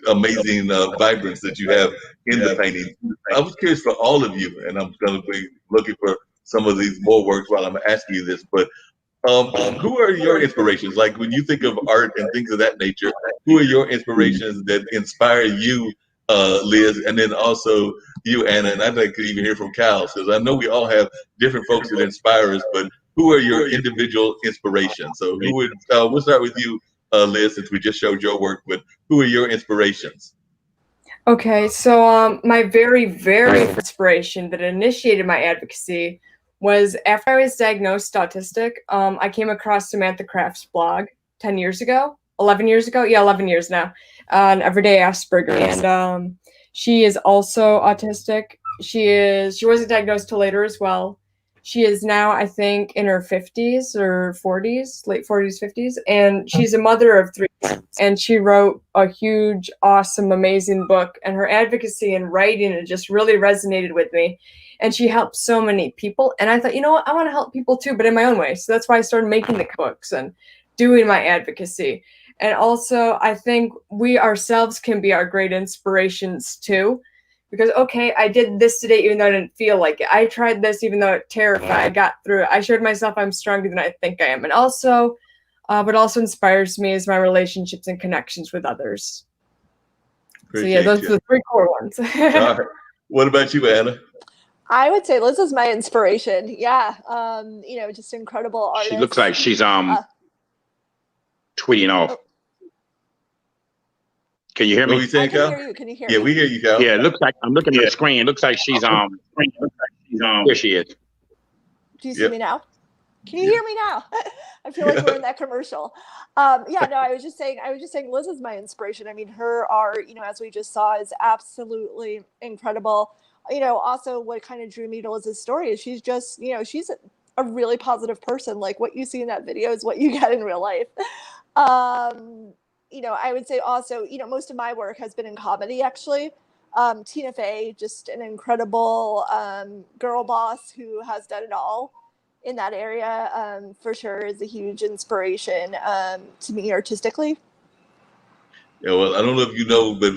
A: amazing vibrance that you have in the painting. I was curious for all of you, and I'm going to be looking for some of these more works while I'm asking you this, but who are your inspirations? Like when you think of art and things of that nature, who are your inspirations that inspire you, Liz, and then also you, Anna? And I'd like to even hear from Cal, because I know we all have different folks that inspire us, but who are your individual inspirations? So who would, we'll start with you, Liz, since we just showed your work, but who are your inspirations?
C: Okay, so my very, very inspiration that initiated my advocacy was after I was diagnosed autistic. I came across Samantha Craft's blog 10 years ago, 11 years ago. Yeah, 11 years now, on Everyday Asperger's. And she is also autistic. She wasn't diagnosed till later as well. She is now, I think, in her 50s or 40s, late 40s, 50s, and she's a mother of 3. And she wrote a huge, awesome, amazing book, and her advocacy and writing, it just really resonated with me. And she helped so many people. And I thought, you know what, I want to help people too, but in my own way. So that's why I started making the books and doing my advocacy. And also, I think we ourselves can be our great inspirations too. Because, okay, I did this today even though I didn't feel like it. I tried this even though it terrified. I got through it. I showed myself I'm stronger than I think I am. And also, what also inspires me is my relationships and connections with others.
A: Appreciate
C: so yeah, those are the 3 core ones.
A: All right. What about you, Anna?
D: I would say Liz is my inspiration. Yeah, you know, just incredible artist.
B: She looks like she's tweeting off.
D: Oh.
B: Can you hear me?
A: What were you saying,
D: I can
A: Cal?
D: hear you. Can you hear me?
A: Yeah, we hear you, Cal.
B: Yeah, it looks like I'm looking at the screen. It looks like she's here she is.
D: Do you see me now? Can you hear me now? I feel like we're in that commercial. Yeah, no, I was just saying Liz is my inspiration. I mean, her art, you know, as we just saw, is absolutely incredible. You know, also what kind of drew me to Liz's story is she's just, you know, she's a really positive person. Like what you see in that video is what you get in real life. You know, I would say also, you know, most of my work has been in comedy, actually. Tina Fey, just an incredible girl boss who has done it all in that area, for sure, is a huge inspiration to me artistically.
A: Yeah, well, I don't know if you know, but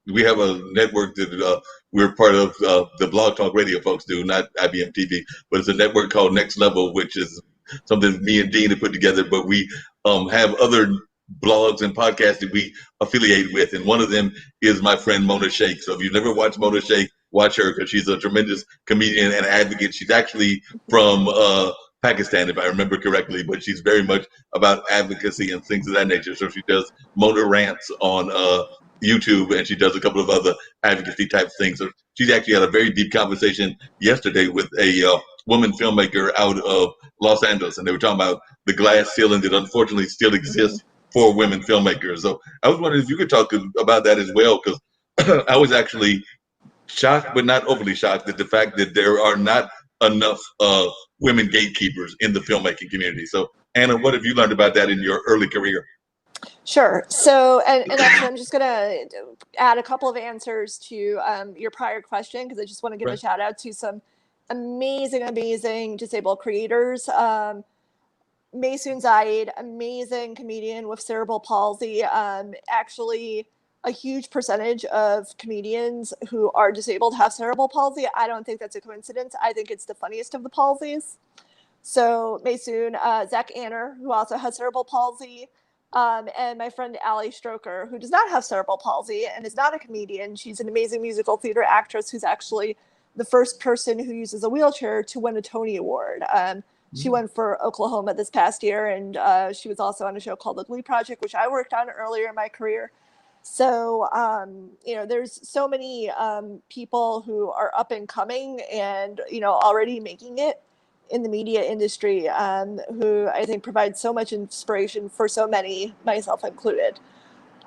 A: we have a network that we're part of. The Blog Talk Radio folks do, not IBM TV, but it's a network called Next Level, which is something me and Dean have put together. But we have other blogs and podcasts that we affiliate with, and one of them is my friend Mona Sheikh. So if you've never watched Mona Sheikh, watch her, because she's a tremendous comedian and advocate. She's actually from Pakistan, if I remember correctly, but she's very much about advocacy and things of that nature. So she does Mona Rants on YouTube, and she does a couple of other advocacy type things. So she's actually had a very deep conversation yesterday with a woman filmmaker out of Los Angeles, and they were talking about the glass ceiling that unfortunately still exists for women filmmakers. So I was wondering if you could talk about that as well, because I was actually shocked, but not overly shocked, at the fact that there are not enough women gatekeepers in the filmmaking community. So, Anna, what have you learned about that in your early career?
D: Sure. So, and actually, I'm just going to add a couple of answers to your prior question, because I just want to give a shout out to some amazing disabled creators. Maysoon Zayed, amazing comedian with cerebral palsy. Actually, a huge percentage of comedians who are disabled have cerebral palsy. I don't think that's a coincidence. I think it's the funniest of the palsies. So Maysoon, Zach Anner, who also has cerebral palsy, and my friend Allie Stroker, who does not have cerebral palsy and is not a comedian. She's an amazing musical theater actress who's actually the first person who uses a wheelchair to win a Tony Award. She won for Oklahoma this past year, and she was also on a show called The Glee Project, which I worked on earlier in my career. So, there's so many people who are up and coming and, already making it in the media industry, who I think provide so much inspiration for so many, myself included.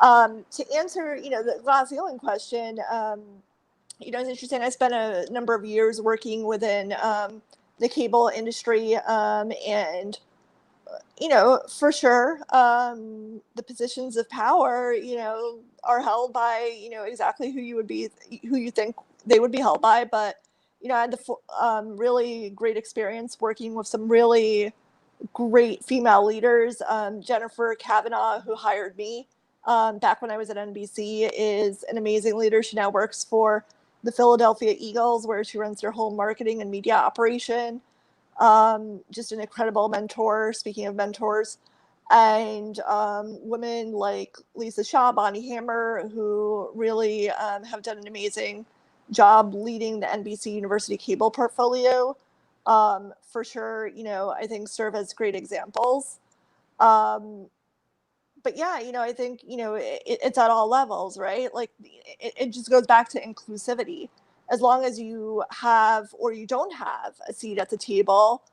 D: To answer, the glass ceiling question, it's interesting. I spent a number of years working within the cable industry, and for sure, the positions of power, are held by, exactly who you think they would be held by. But, I had the really great experience working with some really great female leaders. Jennifer Kavanaugh, who hired me back when I was at NBC, is an amazing leader. She now works for the Philadelphia Eagles, where she runs their whole marketing and media operation. Just an incredible mentor, speaking of mentors. And women like Lisa Shaw, Bonnie Hammer, who really have done an amazing job leading the NBC University cable portfolio, for sure, I think serve as great examples. But yeah, I think, it's at all levels, right? Like it just goes back to inclusivity. As long as you have or you don't have a seat at the table,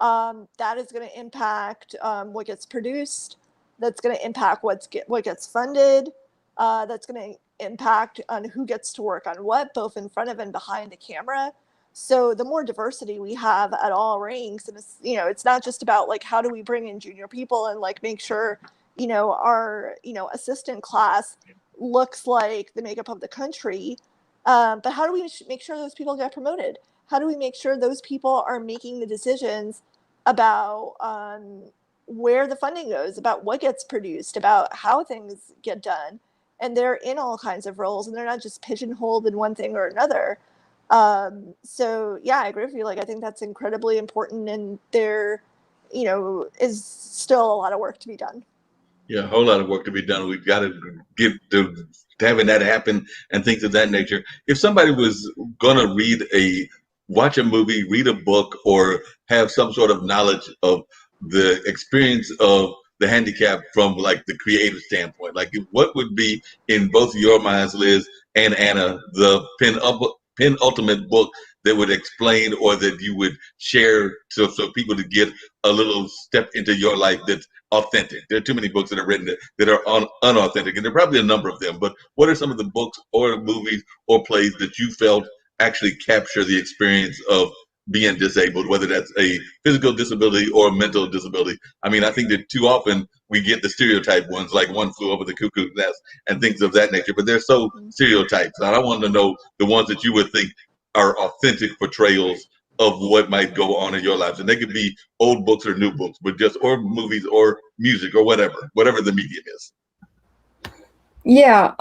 D: that is going to impact what gets produced. That's going to impact what gets funded. That's going to impact on who gets to work on what, both in front of and behind the camera. So the more diversity we have at all ranks, and it's not just about like how do we bring in junior people and like make sure our assistant class looks like the makeup of the country, but how do we make sure those people get promoted? How do we make sure those people are making the decisions about where the funding goes, about what gets produced, about how things get done? And they're in all kinds of roles, and they're not just pigeonholed in one thing or another. So yeah, I agree with you. Like, I think that's incredibly important, and there, is still a lot of work to be done.
A: Yeah, a whole lot of work to be done. We've got to get to having that happen and things of that nature. If somebody was going to watch a movie, read a book, or have some sort of knowledge of the experience of the handicap from like the creative standpoint, like what would be in both of your minds, Liz and Anna, the penultimate book that would explain or that you would share so people to get a little step into your life that's authentic? There are too many books that are written that are unauthentic, and there are probably a number of them. But what are some of the books or movies or plays that you felt actually capture the experience of being disabled, whether that's a physical disability or a mental disability? I mean, I think that too often we get the stereotype ones, like One Flew Over the Cuckoo's Nest and things of that nature, but they're so stereotypes. And I want to know the ones that you would think are authentic portrayals of what might go on in your lives. And they could be old books or new books, but or movies or music or whatever the medium is.
C: Yeah,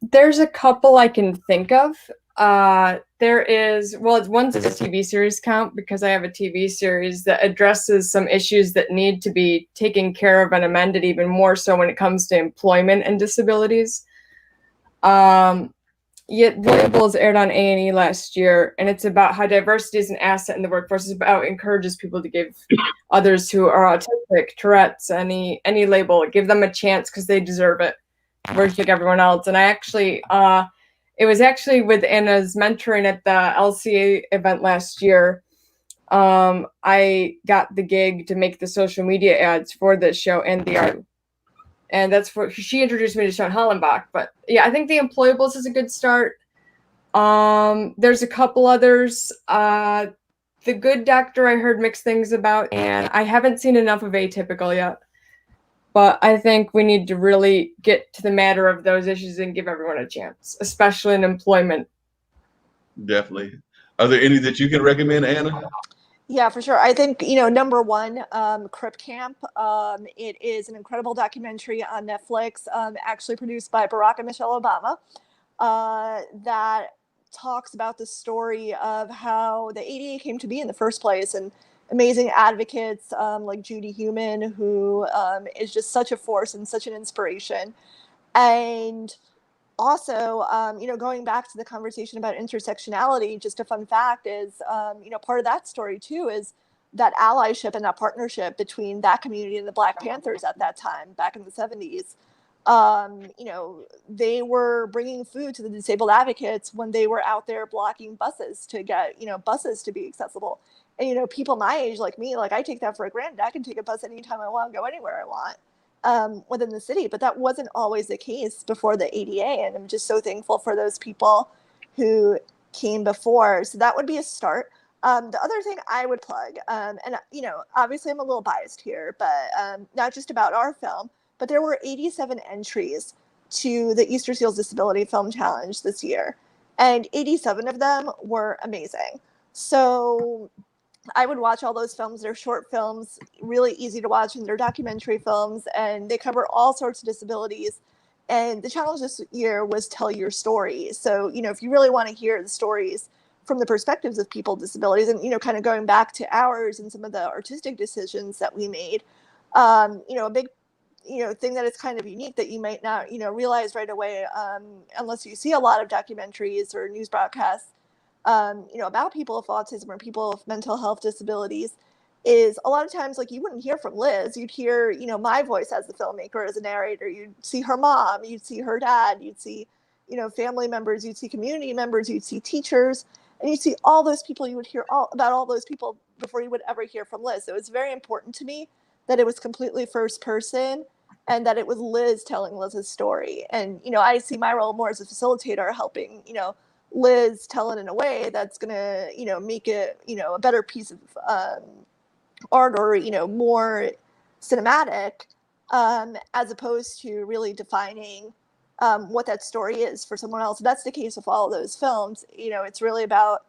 C: there's a couple I can think of. One's a TV series count, because I have a TV series that addresses some issues that need to be taken care of and amended even more so when it comes to employment and disabilities. Voyables aired on A&E last year, and it's about how diversity is an asset in the workforce. It's about encourages people to give others who are autistic, Tourette's, any label, give them a chance because they deserve it. Works like everyone else. And I actually, it was actually with Anna's mentoring at the LCA event last year. I got the gig to make the social media ads for this show and the art. And that's what she introduced me to Sean Hollenbach. But yeah, I think The Employables is a good start. There's a couple others. The Good Doctor I heard mixed things about, and I haven't seen enough of Atypical yet. But I think we need to really get to the matter of those issues and give everyone a chance, especially in employment.
A: Definitely. Are there any that you can recommend, Anna?
D: Yeah, for sure. I think, number one, Crip Camp. It is an incredible documentary on Netflix, actually produced by Barack and Michelle Obama, that talks about the story of how the ADA came to be in the first place, and amazing advocates like Judy Heumann, who is just such a force and such an inspiration. And also, going back to the conversation about intersectionality, just a fun fact is, part of that story too is that allyship and that partnership between that community and the Black Panthers at that time, back in the 70s. They were bringing food to the disabled advocates when they were out there blocking buses to get, buses to be accessible. And, people my age, like me, like I take that for granted. I can take a bus anytime I want, go anywhere I want. Within the city, but that wasn't always the case before the ADA, and I'm just so thankful for those people who came before. So that would be a start. The other thing I would plug, and obviously I'm a little biased here, but not just about our film, but there were 87 entries to the Easter Seals Disability Film Challenge this year, and 87 of them were amazing. So I would watch all those films. They're short films, really easy to watch, and they're documentary films, and they cover all sorts of disabilities. And the challenge this year was tell your story. So, if you really want to hear the stories from the perspectives of people with disabilities, and, kind of going back to ours and some of the artistic decisions that we made, a big, thing that is kind of unique that you might not, realize right away, unless you see a lot of documentaries or news broadcasts, about people with autism or people with mental health disabilities, is a lot of times, like, you wouldn't hear from Liz. You'd hear, my voice as the filmmaker, as a narrator. You'd see her mom, you'd see her dad, you'd see, family members, you'd see community members, you'd see teachers, and you'd see all those people. You would hear about all those people before you would ever hear from Liz. So it was very important to me that it was completely first person and that it was Liz telling Liz's story. And, I see my role more as a facilitator, helping, Liz tell it in a way that's going to, make it, a better piece of art, or, more cinematic, as opposed to really defining what that story is for someone else. That's the case with all of those films. It's really about,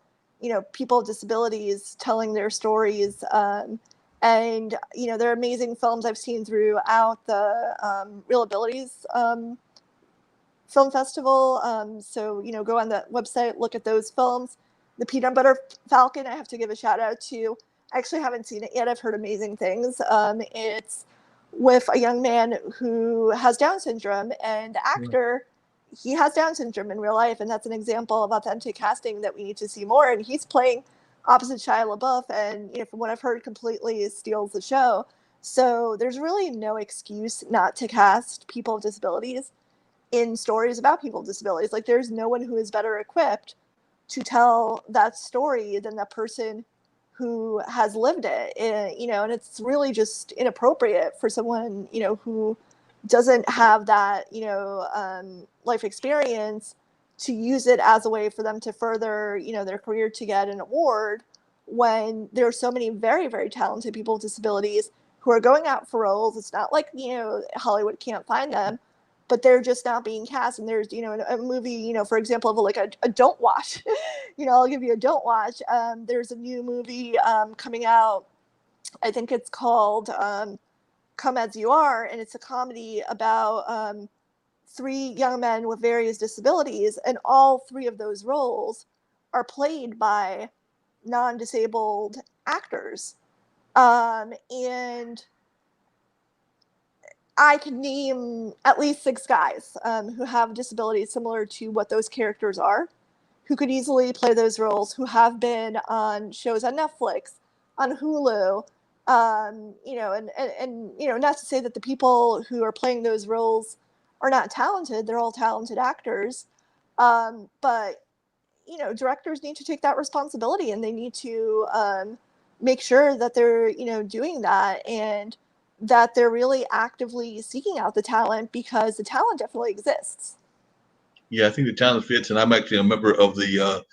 D: people with disabilities telling their stories. And, they're amazing films I've seen throughout the Real Abilities Film Festival. So, go on the website, look at those films. The Peanut Butter Falcon, I have to give a shout out to. I actually haven't seen it yet. I've heard amazing things. It's with a young man who has Down syndrome, and the actor, he has Down syndrome in real life, and that's an example of authentic casting that we need to see more. And he's playing opposite Shia LaBeouf, and from what I've heard, completely steals the show. So there's really no excuse not to cast people with disabilities in stories about people with disabilities. Like, there's no one who is better equipped to tell that story than the person who has lived it. And it's really just inappropriate for someone, who doesn't have that, life experience, to use it as a way for them to further, their career to get an award, when there are so many very, very talented people with disabilities who are going out for roles. It's not like, Hollywood can't find them, but they're just not being cast. And there's, a movie, for example, of like a don't watch, I'll give you a don't watch. There's a new movie coming out. I think it's called Come As You Are. And it's a comedy about 3 young men with various disabilities. And all 3 of those roles are played by non-disabled actors. And I could name at least 6 guys who have disabilities similar to what those characters are, who could easily play those roles, who have been on shows on Netflix, on Hulu, and not to say that the people who are playing those roles are not talented. They're all talented actors. But, directors need to take that responsibility, and they need to make sure that they're, doing that, and that they're really actively seeking out the talent, because the talent definitely exists.
A: Yeah, I think the talent fits, and I'm actually a member of the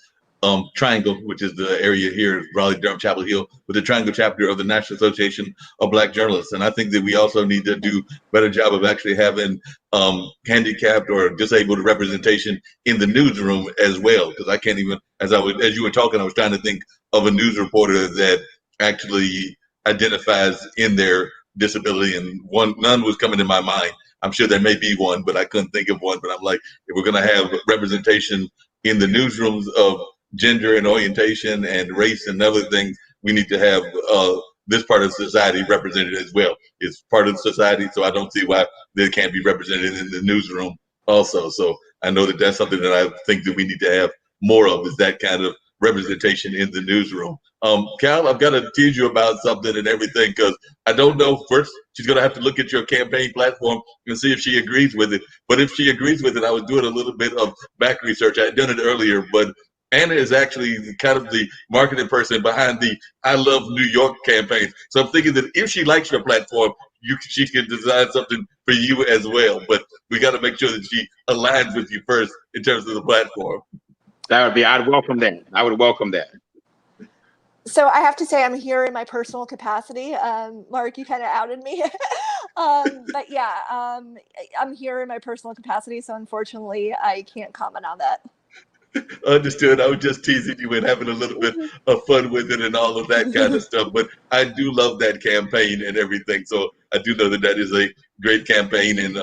A: Triangle, which is the area here, Raleigh, Durham, Chapel Hill, with the Triangle chapter of the National Association of Black Journalists. And I think that we also need to do a better job of actually having handicapped or disabled representation in the newsroom as well. Because I can't even, as you were talking, I was trying to think of a news reporter that actually identifies in their disability, and none was coming to my mind. I'm sure there may be one, but I couldn't think of one. But I'm like, if we're going to have representation in the newsrooms of gender and orientation and race and other things, we need to have this part of society represented as well. It's part of society, so I don't see why they can't be represented in the newsroom also. So I know that that's something that I think that we need to have more of, is that kind of representation in the newsroom. Cal, I've got to tease you about something and everything, because I don't know. First, she's going to have to look at your campaign platform and see if she agrees with it. But if she agrees with it, I was doing a little bit of back research. I had done it earlier, but Anna is actually kind of the marketing person behind the I Love New York campaign. So I'm thinking that if she likes your platform, she can design something for you as well. But we got to make sure that she aligns with you first in terms of the platform.
B: I'd welcome that. I would welcome that.
D: So I have to say, I'm here in my personal capacity. Mark, you kind of outed me. But yeah, I'm here in my personal capacity. So unfortunately, I can't comment on that.
A: Understood. I was just teasing you and having a little bit of fun with it and all of that kind of stuff. But I do love that campaign and everything. So I do know that that is a great campaign. And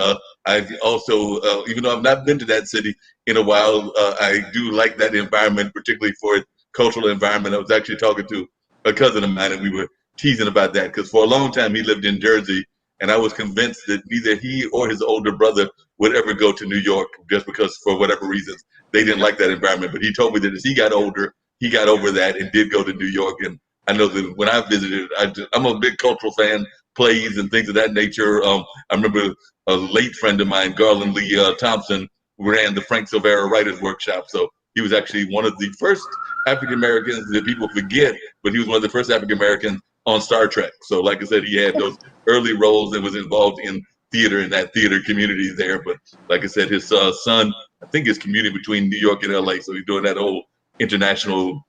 A: I also, even though I've not been to that city in a while, I do like that environment, particularly for its cultural environment. I was actually talking to a cousin of mine, and we were teasing about that because for a long time he lived in Jersey. And I was convinced that neither he or his older brother would ever go to New York, just because for whatever reasons they didn't like that environment. But he told me that as he got older, he got over that and did go to New York. And I know that when I visited, I'm a big cultural fan, plays and things of that nature. I remember a late friend of mine, Garland Lee Thompson, ran the Frank Silvera Writers Workshop. So he was actually one of the first African Americans that people forget, but he was one of the first African Americans on Star Trek. So like I said, he had those early roles and was involved in theater in that theater community there. But like I said, his son, I think, is commuting between New York and LA. So he's doing that whole international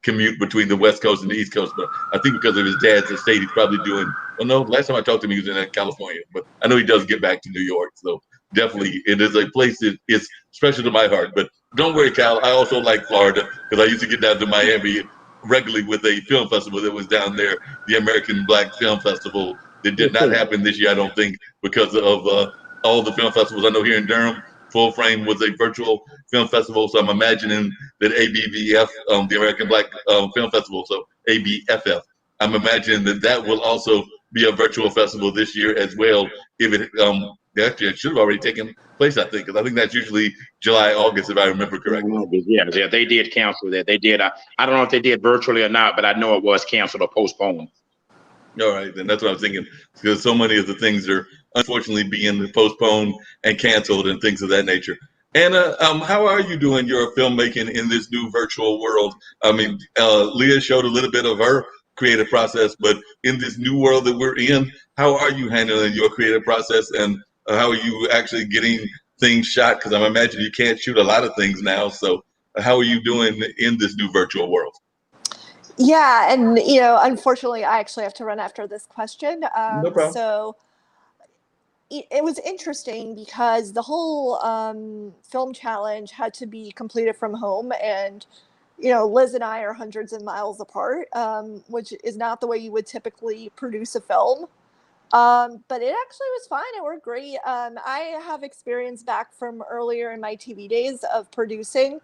A: commute between the West Coast and the East Coast. But I think because of his dad's estate, he's probably doing, well, no, last time I talked to him, he was in California. But I know he does get back to New York. So definitely it is a place that is special to my heart. But don't worry, Cal, I also like Florida because I used to get down to Miami regularly with a film festival that was down there, the American Black Film Festival. That did not happen this year, I don't think, because of all the film festivals I know here in Durham. Full Frame was a virtual film festival, so I'm imagining that ABVF, the American Black Film Festival, so ABFF, I'm imagining that that will also be a virtual festival this year as well. If it actually, it should have already taken place, I think, because I think that's usually July, August, if I remember correctly.
B: Yeah, they did cancel that. They did. I don't know if they did virtually or not, but I know it was canceled or postponed.
A: All right, then that's what I'm thinking, because so many of the things are unfortunately being postponed and canceled and things of that nature. Anna, how are you doing your filmmaking in this new virtual world? I mean, Leah showed a little bit of her creative process, but in this new world that we're in, how are you handling your creative process, and how are you actually getting things shot? Because I imagine you can't shoot a lot of things now. So how are you doing in this new virtual world?
D: Yeah, and unfortunately, I actually have to run after this question.
A: No problem.
D: So it was interesting because the whole film challenge had to be completed from home, and Liz and I are hundreds of miles apart, which is not the way you would typically produce a film. But it actually was fine. It worked great. I have experience back from earlier in my TV days of producing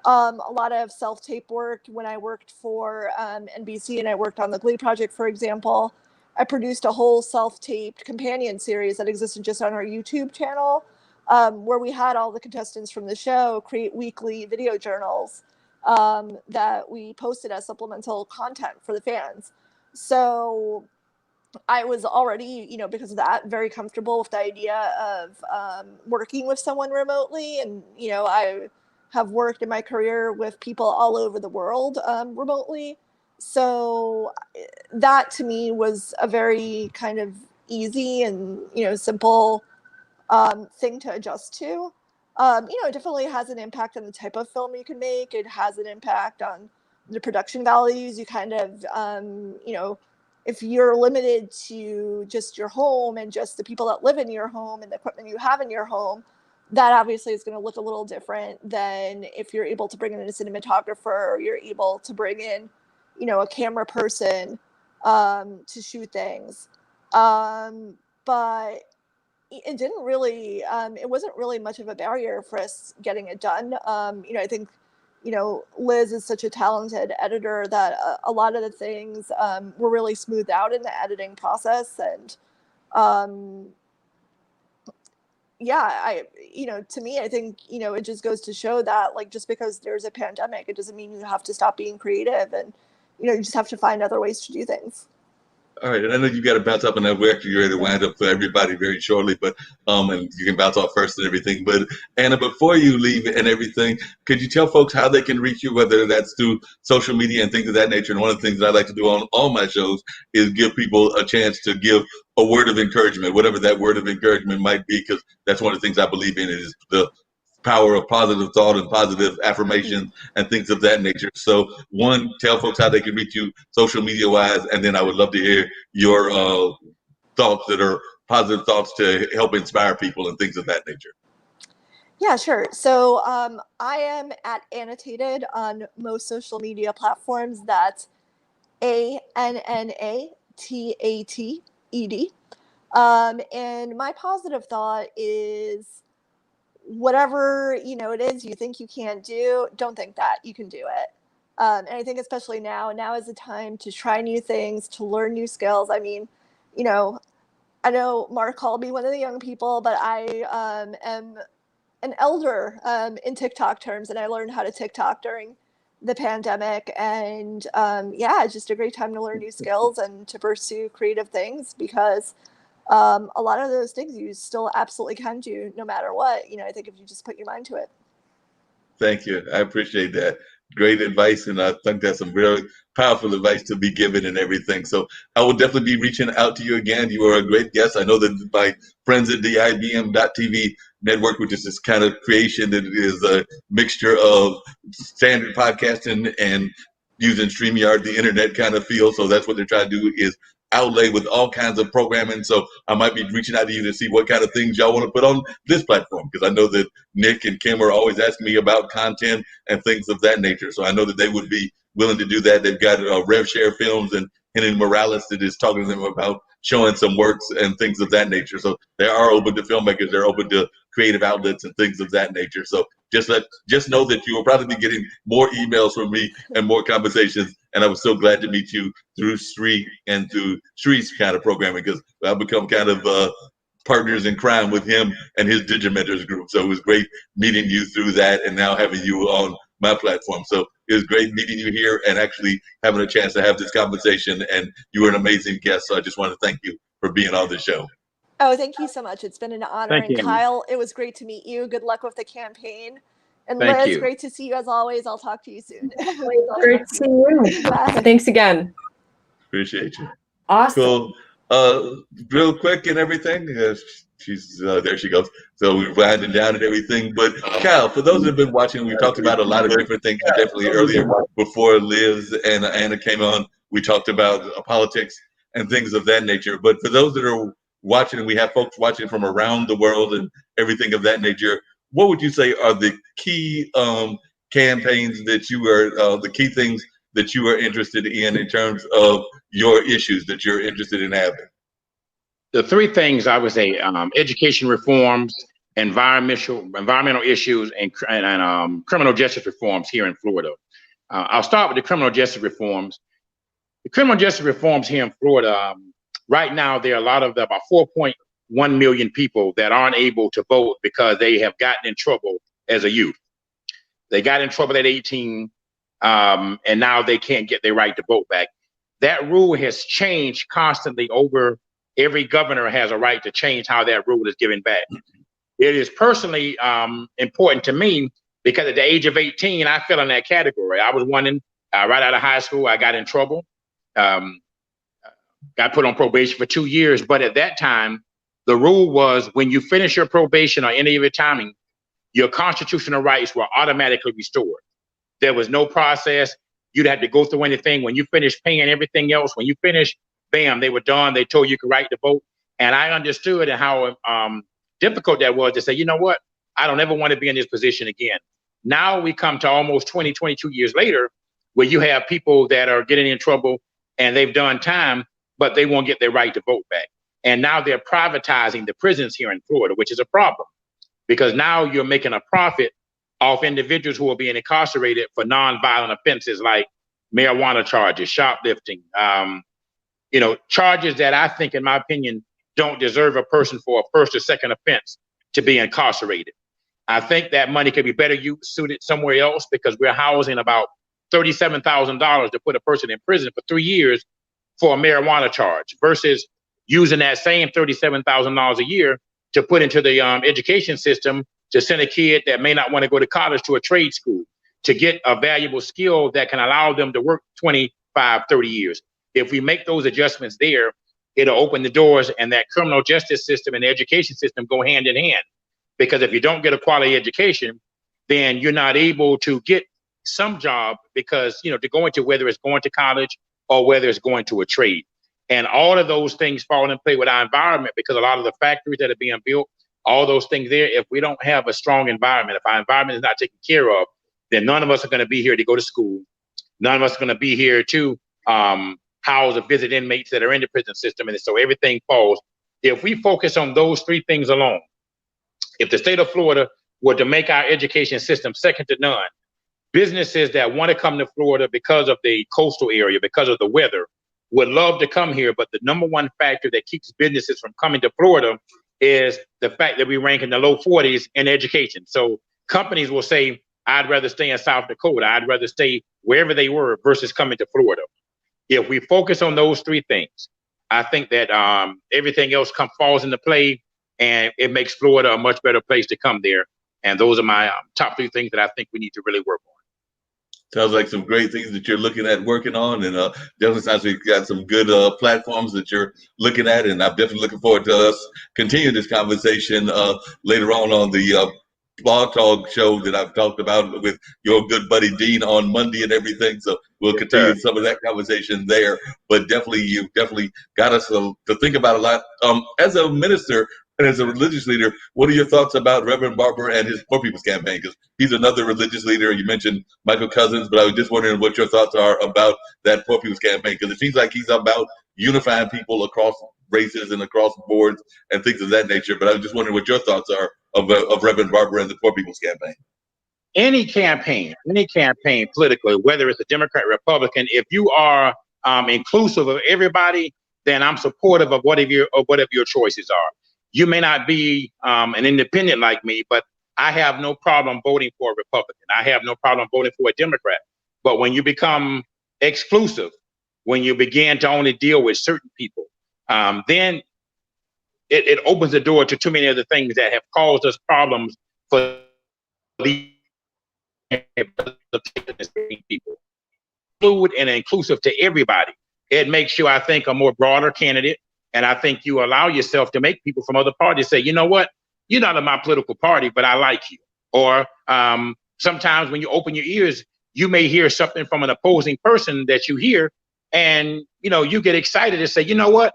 D: a lot of self-tape work when I worked for NBC, and I worked on the Glee Project, for example. I produced a whole self-taped companion series that existed just on our YouTube channel, where we had all the contestants from the show create weekly video journals that we posted as supplemental content for the fans. So I was already, because of that, very comfortable with the idea of working with someone remotely. And, I have worked in my career with people all over the world remotely. So that to me was a very kind of easy and, simple thing to adjust to. It definitely has an impact on the type of film you can make. It has an impact on the production values. You kind of, if you're limited to just your home and just the people that live in your home and the equipment you have in your home, that obviously is going to look a little different than if you're able to bring in a cinematographer, or you're able to bring in, a camera person to shoot things. But it didn't really, it wasn't really much of a barrier for us getting it done. I think, Liz is such a talented editor that a lot of the things were really smoothed out in the editing process. And to me, I think, it just goes to show that, like, just because there's a pandemic, it doesn't mean you have to stop being creative, and, you just have to find other ways to do things.
A: All right, and I know you got to bounce up, and we're actually ready to wind up for everybody very shortly. But and you can bounce off first and everything. But Anna, before you leave and everything, could you tell folks how they can reach you, whether that's through social media and things of that nature? And one of the things that I like to do on all my shows is give people a chance to give a word of encouragement, whatever that word of encouragement might be, because that's one of the things I believe in is the power of positive thought and positive affirmations and things of that nature. So, one, tell folks how they can reach you social media wise, and then I would love to hear your thoughts that are positive thoughts to help inspire people and things of that nature.
D: Yeah, sure. So I am at Annotated on most social media platforms. That's ANNATATED. And my positive thought is, whatever it is you think you can't do, don't think that you can do it. And I think especially now is the time to try new things, to learn new skills. I mean, I know Mark called me one of the young people, but I am an elder in TikTok terms, and I learned how to TikTok during the pandemic. And it's just a great time to learn new skills and to pursue creative things, because a lot of those things you still absolutely can do no matter what. I think if you just put your mind to it.
A: Thank you. I appreciate that. Great advice. And I think that's some really powerful advice to be given and everything. So I will definitely be reaching out to you again. You are a great guest. I know that my friends at the IBM.TV network, which is this kind of creation that is a mixture of standard podcasting and using StreamYard, the internet kind of feel. So that's what they're trying to do, is outlay with all kinds of programming. So I might be reaching out to you to see what kind of things y'all want to put on this platform, because I know that Nick and Kim are always asking me about content and things of that nature. So I know that they would be willing to do that. They've got Rev Share Films and Henry Morales that is talking to them about showing some works and things of that nature. So they are open to filmmakers. They're open to creative outlets and things of that nature. So just know that you will probably be getting more emails from me and more conversations. And I was so glad to meet you through Sri and through Sri's kind of programming, because I've become kind of partners in crime with him and his Digimentors group. So it was great meeting you through that, and now having you on my platform. So it was great meeting you here and actually having a chance to have this conversation. And you were an amazing guest. So I just want to thank you for being on the show.
D: Oh, thank you so much. It's been an honor.
B: Thank
D: and
B: you,
D: Kyle, it was great to meet you. Good luck with the campaign. And
B: Thank
D: Liz,
B: you.
D: great to see you as always. I'll talk to you soon.
C: Great to see you.
D: Bye.
C: Thanks again.
A: Appreciate you.
C: Awesome.
A: Cool. Real quick and everything. She's there. She goes. So we're winding down and everything. But Kyle, for those that have been watching, we talked about a lot of different things. Definitely earlier, before Liz and Anna came on, we talked about politics and things of that nature. But for those that are watching, and we have folks watching from around the world and everything of that nature, what would you say are the key campaigns that you are, the key things that you are interested in terms of your issues that you're interested in having?
B: The three things I would say: education reforms, environmental issues, and criminal justice reforms here in Florida. I'll start with the criminal justice reforms. The criminal justice reforms here in Florida, right now, there are a lot of about 4.1 million people that aren't able to vote because they have gotten in trouble as a youth. They got in trouble at 18, and now they can't get their right to vote back. That rule has changed constantly over. Every governor has a right to change how that rule is given back. It is personally important to me because at the age of 18, I fell in that category. I was wondering, right out of high school, I got in trouble, got put on probation for 2 years. But at that time, the rule was when you finish your probation or any of your timing, your constitutional rights were automatically restored. There was no process. You'd have to go through anything. When you finished paying everything else, when you finished, bam, they were done. They told you could write the vote. And I understood how difficult that was to say, you know what? I don't ever want to be in this position again. Now we come to almost 20, 22 years later, where you have people that are getting in trouble and they've done time, but they won't get their right to vote back. And now they're privatizing the prisons here in Florida, which is a problem, because now you're making a profit off individuals who are being incarcerated for nonviolent offenses like marijuana charges, shoplifting, charges that I think, in my opinion, don't deserve a person for a first or second offense to be incarcerated. I think that money could be better suited somewhere else, because we're housing about $37,000 to put a person in prison for 3 years for a marijuana charge, versus using that same $37,000 a year to put into the education system to send a kid that may not want to go to college to a trade school to get a valuable skill that can allow them to work 25, 30 years. If we make those adjustments there, it'll open the doors, and that criminal justice system and the education system go hand in hand. Because if you don't get a quality education, then you're not able to get some job, because, to go into, whether it's going to college or whether it's going to a trade. And all of those things fall in play with our environment, because a lot of the factories that are being built, all those things there, if we don't have a strong environment, if our environment is not taken care of, then none of us are going to be here to go to school. None of us are going to be here to house or visit inmates that are in the prison system. And so everything falls. If we focus on those three things alone, if the state of Florida were to make our education system second to none, businesses that want to come to Florida because of the coastal area, because of the weather, would love to come here. But the number one factor that keeps businesses from coming to Florida is the fact that we rank in the low 40s in education. So companies will say, I'd rather stay in South Dakota. I'd rather stay wherever they were versus coming to Florida. If we focus on those three things, I think that everything else falls into play, and it makes Florida a much better place to come there. And those are my top three things that I think we need to really work on.
A: Sounds like some great things that you're looking at working on, and definitely sounds like you've got some good platforms that you're looking at, and I'm definitely looking forward to us continuing this conversation later on the blog talk show that I've talked about with your good buddy Dean on Monday and everything. So we'll continue some of that conversation there. But definitely, you've definitely got us to think about a lot. As a minister and as a religious leader, what are your thoughts about Reverend Barber and his Poor People's Campaign? Because he's another religious leader. You mentioned Michael Cousins, but I was just wondering what your thoughts are about that Poor People's Campaign, because it seems like he's about unifying people across races and across boards and things of that nature. But I was just wondering what your thoughts are of Reverend Barber and the Poor People's Campaign.
B: Any campaign politically, whether it's a Democrat, Republican, if you are inclusive of everybody, then I'm supportive of whatever your choices are. You may not be an independent like me, but I have no problem voting for a Republican. I have no problem voting for a Democrat. But when you become exclusive, when you begin to only deal with certain people, then it opens the door to too many other things that have caused us problems for the people. Fluid and inclusive to everybody. It makes you, I think, a more broader candidate. And I think you allow yourself to make people from other parties say, you know what, you're not in my political party, but I like you. Or sometimes when you open your ears, you may hear something from an opposing person that you hear, and you get excited and say, you know what,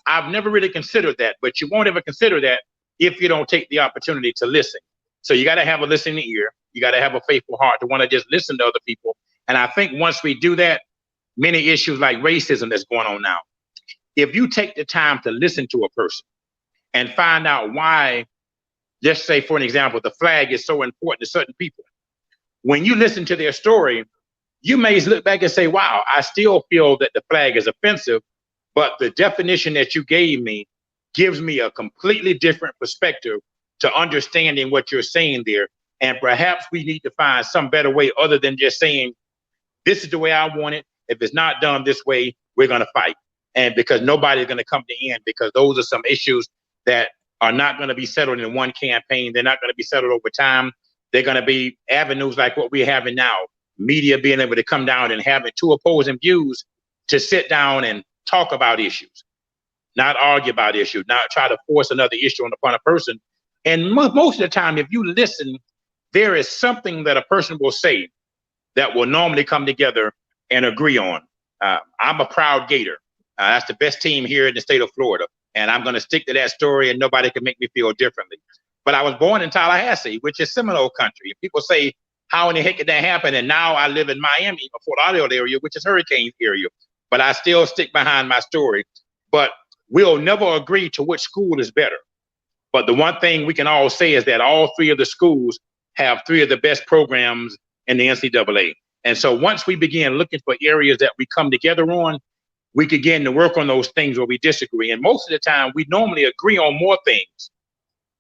B: I've never really considered that. But you won't ever consider that if you don't take the opportunity to listen. So you got to have a listening ear. You got to have a faithful heart to want to just listen to other people. And I think once we do that, many issues like racism that's going on now, if you take the time to listen to a person and find out why, just say, for an example, the flag is so important to certain people, when you listen to their story, you may look back and say, wow, I still feel that the flag is offensive, but the definition that you gave me gives me a completely different perspective to understanding what you're saying there. And perhaps we need to find some better way other than just saying, this is the way I want it. If it's not done this way, we're going to fight. And because nobody's going to come to end, because those are some issues that are not going to be settled in one campaign. They're not going to be settled over time. They're going to be avenues like what we're having now, media being able to come down and having two opposing views to sit down and talk about issues, not argue about issues, not try to force another issue upon a person. And most of the time, if you listen there is something that a person will say that will normally come together and agree on. I'm a proud Gator. That's the best team here in the state of Florida. And I'm going to stick to that story, and nobody can make me feel differently. But I was born in Tallahassee, which is Seminole country. People say, how in the heck did that happen? And now I live in Miami, or Fort Lauderdale area, which is hurricane area. But I still stick behind my story. But we'll never agree to which school is better. But the one thing we can all say is that all three of the schools have three of the best programs in the NCAA. And so once we begin looking for areas that we come together on, we begin to work on those things where we disagree. And most of the time, we normally agree on more things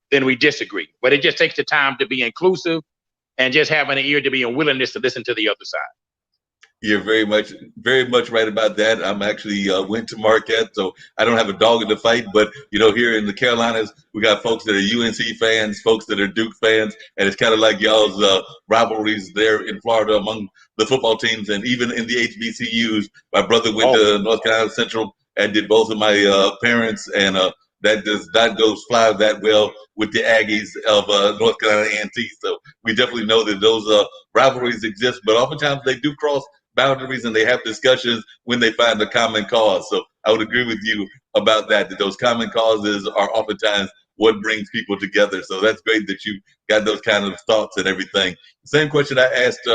B: than we disagree. But it just takes the time to be inclusive and just having an ear to be a willingness to listen to the other side.
A: You're very much right about that. I'm actually went to Marquette, so I don't have a dog in the fight. But here in the Carolinas, we got folks that are UNC fans, folks that are Duke fans, and it's kind of like y'all's rivalries there in Florida among the football teams, and even in the HBCUs. My brother went to North Carolina Central and did both of my parents, and that does not go fly that well with the Aggies of North Carolina A&T. So we definitely know that those rivalries exist, but oftentimes they do cross boundaries, and they have discussions when they find a common cause. So I would agree with you about that those common causes are oftentimes what brings people together. So that's great that you got those kind of thoughts and everything. Same question I asked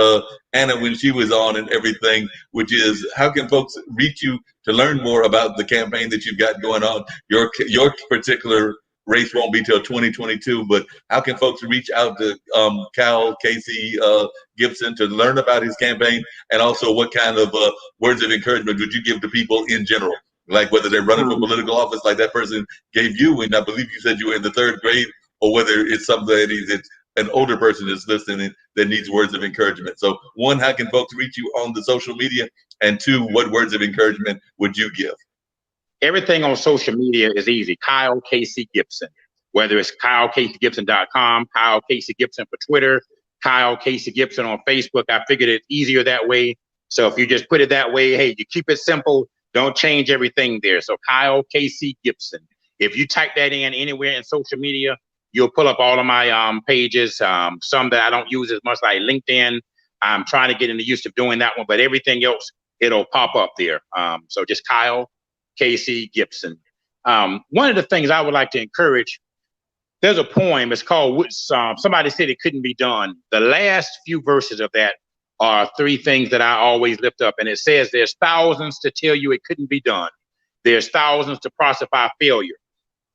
A: Anna when she was on and everything, which is, how can folks reach you to learn more about the campaign that you've got going on? Your particular race won't be till 2022, but how can folks reach out to Cal Casey Gibson to learn about his campaign, and also what kind of words of encouragement would you give to people in general, like whether they're running for political office like that person gave you, and I believe you said you were in the 3rd grade, or whether it's somebody that's an older person that's listening that needs words of encouragement. So 1, how can folks reach you on the social media, and 2, what words of encouragement would you give?
B: Everything on social media is easy. Kyle Casey Gibson, whether it's KyleCaseyGibson.com, Kyle Casey Gibson for Twitter, Kyle Casey Gibson on Facebook. I figured it's easier that way. So if you just put it that way, hey, you keep it simple. Don't change everything there. So Kyle Casey Gibson. If you type that in anywhere in social media, you'll pull up all of my pages. Some that I don't use as much, like LinkedIn. I'm trying to get in the use of doing that one, but everything else, it'll pop up there. So just Kyle Casey Gibson. One of the things I would like to encourage, there's a poem, it's called Somebody Said It Couldn't Be Done. The last few verses of that are 3 things that I always lift up. And it says, there's thousands to tell you it couldn't be done. There's thousands to prosper failure.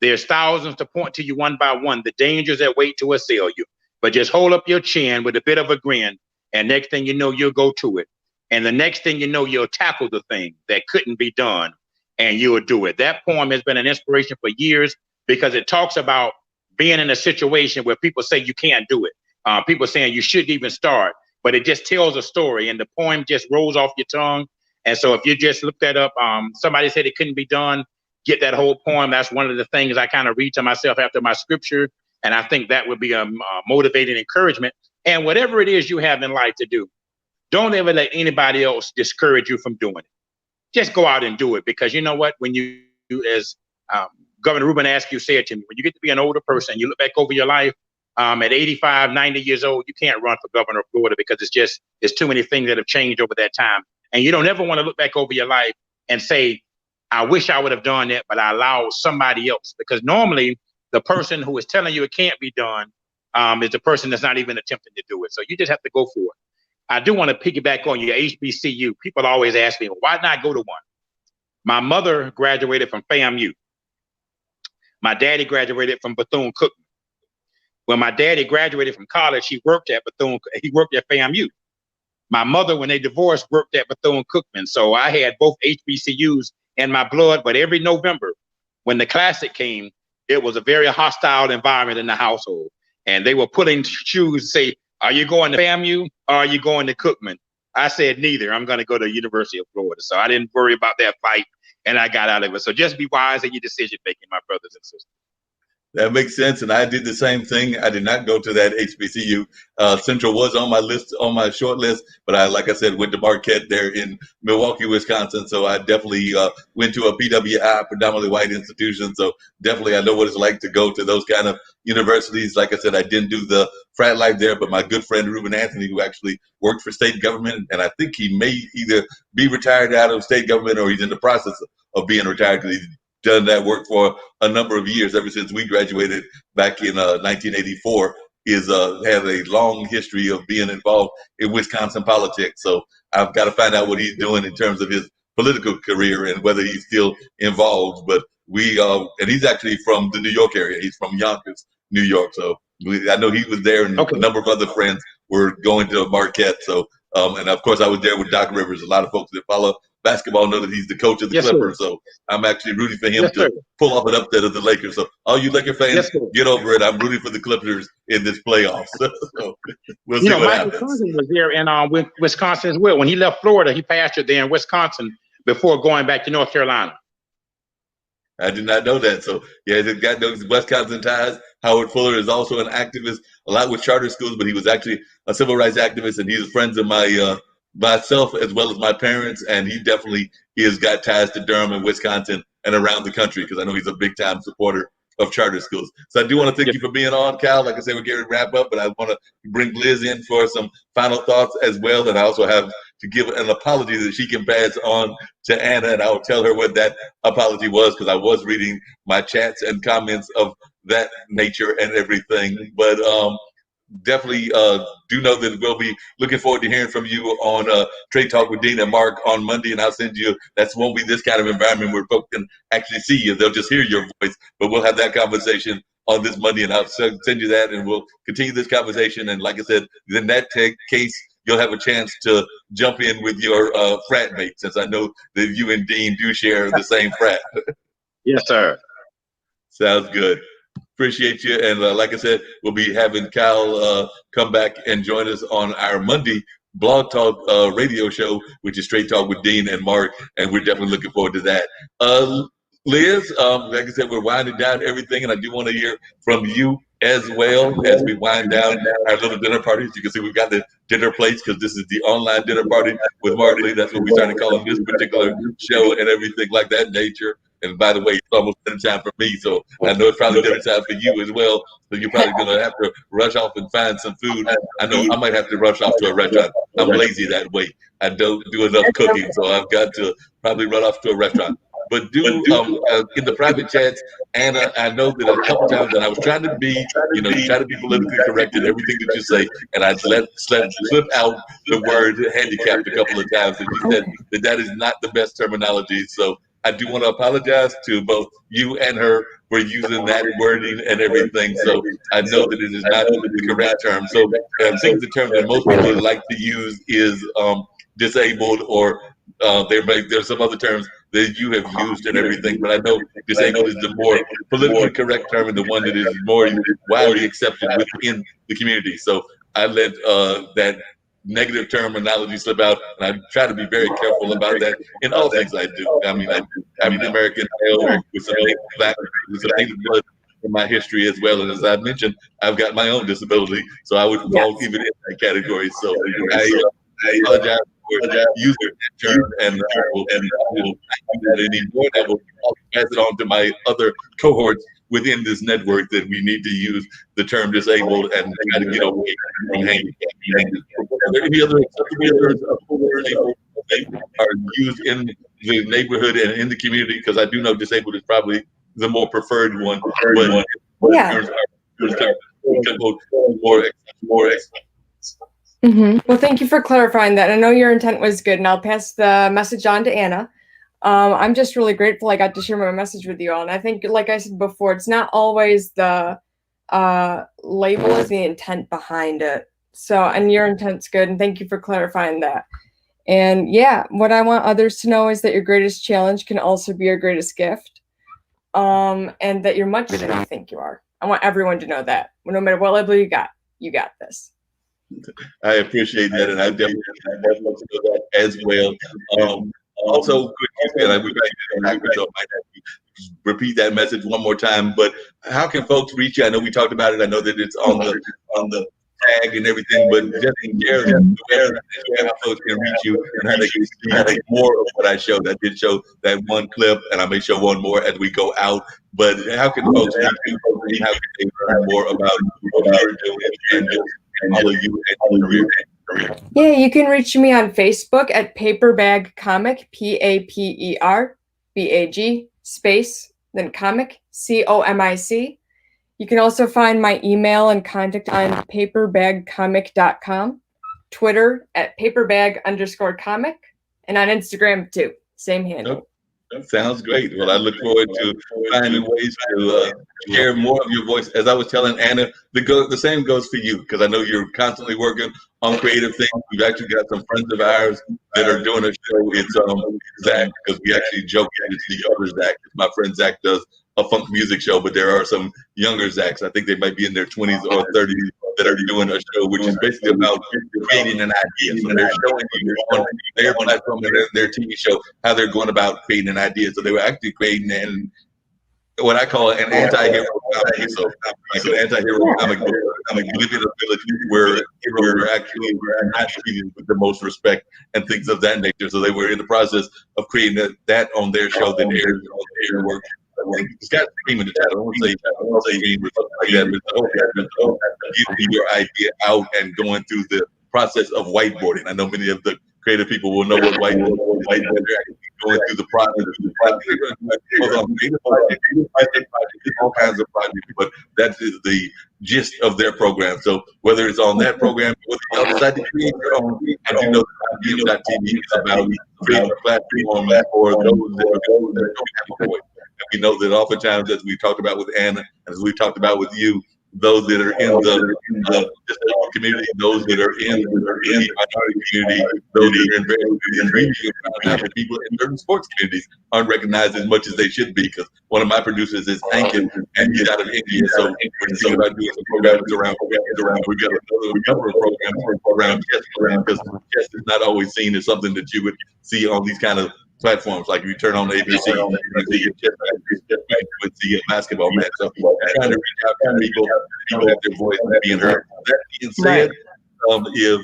B: There's thousands to point to you one by one, the dangers that wait to assail you. But just hold up your chin with a bit of a grin, and next thing you know, you'll go to it. And the next thing you know, you'll tackle the thing that couldn't be done, and you will do it. That poem has been an inspiration for years, because it talks about being in a situation where people say you can't do it. People saying you shouldn't even start, but it just tells a story, and the poem just rolls off your tongue. And so if you just look that up, Somebody Said It Couldn't Be Done, get that whole poem. That's one of the things I kind of read to myself after my scripture. And I think that would be a motivating encouragement. And whatever it is you have in life to do, don't ever let anybody else discourage you from doing it. Just go out and do it, because you know what? When you, as Governor Rubin Askew said to me, when you get to be an older person, you look back over your life, at 85, 90 years old, you can't run for governor of Florida, because it's too many things that have changed over that time. And you don't ever want to look back over your life and say, I wish I would have done that, but I allowed somebody else. Because normally the person who is telling you it can't be done is the person that's not even attempting to do it. So you just have to go for it. I do want to piggyback on your HBCU. People always ask me, well, why not go to one? My mother graduated from FAMU. My daddy graduated from Bethune-Cookman. When my daddy graduated from college, he worked at FAMU. My mother, when they divorced, worked at Bethune-Cookman. So I had both HBCUs in my blood, but every November when the Classic came, it was a very hostile environment in the household. And they were putting shoes, say, are you going to FAMU or are you going to Cookman? I said, neither. I'm going to go to the University of Florida. So I didn't worry about that fight, and I got out of it. So just be wise in your decision making, my brothers and sisters.
A: That makes sense, and I did the same thing. I did not go to that HBCU. Central was on my list, on my short list, but I, like I said, went to Marquette there in Milwaukee, Wisconsin. So I definitely went to a PWI, predominantly white institution. So definitely, I know what it's like to go to those kind of universities. Like I said, I didn't do the frat life there, but my good friend Ruben Anthony, who actually worked for state government, and I think he may either be retired out of state government or he's in the process of being retired because he's done that work for a number of years, ever since we graduated back in 1984, is has a long history of being involved in Wisconsin politics. So I've got to find out what he's doing in terms of his political career and whether he's still involved. But and he's actually from the New York area. He's from Yonkers, New York. So I know he was there, and a number of other friends were going to Marquette. So and of course I was there with Doc Rivers. A lot of folks that follow basketball know that he's the coach of the Clippers. Sir. So I'm actually rooting for him to pull off an upset of the Lakers. So all you Laker fans, get over it. I'm rooting for the Clippers in this playoffs. So we'll see what happens.
B: Michael Cousins was there in Wisconsin as well. When he left Florida, he pastored there in Wisconsin before going back to North Carolina.
A: I did not know that. So yeah, he's got those Wisconsin ties. Howard Fuller is also an activist, a lot with charter schools, but he was actually a civil rights activist, and he's friends of myself as well as my parents, and he definitely has got ties to Durham and Wisconsin and around the country, because I know he's a big time supporter of charter schools. So I do want to thank you for being on, Cal. Like I said, we're getting to wrap up, but I want to bring Liz in for some final thoughts as well. And I also have to give an apology that she can pass on to Anna, and I'll tell her what that apology was, because I was reading my chats and comments of that nature and everything. But definitely do know that we'll be looking forward to hearing from you on Trade Talk with Dean and Mark on Monday, and I'll send you, that won't be this kind of environment where folks can actually see you. They'll just hear your voice, but we'll have that conversation on this Monday, and I'll send you that, and we'll continue this conversation. And like I said, in that case, you'll have a chance to jump in with your frat mate, since I know that you and Dean do share the same frat.
B: Yes, sir.
A: Sounds good. Appreciate you. And like I said, we'll be having Cal come back and join us on our Monday Blog Talk radio show, which is Straight Talk with Dean and Mark. And we're definitely looking forward to that. Liz, like I said, we're winding down everything, and I do want to hear from you as well as we wind down our little dinner parties. You can see we've got the dinner plates, because this is the online dinner party with Mark Lee. That's what we started calling this particular show, and everything like that nature. And by the way, it's almost dinner time for me, so I know it's probably dinner time for you as well. So you're probably going to have to rush off and find some food. I know I might have to rush off to a restaurant. I'm lazy that way. I don't do enough cooking, so I've got to probably run off to a restaurant. But in the private chats, Anna, I know that a couple times that I was trying to be, try to be politically correct in everything that you say, and I slip out the word handicapped a couple of times, and you said that is not the best terminology. So I do want to apologize to both you and her for using that wording and everything. So I know that it is not the correct term. So I think the term that most people like to use is disabled, or there's some other terms that you have used and everything, but I know disabled is the more politically correct term, and the one that is more widely accepted within the community. So I let that negative terminology slip out, and I try to be very careful about that in all things I do. I mean, I'm an American male with some black, with some Native blood in my history as well, and as I mentioned, I've got my own disability, so I would fall even in that category. So I apologize for using that term, and I will not do that anymore. I will pass it on to my other cohorts within this network, that we need to use the term disabled and try to get away from handicapped. Are there any other words that are used in the neighborhood and in the community? Because I do know disabled is probably the more preferred one. But
C: yeah.
A: More
C: Well, thank you for clarifying that. I know your intent was good, and I'll pass the message on to Anna. I'm just really grateful I got to share my message with you all. And I think, like I said before, it's not always the label, is the intent behind it. So, and your intent's good, and thank you for clarifying that. And yeah, what I want others to know is that your greatest challenge can also be your greatest gift, and that you're much better than you think you are. I want everyone to know that. No matter what label you got this.
A: I appreciate that, and I definitely know that as well. Also, could you, and we've got backwards, so I might have to repeat that message one more time. But how can folks reach you? I know we talked about it. I know that it's on the tag and everything, but just share how folks can reach you and how they can see more of what I showed. I did show that one clip, and I may show one more as we go out. But how can folks reach you? How can they learn more about what you're doing and just follow you and your career?
C: Yeah, you can reach me on Facebook at Paperbag Comic, PAPERBAG space then comic COMIC. You can also find my email and contact on paperbagcomic.com, Twitter at paperbag_comic, and on Instagram too. Same handle.
A: That sounds great. Well, I look forward to finding ways to share more of your voice. As I was telling Anna, the same goes for you, because I know you're constantly working on creative things. We've actually got some friends of ours that are doing a show. It's Zach, because we actually joke that it's the younger Zach. My friend Zach does a funk music show, but there are some younger Zachs. I think they might be in their 20s or 30s that are doing a show, which is basically about creating an idea. So they're showing you on their platform and their TV show how they're going about creating an idea. So they were actually creating what I call an anti-hero comic. So like an anti-hero comic book. We live in a village where heroes are actually not treated with the most respect and things of that nature. So they were in the process of creating that on their show that airs on their work. It's got scream in the chat. I don't want to say scream or something like that, but getting your idea out and going through the process of whiteboarding. I know many of the creative people will know what whiteboarding is. They're actually going through the process. All kinds of projects, but that is the gist of their program. So whether it's on that program or whether you decide to create your own, as you know, IBM.TV is about creating a platform for those that don't have a voice. We know that oftentimes, as we talked about with Anna, as we talked about with you, those that are in the community, those that are in the minority community, those that are in various people in certain sports communities aren't recognized as much as they should be. Because one of my producers is Ankin, and he's out of India, so we're thinking about doing some programs around. We've got another number of programs around chess, because chess is not always seen as something that you would see on these kind of platforms. Like you turn on ABC, you would see a basketball match. So trying to reach out to people have their voice being heard. That being said, if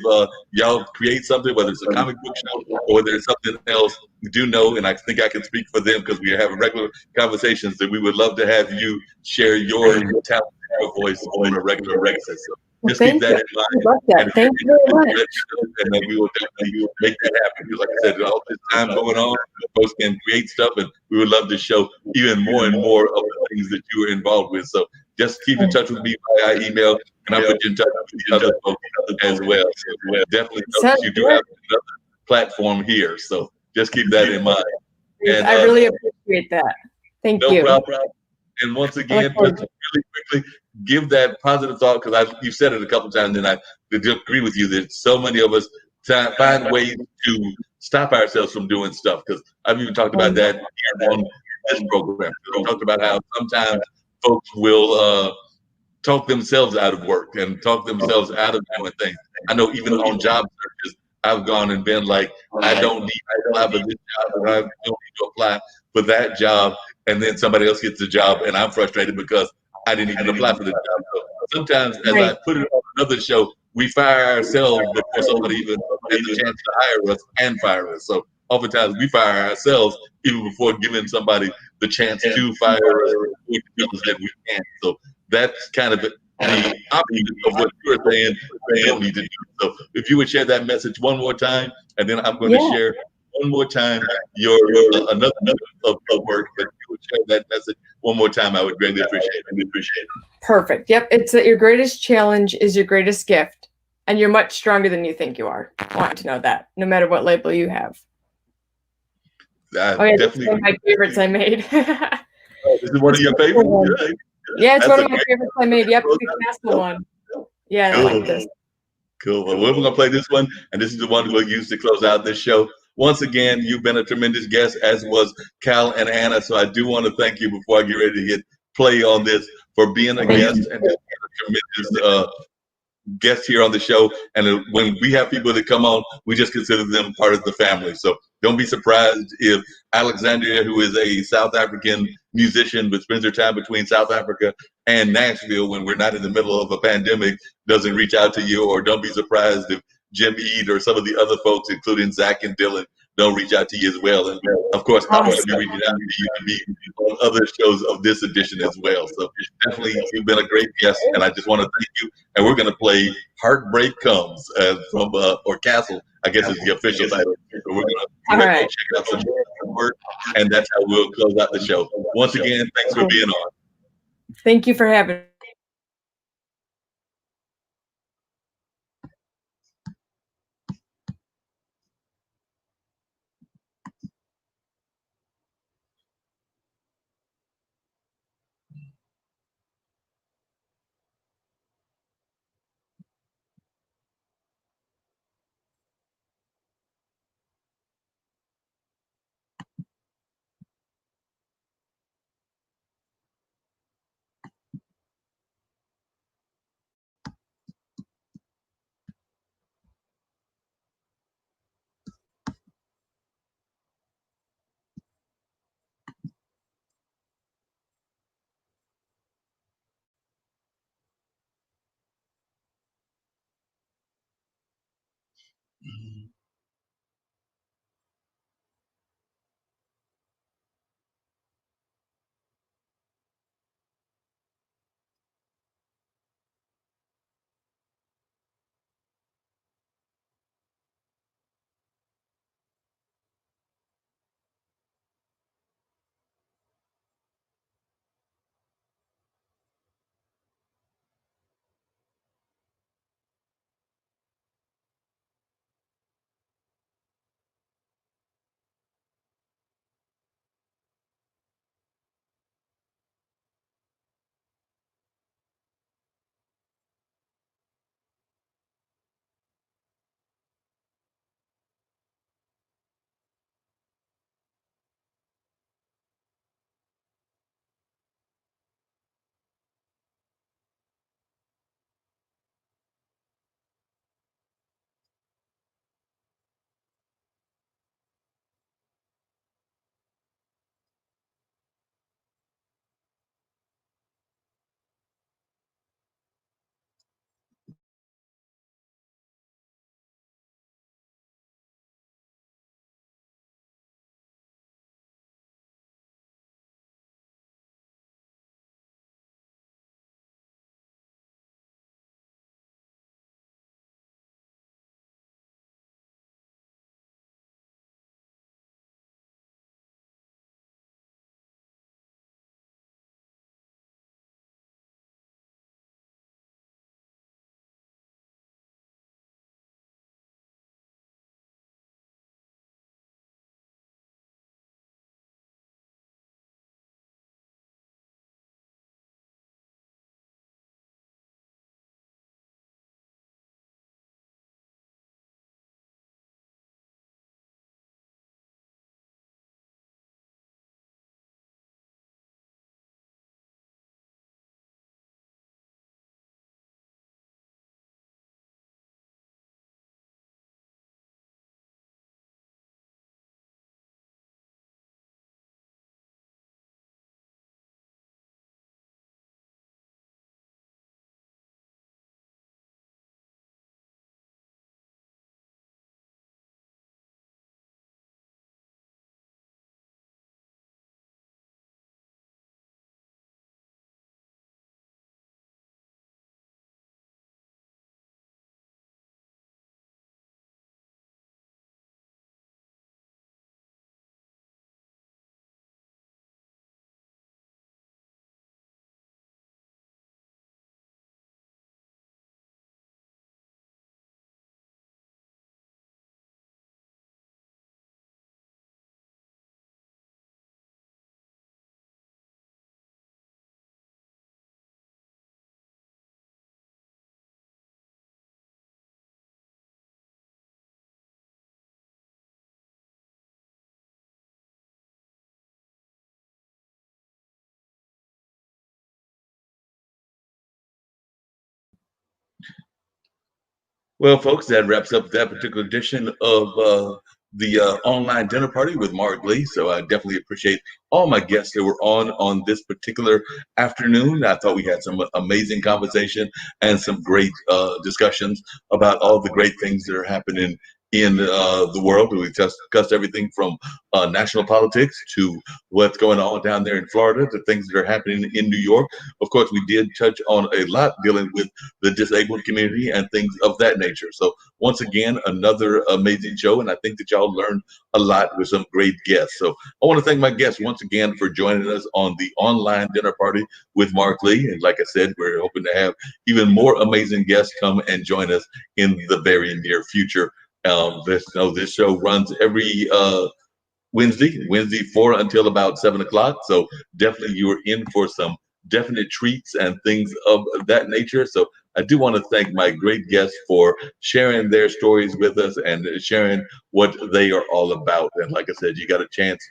A: y'all create something, whether it's a comic book show or there's something else, we do know, and I think I can speak for them because we are having regular conversations, that we would love to have you share your talent, your voice on a regular basis. So just keep that in mind.
C: Thank you very much.
A: And then we will definitely make that happen. Because like I said, all this time going on, folks can create stuff, and we would love to show even more and more of the things that you are involved with. So just keep in touch with me via email, and I'll put you in touch with the other folks as well. So definitely know that you do have another platform here. So just keep that in mind. And
C: I really appreciate that. Thank you.
A: No problem. And once again, just really quickly, give that positive thought, because you've said it a couple times, and I agree with you that so many of us find ways to stop ourselves from doing stuff. Because I've even talked about that here on this program. We talked about how sometimes folks will talk themselves out of work and talk themselves out of doing things. I know even on job searches, I've gone and been like, I don't need to apply for this job, or I don't need to apply for that job. And then somebody else gets the job, and I'm frustrated because I didn't even apply for the job. So sometimes, as I put it on another show, we fire ourselves before somebody even has the chance to hire us and fire us. So oftentimes we fire ourselves even before giving somebody the chance to fire us that we can. So that's kind of the opposite of what you're saying we don't need to do. So if you would share that message one more time, and then I'm going to share one more time your another of work, but you would share that message one more time, I would greatly appreciate it.
C: Perfect. Yep. It's that your greatest challenge is your greatest gift, and you're much stronger than you think you are. I want to know that, no matter what label you have.
A: Definitely.
C: One of my favorites I made.
A: This is one of your favorites?
C: Yeah, it's one of my favorites I made. Yep, the castle one. Yeah, I like this.
A: Cool. Well, we're going to play this one, and this is the one we'll use to close out this show. Once again, you've been a tremendous guest, as was Cal and Anna. So I do want to thank you before I get ready to hit play on this for being a guest and a tremendous guest here on the show. And when we have people that come on, we just consider them part of the family. So Don't be surprised if Alexandria, who is a South African musician but spends her time between South Africa and Nashville when we're not in the middle of a pandemic, doesn't reach out to you. Or don't be surprised if Jim Ead or some of the other folks, including Zach and Dylan, don't reach out to you as well. And of course, I'm going to be reaching out to you to be on other shows of this edition as well. So definitely, you've been a great guest, and I just want to thank you. And we're going to play "Heartbreak Comes" from or "Castle," I guess is the official title. So we're gonna go check out some work, and that's how we'll close out the show. Once again, thanks for being on.
C: Thank you for having me.
A: Well, folks, that wraps up that particular edition of the online dinner party with Mark Lee. So I definitely appreciate all my guests that were on this particular afternoon. I thought we had some amazing conversation and some great discussions about all the great things that are happening in the world. We discussed everything from national politics to what's going on down there in Florida to things that are happening in New York. Of course, we did touch on a lot dealing with the disabled community and things of that nature. So once again, another amazing show, and I think that y'all learned a lot with some great guests. So I want to thank my guests once again for joining us on the online dinner party with Mark Lee. And like I said, we're hoping to have even more amazing guests come and join us in the very near future. This show runs every Wednesday 4 until about 7 o'clock. So definitely you are in for some definite treats and things of that nature. So I do want to thank my great guests for sharing their stories with us and sharing what they are all about. And like I said, you got a chance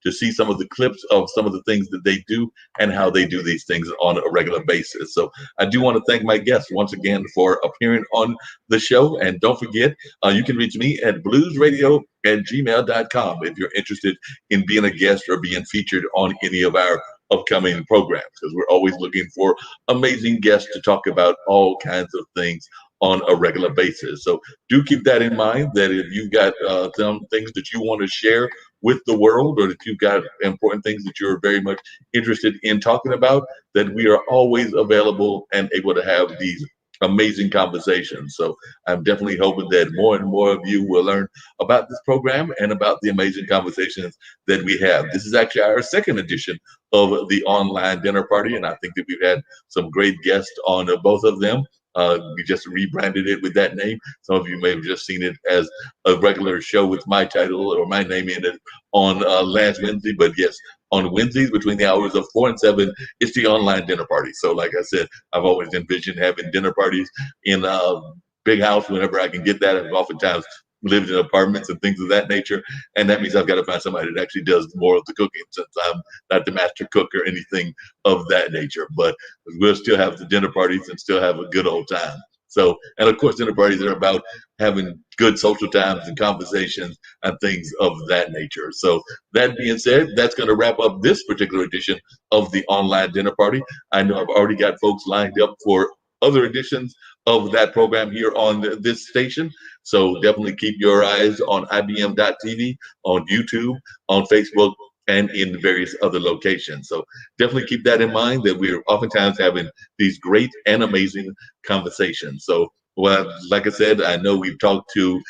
A: to see some of the clips of some of the things that they do and how they do these things on a regular basis. So I do want to thank my guests once again for appearing on the show. And don't forget, you can reach me at bluesradio@gmail.com if you're interested in being a guest or being featured on any of our upcoming programs, because we're always looking for amazing guests to talk about all kinds of things on a regular basis. So do keep that in mind, that if you've got some things that you want to share with the world, or that you've got important things that you're very much interested in talking about, that we are always available and able to have these amazing conversations. So I'm definitely hoping that more and more of you will learn about this program and about the amazing conversations that we have. This is actually our second edition of the online dinner party, and I think that we've had some great guests on both of them. We just rebranded it with that name. Some of you may have just seen it as a regular show with my title or my name in it on last Wednesday. But yes, on Wednesdays between the hours of 4 and 7, it's the online dinner party. So like I said, I've always envisioned having dinner parties in a big house whenever I can get that. I've oftentimes lived in apartments and things of that nature. And that means I've got to find somebody that actually does more of the cooking, since I'm not the master cook or anything of that nature. But we'll still have the dinner parties and still have a good old time. So, and of course, dinner parties are about having good social times and conversations and things of that nature. So, that being said, that's going to wrap up this particular edition of the online dinner party. I know I've already got folks lined up for other editions of that program here on this station. So, definitely keep your eyes on IBM.TV, on YouTube, on Facebook, and in various other locations. So definitely keep that in mind, that we're oftentimes having these great and amazing conversations. So, well, like I said, I know we've talked to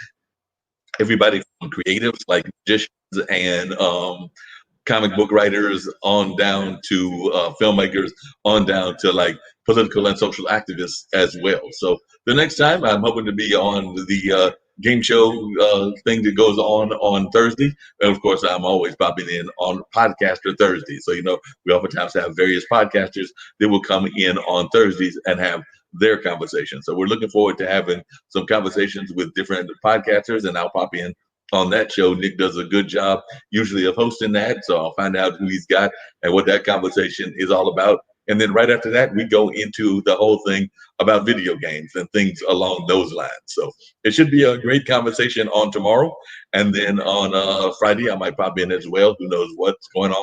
A: everybody from creatives like magicians and comic book writers on down to filmmakers, on down to like political and social activists as well. So the next time I'm hoping to be on the game show thing that goes on Thursday. And of course, I'm always popping in on Podcaster Thursday. So, we oftentimes have various podcasters that will come in on Thursdays and have their conversation. So we're looking forward to having some conversations with different podcasters, and I'll pop in on that show. Nick does a good job usually of hosting that. So I'll find out who he's got and what that conversation is all about. And then right after that, we go into the whole thing about video games and things along those lines. So it should be a great conversation on tomorrow. And then on Friday, I might pop in as well. Who knows what's going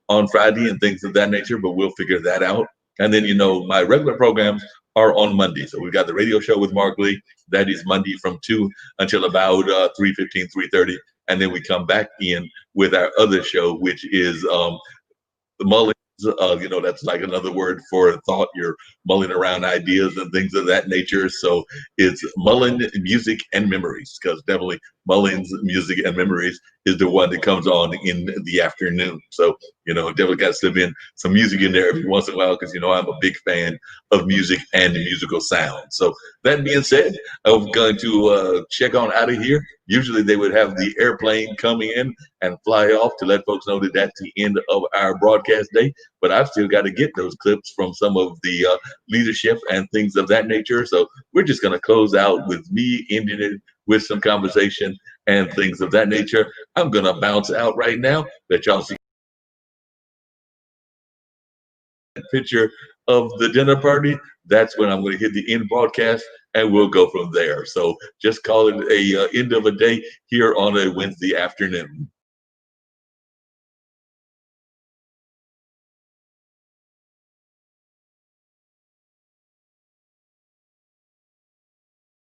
A: on Friday and things of that nature, but we'll figure that out. And then, my regular programs are on Monday. So we've got the radio show with Mark Lee. That is Monday from 2 until about 3:15, 3:30. And then we come back in with our other show, which is the Mullins. That's like another word for thought. You're mulling around ideas and things of that nature. So it's Mullen Music and Memories, because definitely Mullins Music and Memories is the one that comes on in the afternoon. So, definitely got to slip in some music in there every once in a while, because, I'm a big fan of music and musical sound. So that being said, I'm going to check on out of here. Usually they would have the airplane come in and fly off to let folks know that that's the end of our broadcast day. But I've still got to get those clips from some of the leadership and things of that nature. So we're just going to close out with me ending it with some conversation and things of that nature. I'm going to bounce out right now. Let y'all see that picture of the dinner party. That's when I'm going to hit the end broadcast. and we'll go from there. So just call it a end of a day here on a Wednesday afternoon.